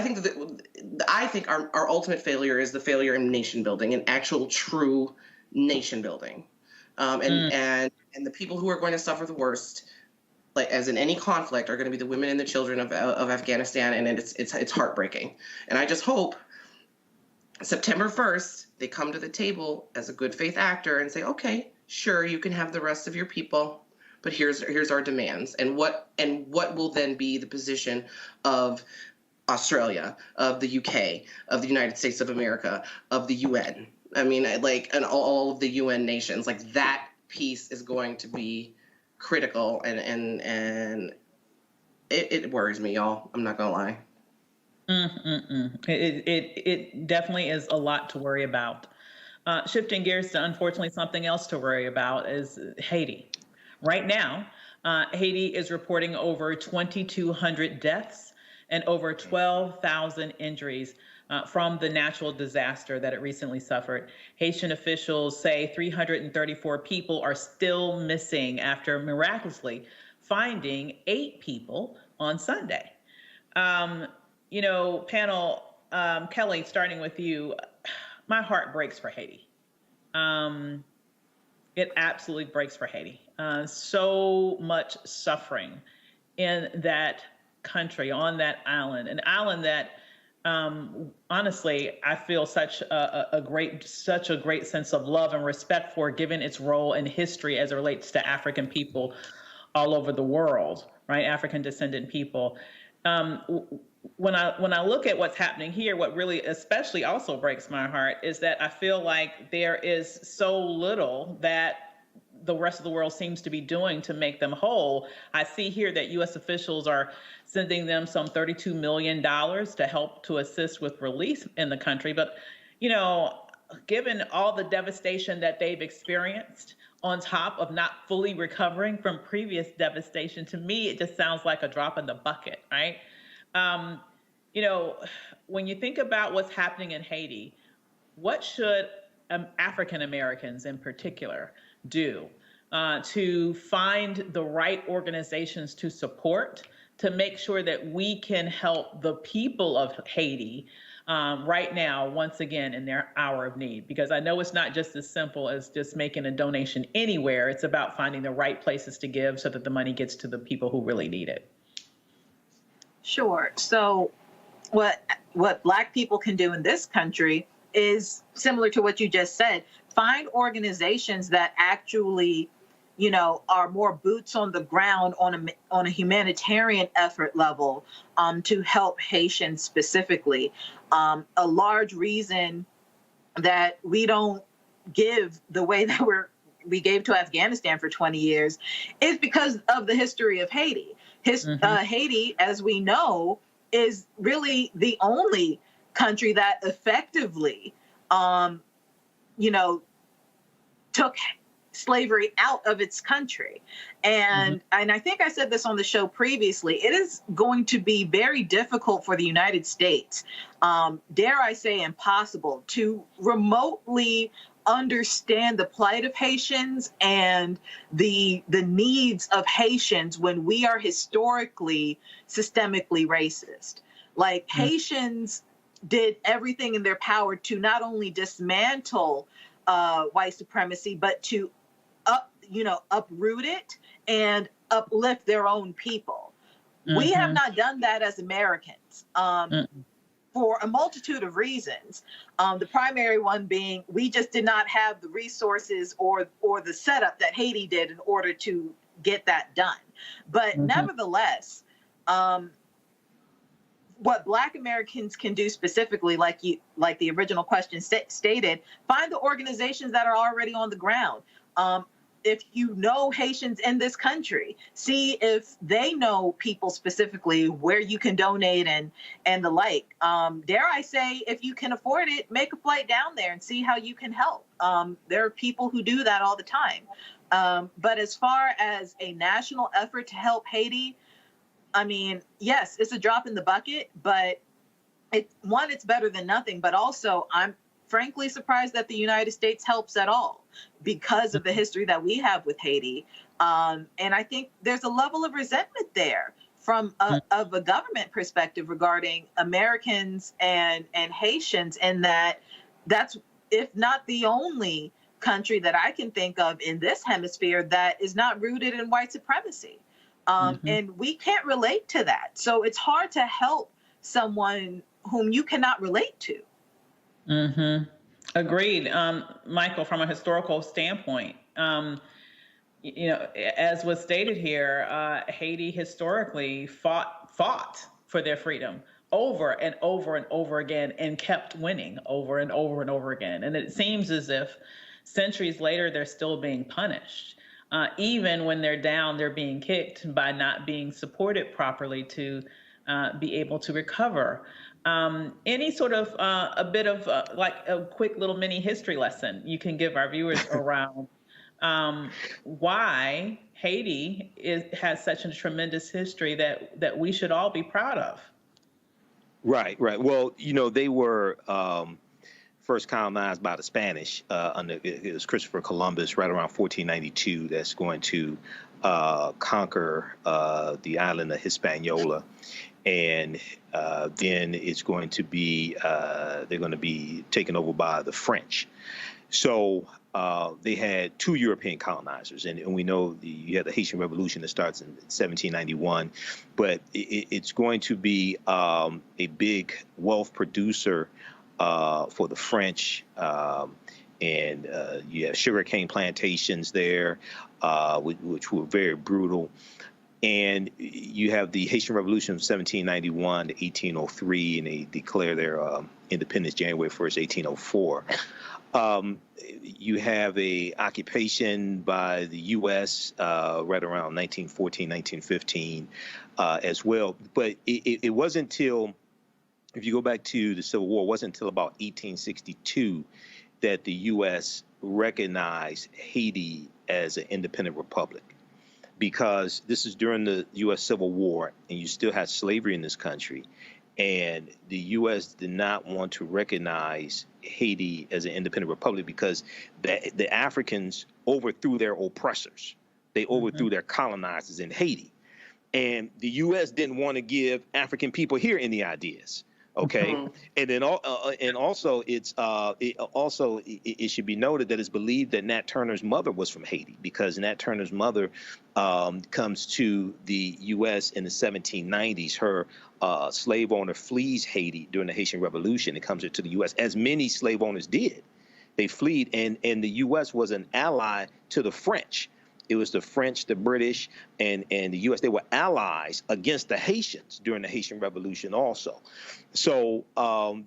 think our ultimate failure is the failure in nation building, in actual true nation building. And the people who are going to suffer the worst like as in any conflict, are going to be the women and the children of Afghanistan, and it's heartbreaking. And I just hope September 1st they come to the table as a good faith actor and say, okay, sure, you can have the rest of your people, but here's our demands. And what will then be the position of Australia, of the UK, of the United States of America, of the UN? I mean, like, and all of the UN nations, like that piece is going to be critical, and it worries me, y'all. I'm not gonna lie. It definitely is a lot to worry about. Shifting gears to, unfortunately, something else to worry about is Haiti. Right now, Haiti is reporting over 2,200 deaths and over 12,000 injuries from the natural disaster that it recently suffered. Haitian officials say 334 people are still missing after miraculously finding 8 people on Sunday. You know, panel, Kelly, starting with you, my heart breaks for Haiti. It absolutely breaks for Haiti. So much suffering in that country, on that island, an island that honestly, I feel such a great sense of love and respect for, given its role in history as it relates to African people all over the world, right? African descendant people. When I look at what's happening here, what really especially also breaks my heart is that I feel like there is so little that the rest of the world seems to be doing to make them whole. I see here that U.S. officials are sending them some $32 million to help to assist with relief in the country. But, you know, given all the devastation that they've experienced, on top of not fully recovering from previous devastation, to me, it just sounds like a drop in the bucket, right? You know, when you think about what's happening in Haiti, what should African Americans in particular do to find the right organizations to support, to make sure that we can help the people of Haiti right now, once again, in their hour of need? Because I know it's not just as simple as just making a donation anywhere. It's about finding the right places to give so that the money gets to the people who really need it. Sure. So what Black people can do in this country is similar to what you just said. Find organizations that actually, you know, are more boots on the ground on a humanitarian effort level to help Haitians specifically. A large reason that we don't give the way that we gave to Afghanistan for 20 years is because of the history of Haiti. Haiti, as we know, is really the only country that effectively, you know, took slavery out of its country. And I think I said this on the show previously, it is going to be very difficult for the United States, dare I say impossible, to remotely understand the plight of Haitians and the needs of Haitians when we are historically, systemically racist. Like Haitians did everything in their power to not only dismantle white supremacy, but to uproot it and uplift their own people. We have not done that as Americans. For a multitude of reasons. The primary one being we just did not have the resources or the setup that Haiti did in order to get that done. But nevertheless, what Black Americans can do specifically, like the original question stated, find the organizations that are already on the ground. If you know Haitians in this country, see if they know people specifically where you can donate and the like. Dare I say, if you can afford it, make a flight down there and see how you can help. There are people who do that all the time. But as far as a national effort to help Haiti, I mean, yes, it's a drop in the bucket, but it's better than nothing. But also, I'm frankly surprised that the United States helps at all because of the history that we have with Haiti. And I think there's a level of resentment there from of a government perspective regarding Americans and Haitians, and that's, if not the only country that I can think of in this hemisphere that is not rooted in white supremacy. And we can't relate to that. So it's hard to help someone whom you cannot relate to. Agreed. Michael, from a historical standpoint, you know, as was stated here, Haiti historically fought for their freedom over and over and over again, and kept winning over and over and over again. And it seems as if centuries later, they're still being punished. Even when they're down, they're being kicked by not being supported properly to be able to recover. Any sort of a bit of like a quick little mini history lesson you can give our viewers around why Haiti has such a tremendous history that we should all be proud of. Right. Well, you know, they were first colonized by the Spanish under it was Christopher Columbus right around 1492. That's going to conquer the island of Hispaniola, and then it's going to be they're going to be taken over by the French. So they had two European colonizers, and we know you had the Haitian Revolution that starts in 1791, but it's going to be a big wealth producer for the French, and you have sugarcane plantations there, which were very brutal. And you have the Haitian Revolution of 1791 to 1803, and they declare their independence January 1st, 1804. You have a occupation by the U.S. Right around 1914, 1915 as well. But it wasn't until, if you go back to the Civil War, it wasn't until about 1862 that the U.S. recognized Haiti as an independent republic, because this is during the U.S. Civil War, and you still had slavery in this country. And the U.S. did not want to recognize Haiti as an independent republic because the Africans overthrew their oppressors. They overthrew their colonizers in Haiti. And the U.S. didn't want to give African people here any ideas. Okay, and then also it should be noted that it's believed that Nat Turner's mother was from Haiti, because Nat Turner's mother comes to the U.S. in the 1790s. Her slave owner flees Haiti during the Haitian Revolution and comes to the U.S., as many slave owners did. They fled, and the U.S. was an ally to the French. It was the French, the British, and the U.S. They were allies against the Haitians during the Haitian Revolution also. So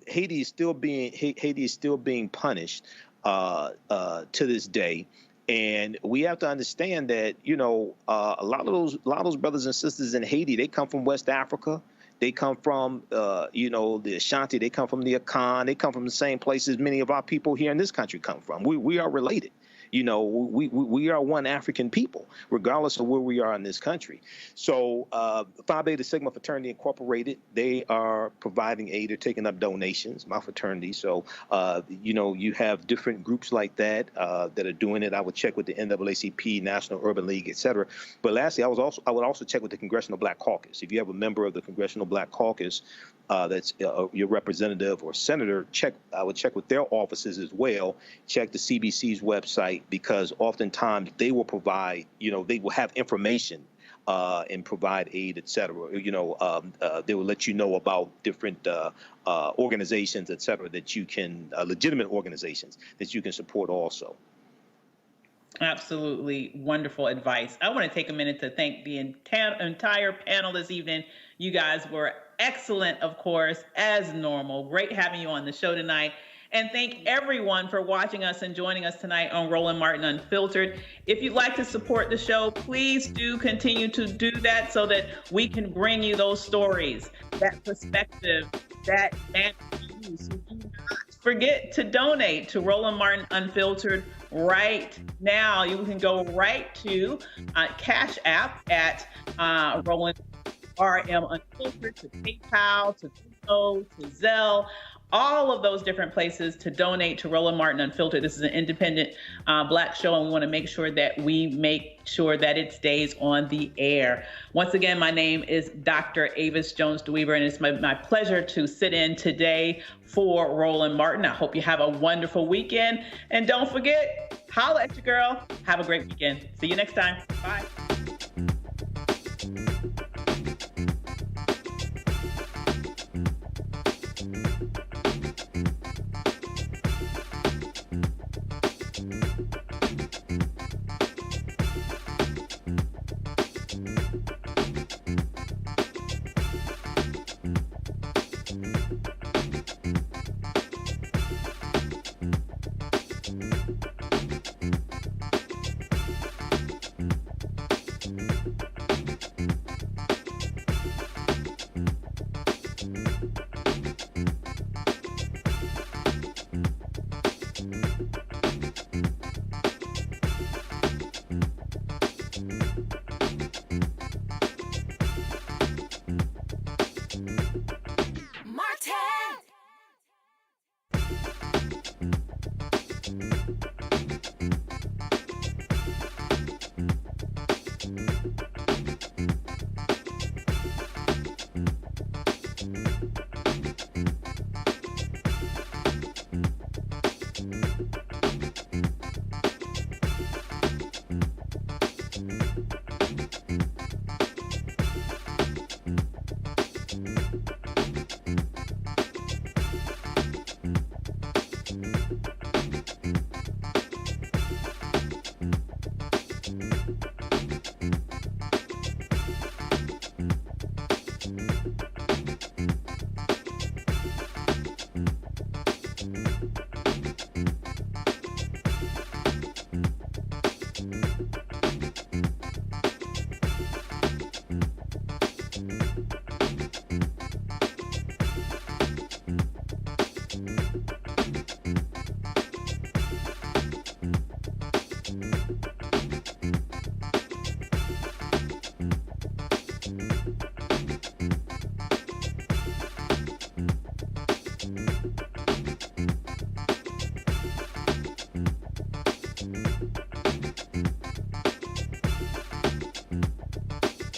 Haiti is still being punished to this day. And we have to understand that, you know, a lot of those brothers and sisters in Haiti, they come from West Africa. They come from, you know, the Ashanti. They come from the Akan. They come from the same places many of our people here in this country come from. We are related. You know, we are one African people, regardless of where we are in this country. So Phi Beta Sigma Fraternity Incorporated, they are providing aid. They're taking up donations, my fraternity. So, you know, you have different groups like that that are doing it. I would check with the NAACP, National Urban League, et cetera. But lastly, I would also check with the Congressional Black Caucus. If you have a member of the Congressional Black Caucus that's your representative or senator, I would check with their offices as well. Check the CBC's website, because oftentimes they will provide, you know, they will have information and provide aid, et cetera. You know, they will let you know about different organizations, et cetera, that you can, legitimate organizations that you can support also. Absolutely wonderful advice. I want to take a minute to thank the entire panel this evening. You guys were excellent, of course, as normal. Great having you on the show tonight. And thank everyone for watching us and joining us tonight on Roland Martin Unfiltered. If you'd like to support the show, please do continue to do that so that we can bring you those stories, that perspective, that views. So do not forget to donate to Roland Martin Unfiltered right now. You can go right to Cash App at Roland RM Unfiltered, to PayPal, to Venmo, to Zelle. All of those different places to donate to Roland Martin Unfiltered. This is an independent Black show, and we want to make sure that we make sure that it stays on the air. Once again, my name is Dr. Avis Jones-DeWeaver, and it's my pleasure to sit in today for Roland Martin. I hope you have a wonderful weekend. And don't forget, holla at your girl. Have a great weekend. See you next time. Bye.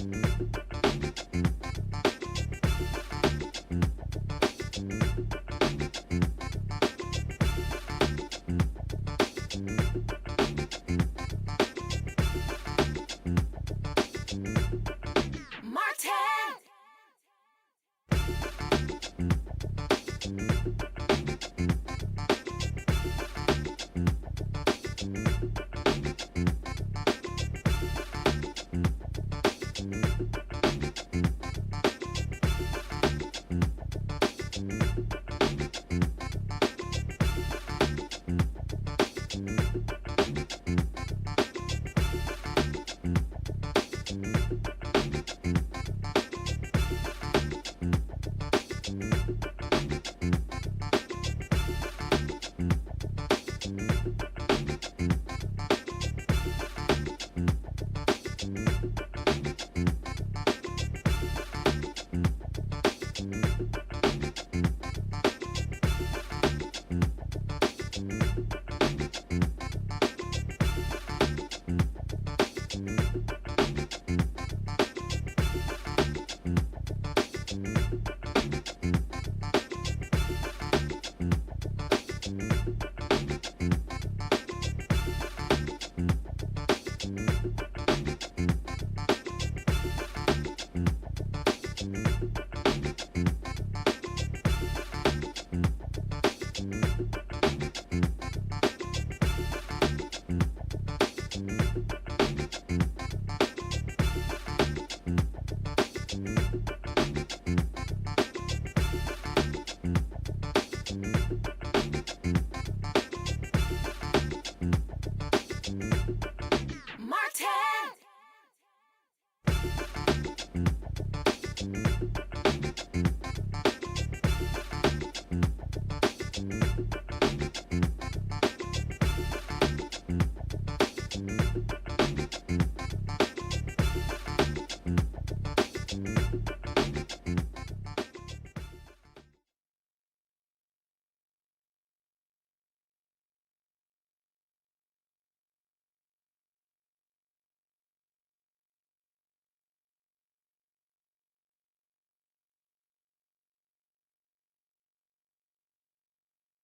Martin.